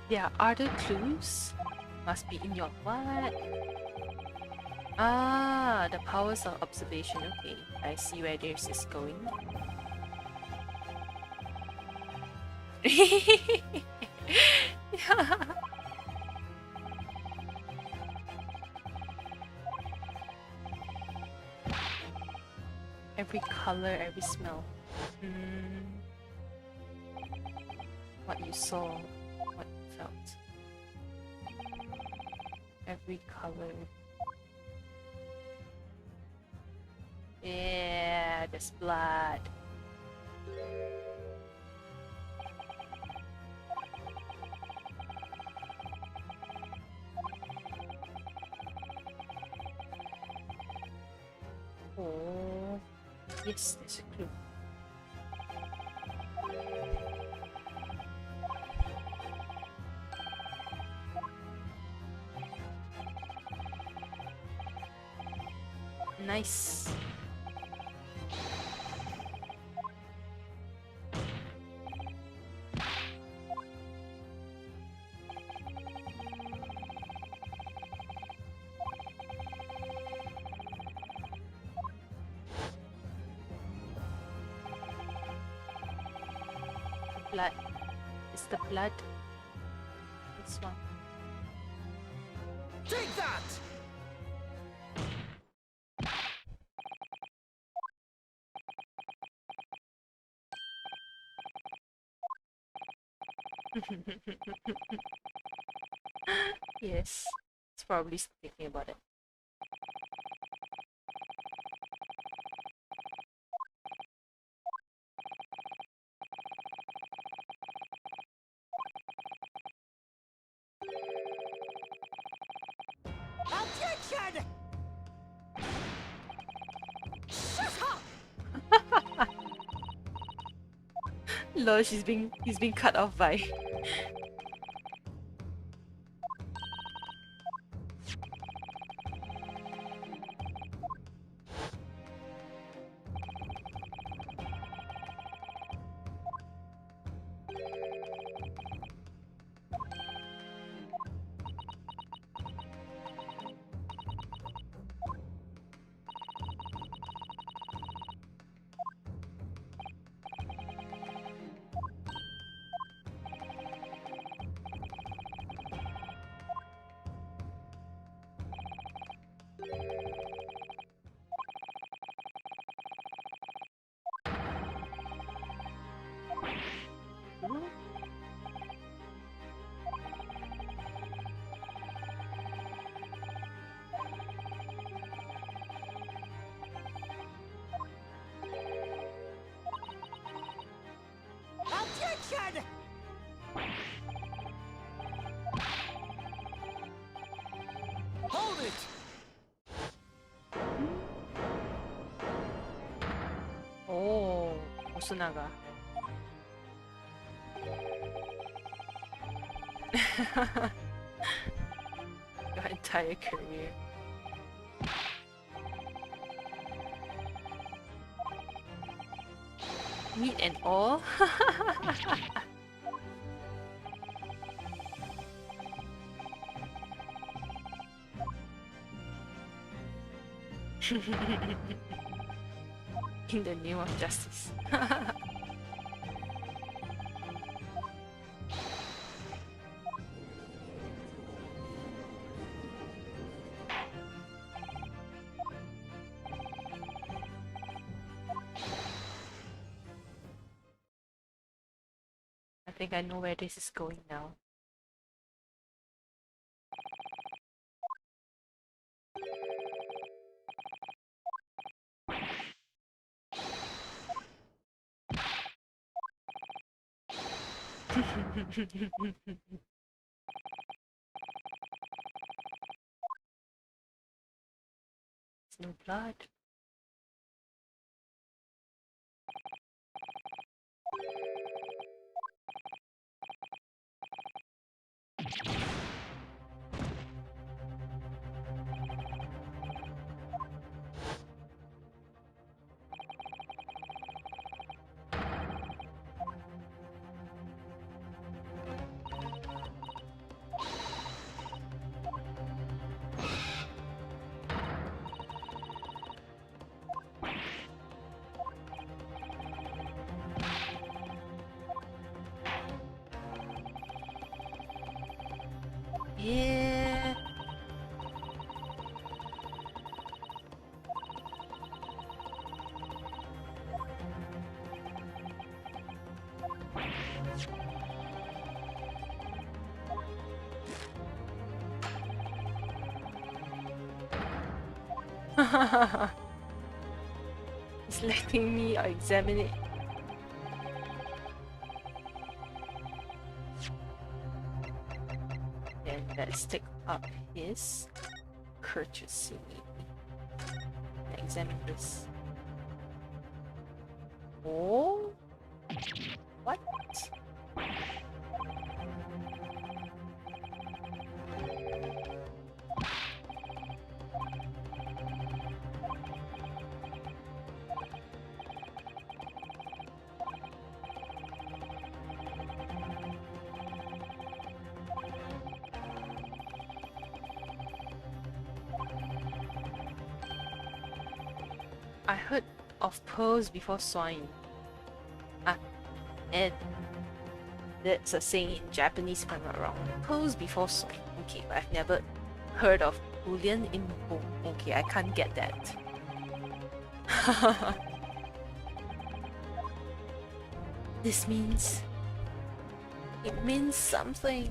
There are other clues? Must be in your what? Ah, the powers of observation. Okay, I see where this is going. Every color, every smell. What you saw, what you felt. Every color. Yeah, there's blood. Yes, there's a clue. Nice. Blood. It's the blood. This one. Take that! Yes. It's probably thinking about it. Objection! Shut up! Lol, he's being cut off by. Objection! Hold it! Oh, Usunaga. Your entire career. Meat and all? In the name of justice. I think I know where this is going now. There's no blood. Yeah. He's letting me examine it. Then let's take up his courtesy. Examine this. Oh? What? I heard of pearls before swine. And that's a saying in Japanese if I'm not wrong. Pearls before swine. Okay, but I've never heard of bullion in boom. Okay, I can't get that. This means... It means something.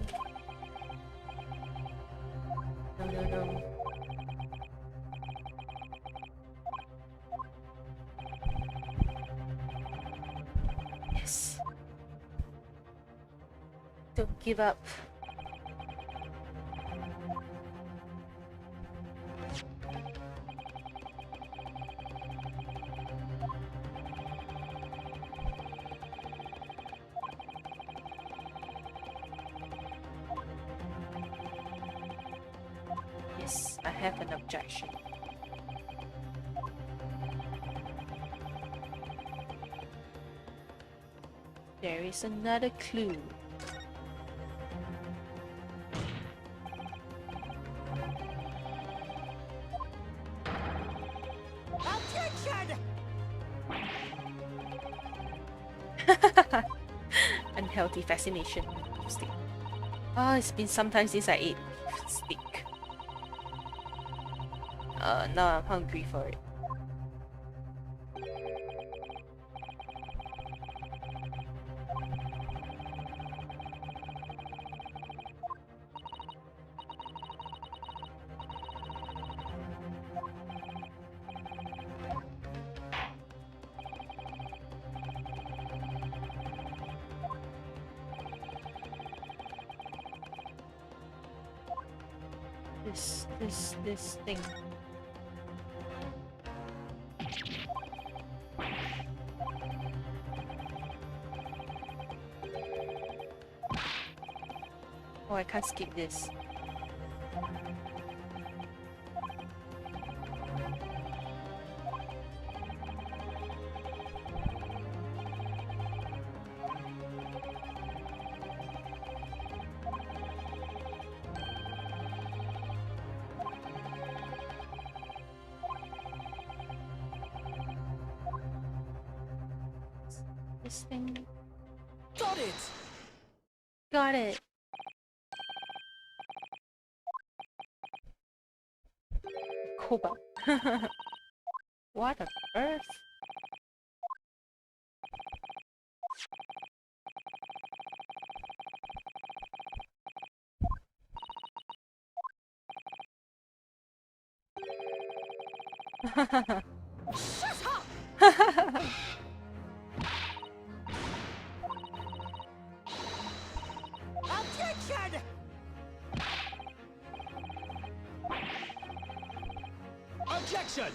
No. Yes. Don't give up. Yes, I have an objection. There is another clue. Objection! Unhealthy fascination. Interesting. Oh, it's been some time since I ate steak. Now I'm hungry for it. This thing. Oh, I can't skip this. This thing. Got it! Got it. Koba. What on earth? Shut up! Objection! Objection!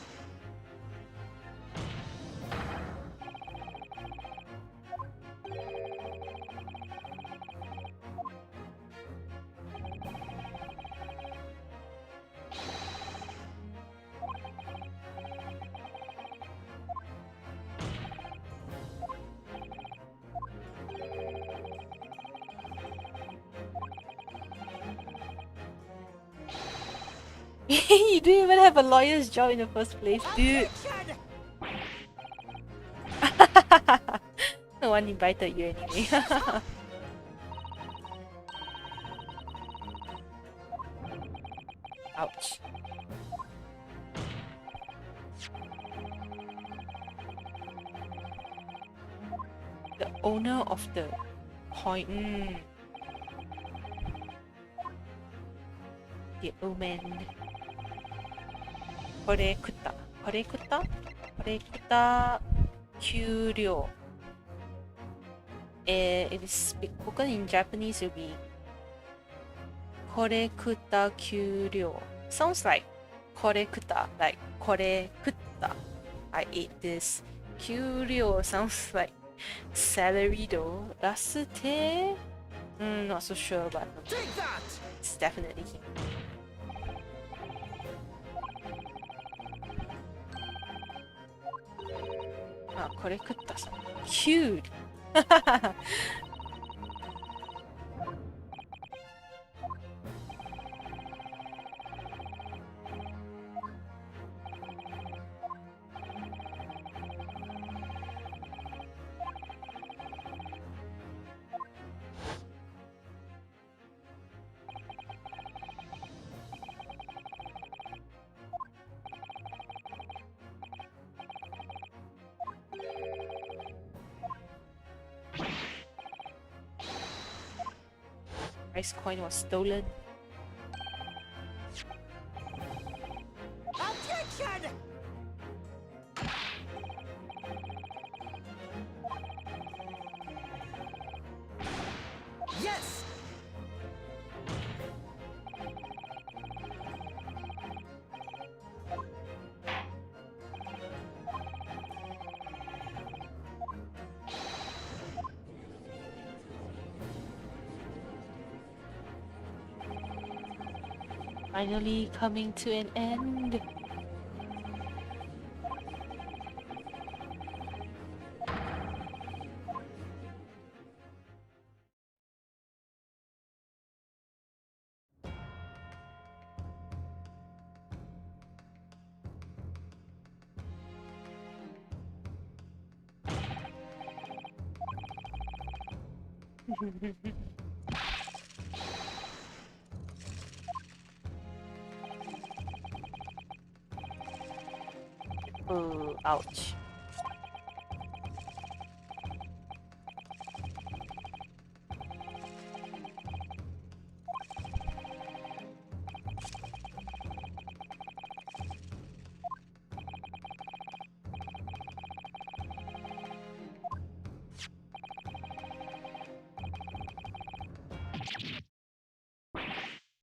You didn't even have a lawyer's job in the first place, dude. Objection! No one invited you anyway. Ouch. The owner of the coin. The omen. これ食った給料 if it's spoken in Japanese it will be これ食った給料 sounds like これ食った like これ食った I ate this Curio sounds like celery though. Rasute? Not so sure, but Take that! it's definitely him. Ah, これ食ったさ。Cute! Rice coin was stolen. Objection! Yes! Finally coming to an end. Oh, ouch.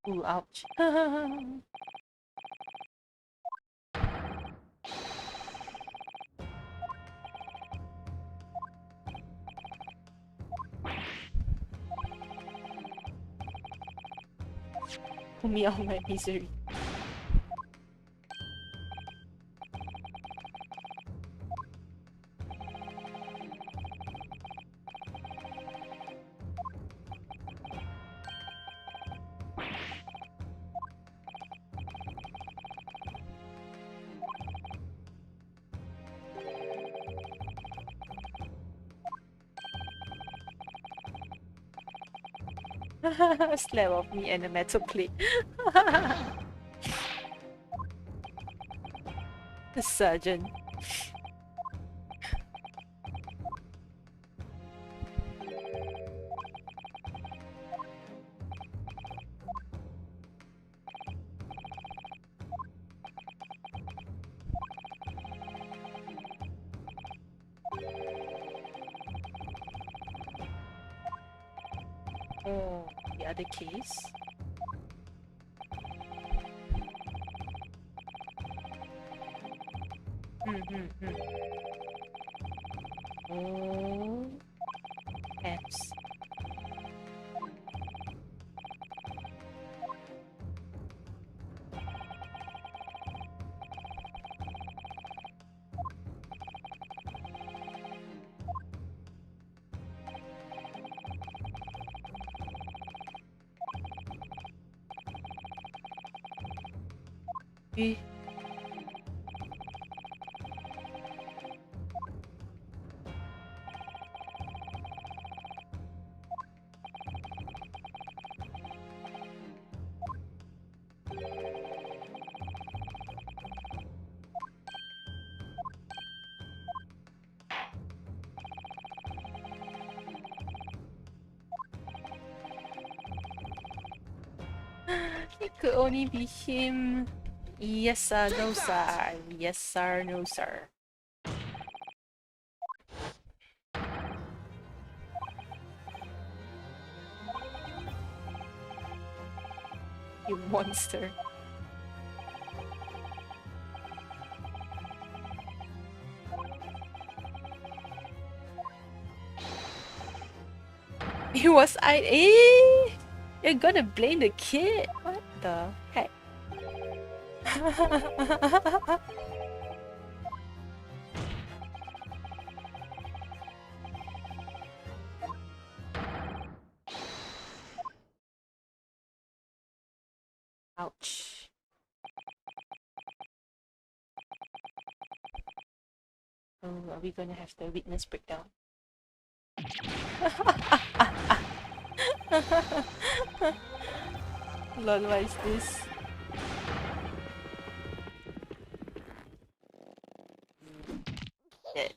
Ooh, ouch. Put me out of my misery. Slap of me and a metal plate. The surgeon. Oh, the other case. Oh, Fs. Eh. It could only be him. Yes sir, no sir. Yes sir, no sir. You monster. It was you're gonna blame the kid? What the heck? Ouch. Oh, are we gonna have the witness breakdown? Lol, what is this? It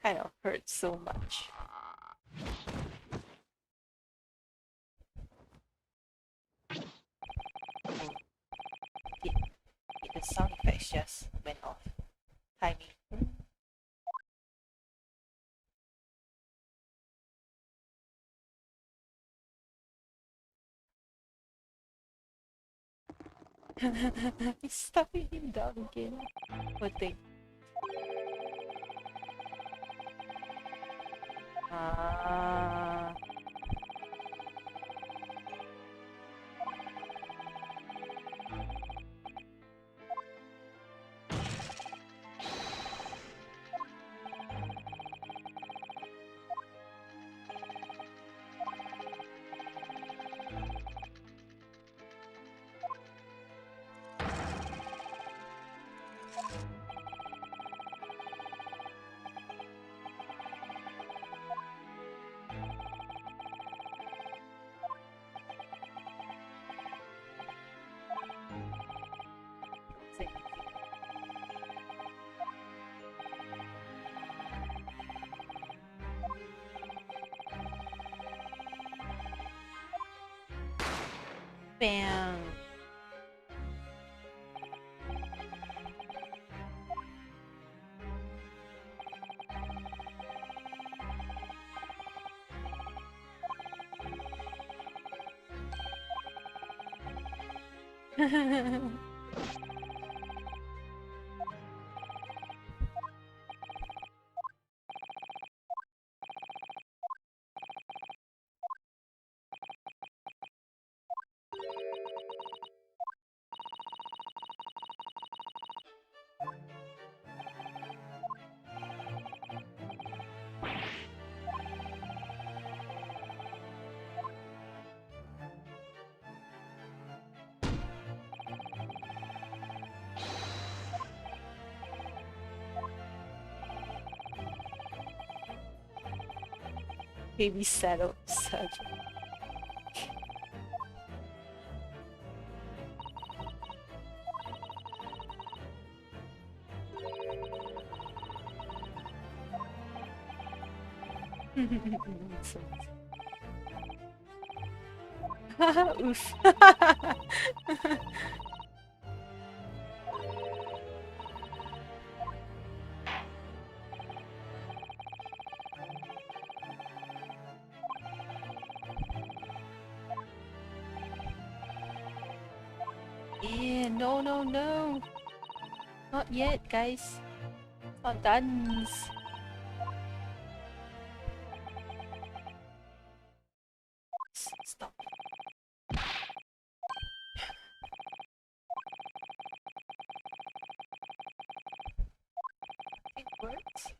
kind of hurts so much. It, the sound effects just went off. Timing. He's stuffing him down again. Poor thing. Ah. Bam. Baby saddle surgery. Oof. Yeah, no, no, no. Not yet, guys. Not done. Stop. It worked.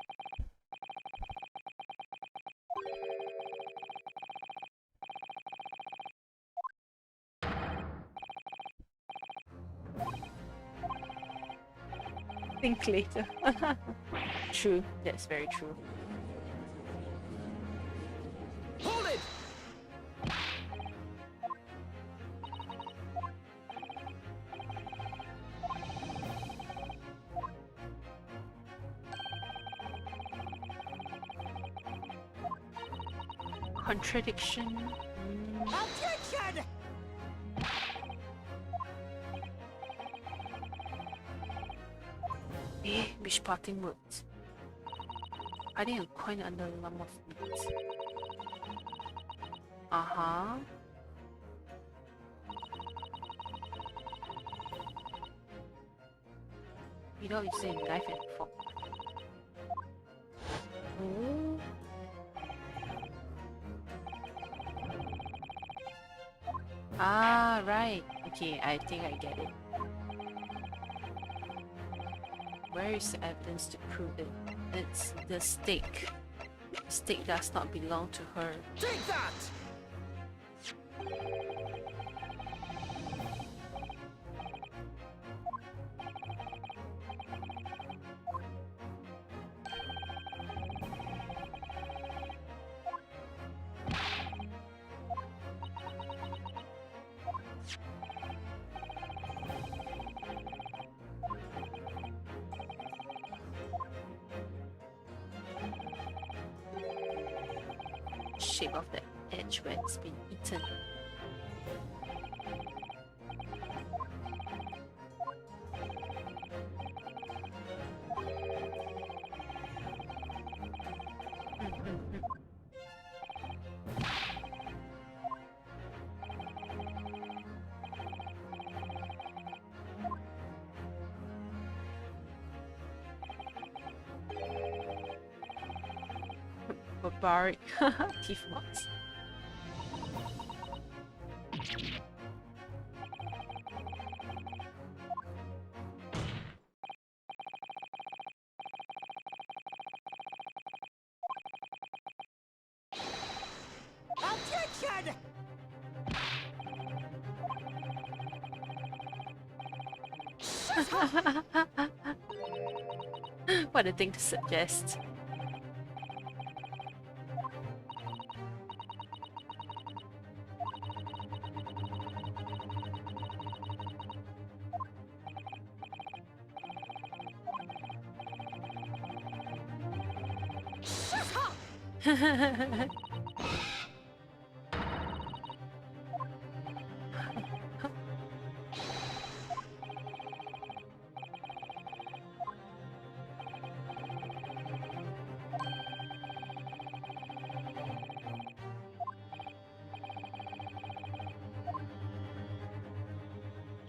Think later. True, that's very true. Hold it! Contradiction. Objection! Which parting words? Hiding a coin under a lump of meat. Uh-huh. Without using a knife and fork. Oh. Ah, right. Okay, I think I get it. Where is the evidence to prove it? It's the stake. The stake does not belong to her. Take that! Shape of the edge where it's been eaten. Barbaric teeth marks. Objection! What a thing to suggest.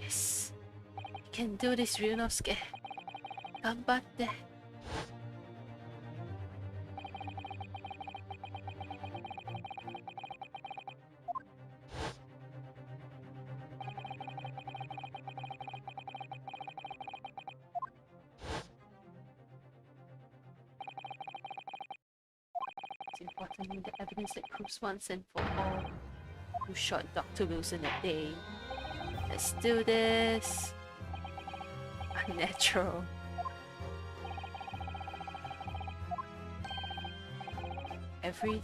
Yes, you can do this, Ryunosuke. Ganbatte. It's important to need the evidence that proves once and for all who shot Dr. Wilson that day. Let's do this. Unnatural. Everything.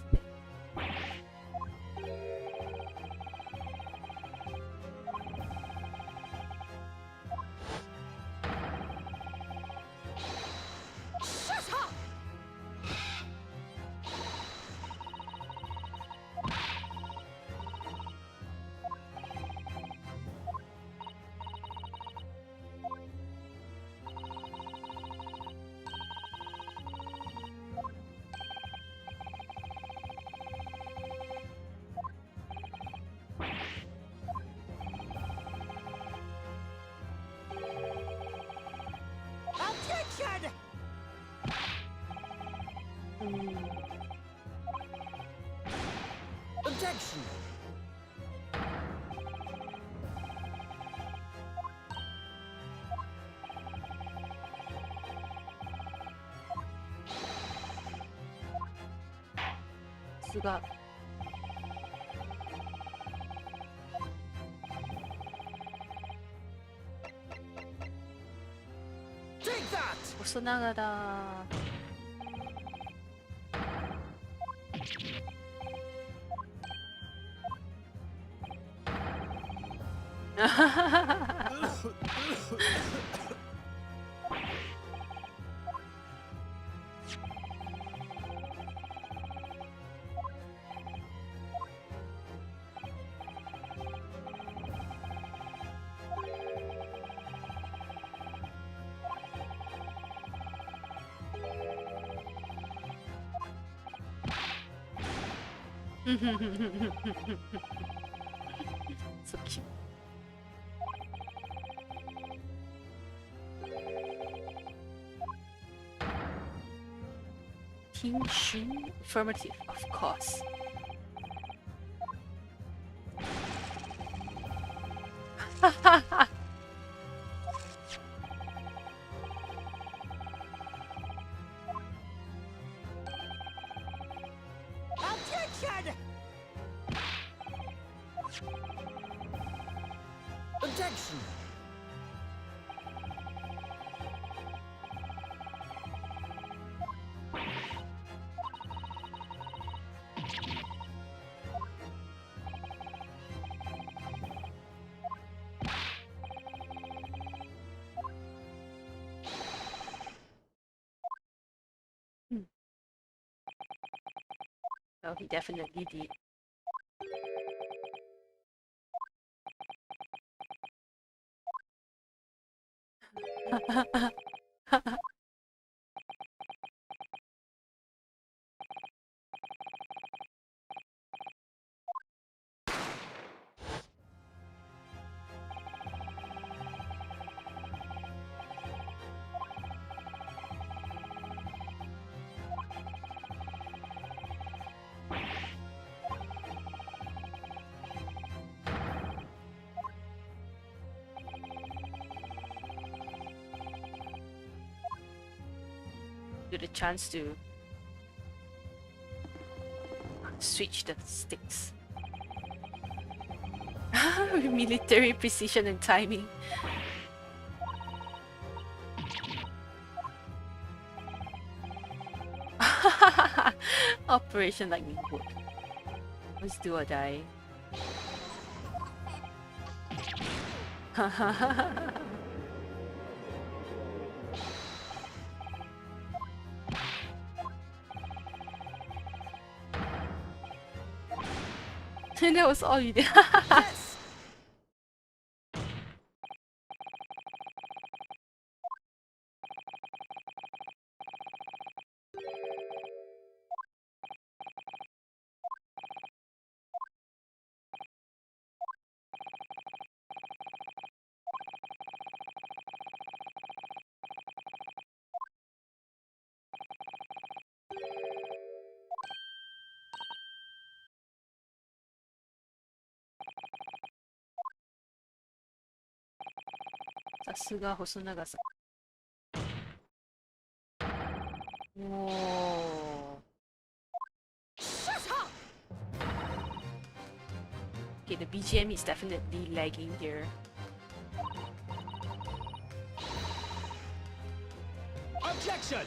Objection! Objection! Suga. Take that! 細ながら。So cute. Team Shin? Affirmative, of course. Objection! Objection! Oh, he definitely did. Get a chance to switch the sticks. Military precision and timing. Operation Lightning Bolt. Let's do or die. That was all you did. Yes! Sasuga Hosonaga-san. Whoa. Shut up! Okay, the BGM is definitely lagging here. Objection!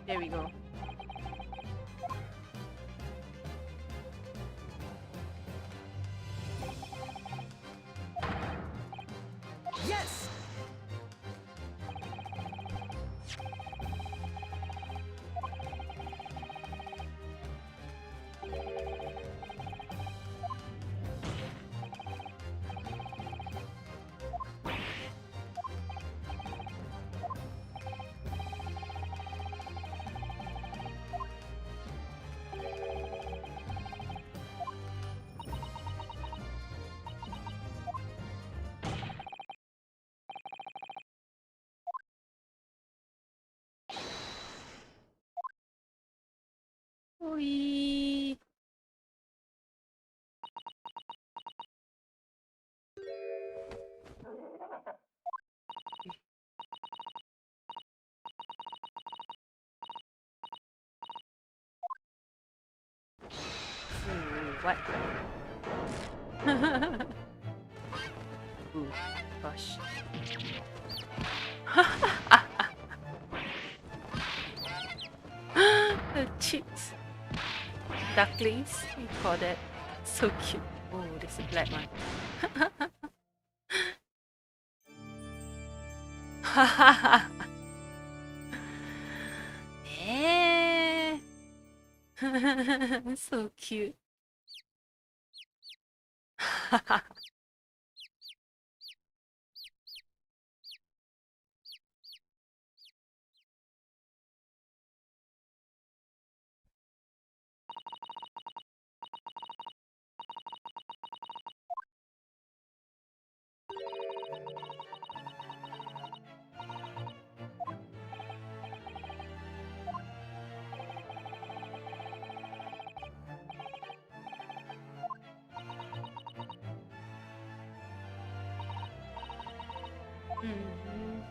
There we go. Yes! Oi. Ooh, gosh. The chicks. Ducklings, we call that. So cute. Oh, there's a black one. Yeah. So cute. Mhm.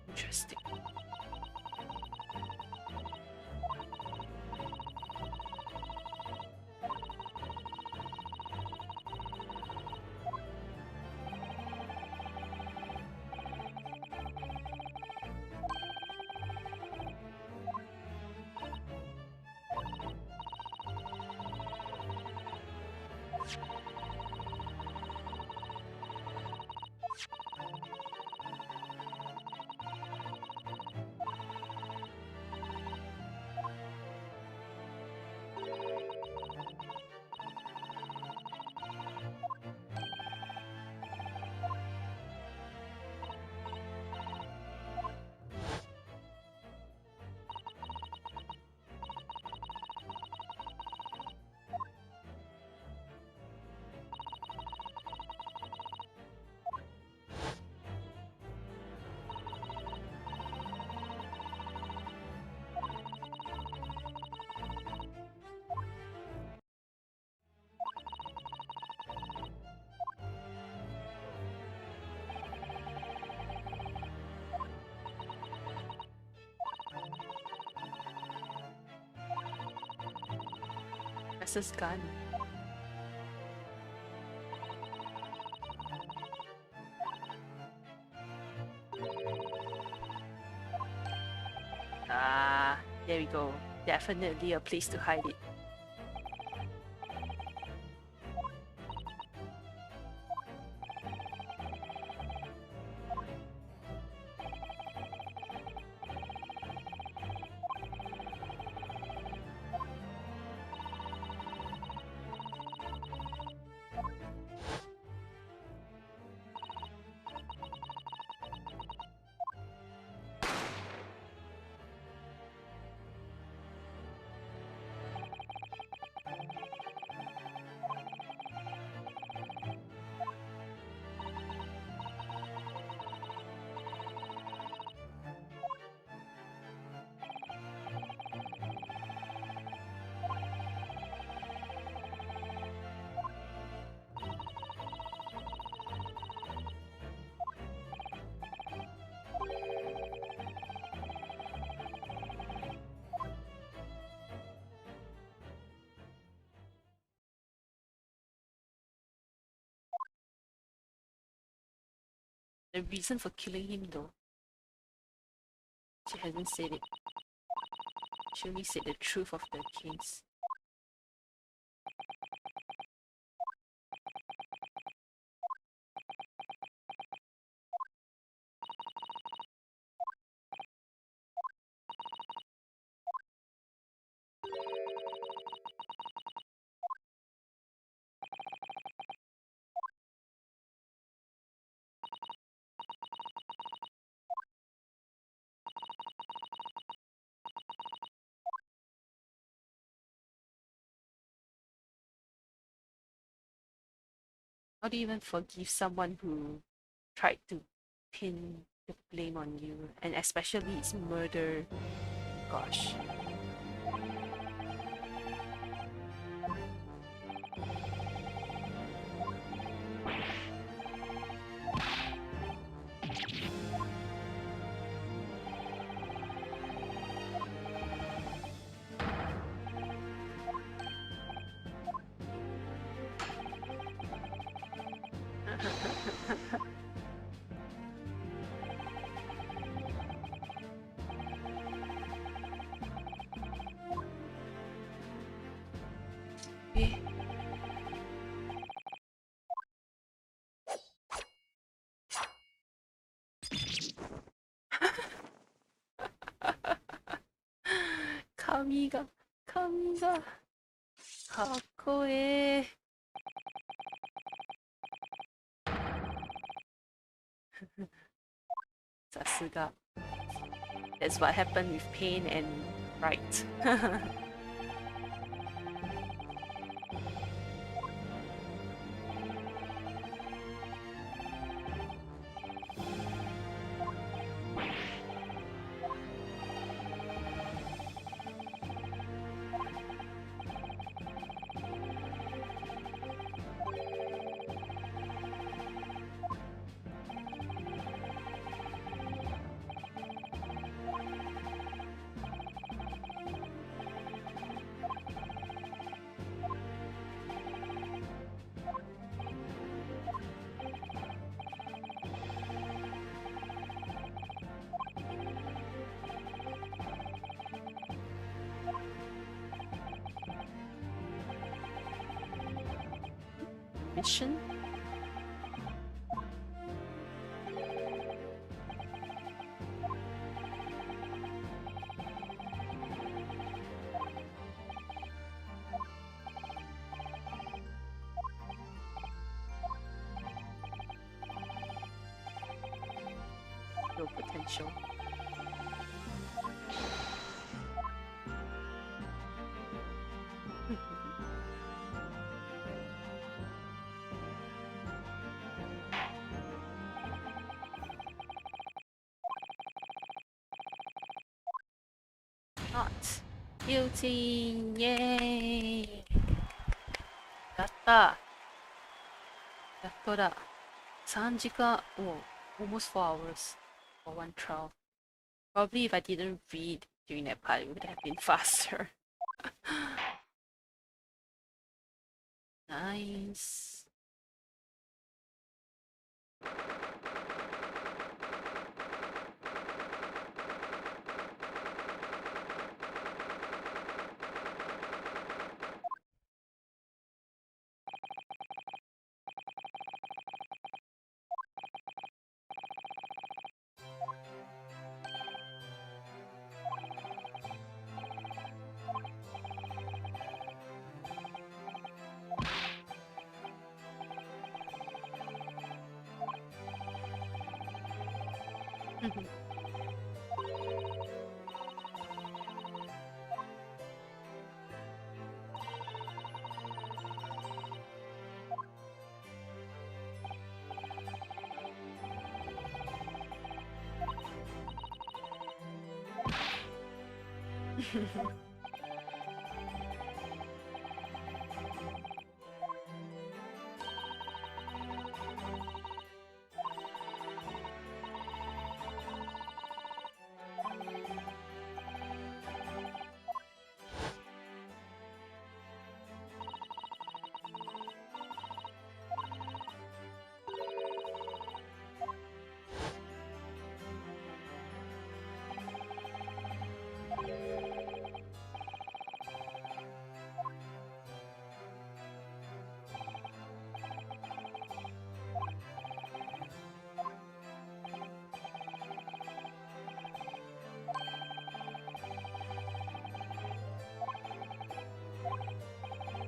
Interesting. That's his gun. Ah, there we go. Definitely a place to hide it. The reason for killing him though, she hasn't said it. She only said the truth of the case. How do you even forgive someone who tried to pin the blame on you, and especially it's murder? Gosh. え、髪がかっこええ。さすが。That's what happened with pain and right. Mission? No potential. Not guilty. Yay! やった。やっとだ。3時間、oh, almost 4 hours for one trial. Probably if I didn't read during that part, it would have been faster. Nice.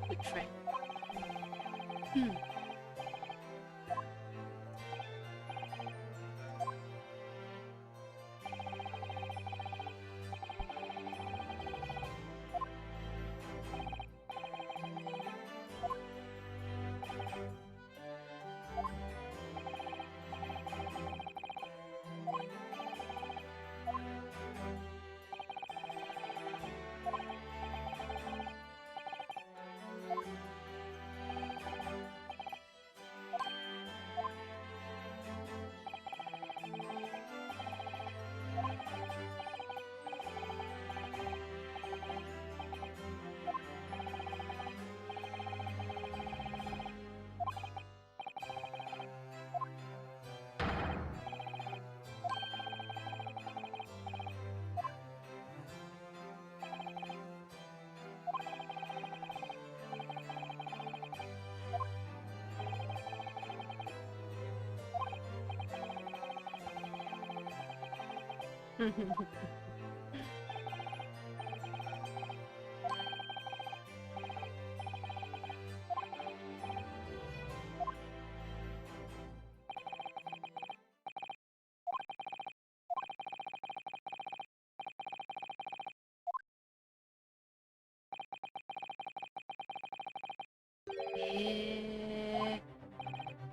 Good try. Eh,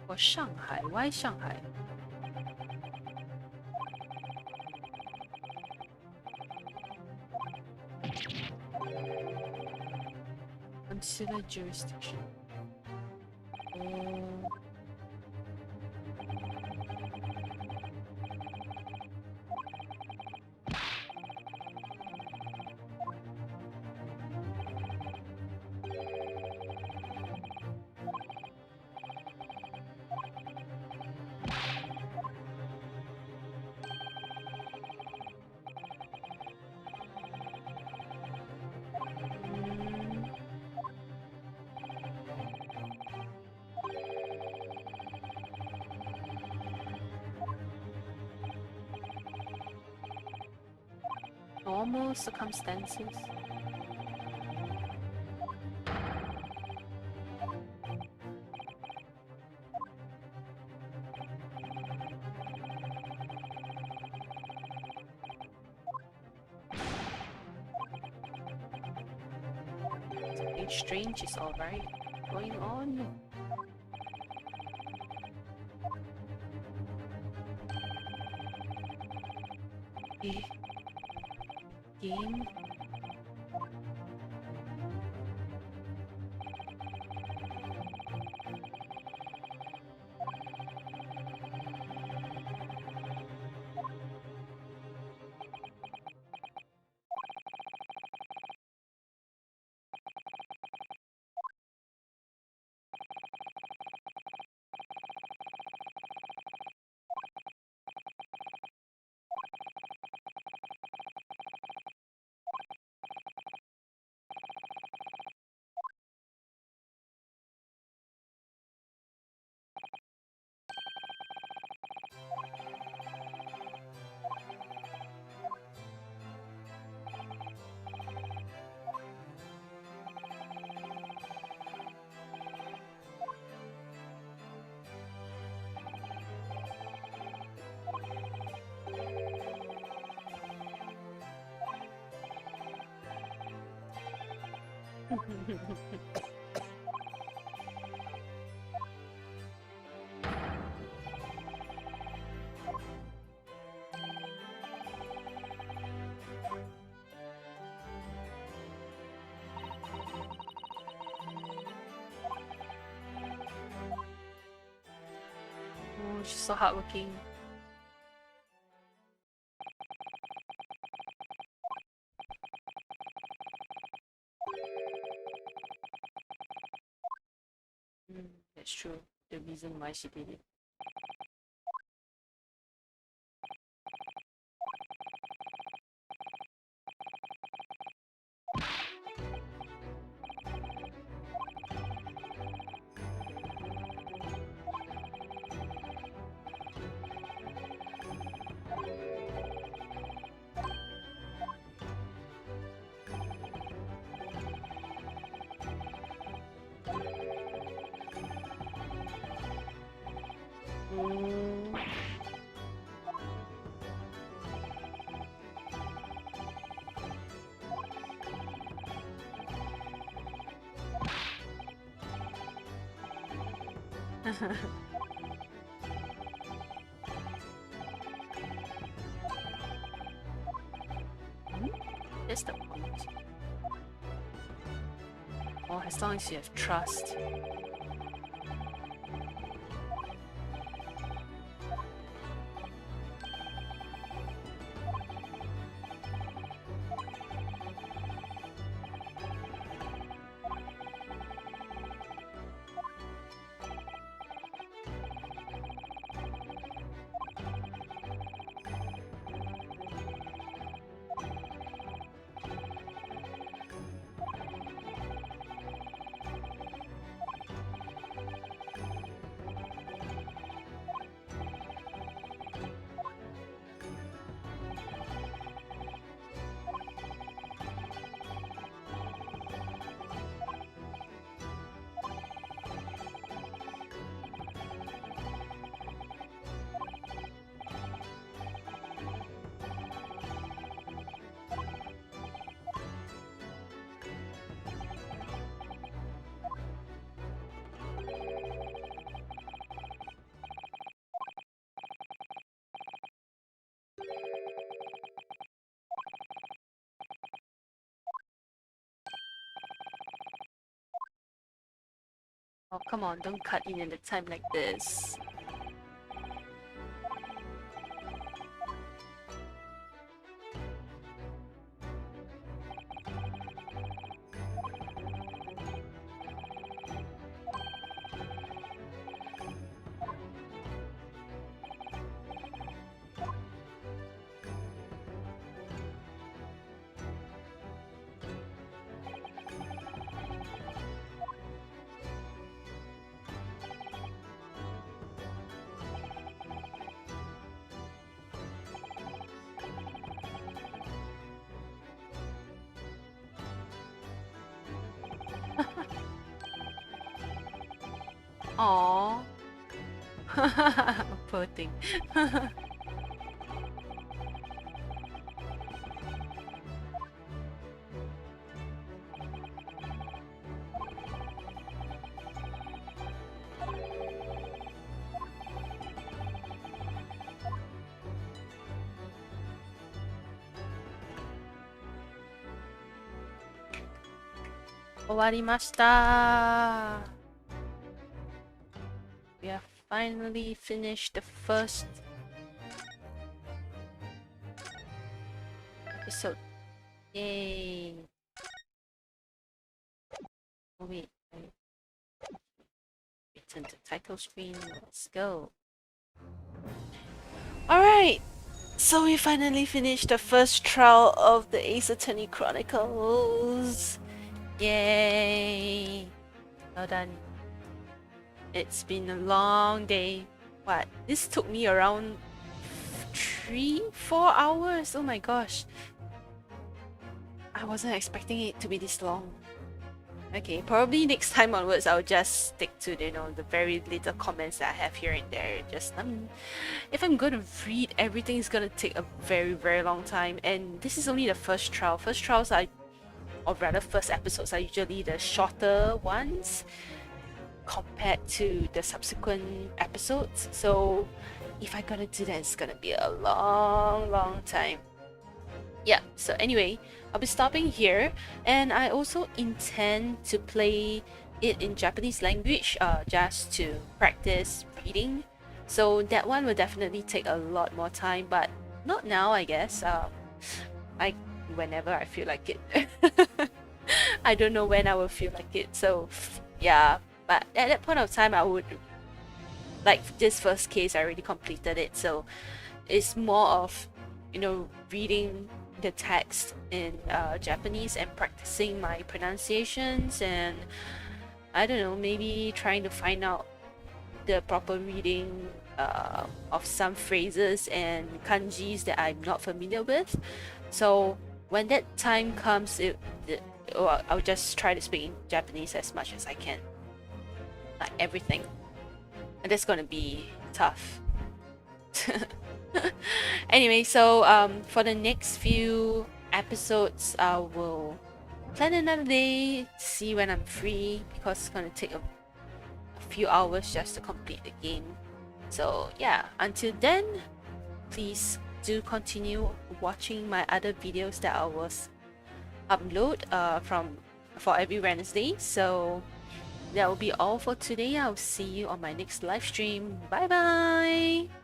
for Shanghai, why Shanghai? Consider jurisdiction. Normal circumstances. Something strange is alright going on. Eh, game. Oh, she's so hardworking. That's true. The reason why she did it. That's the point. Or as long as you have trust. Oh, come on, don't cut in at a time like this. Aww. Poor thing. Owarimashita! We have finally finished the first episode. Yay! Oh wait, return to title screen. Let's go. Alright! So we finally finished the first trial of the Ace Attorney Chronicles. Yay! Well done. It's been a long day. What? This took me around 3-4 hours. Oh my gosh. I wasn't expecting it to be this long. Okay, probably next time onwards I'll just stick to, you know, the very little comments that I have here and there. Just if I'm gonna read everything, it's gonna take a very long time, and this is only the first trial. First trials are, or rather first episodes, are usually the shorter ones compared to the subsequent episodes. So if I gotta do that, it's gonna be a long time. Yeah, so anyway, I'll be stopping here, and I also intend to play it in Japanese language just to practice reading. So that one will definitely take a lot more time, but not now, I guess. Whenever I feel like it. I don't know when I will feel like it, so yeah. But at that point of time, I would, like this first case, I already completed it, so it's more of, you know, reading the text in Japanese and practicing my pronunciations, and I don't know, maybe trying to find out the proper reading of some phrases and kanjis that I'm not familiar with. So when that time comes, I'll just try to speak in Japanese as much as I can, like everything, and that's gonna be tough. Anyway, so for the next few episodes, I will plan another day to see when I'm free, because it's gonna take a few hours just to complete the game. So yeah, until then, please do continue watching my other videos that I was upload for every Wednesday. So that will be all for today. I'll see you on my next live stream. Bye bye.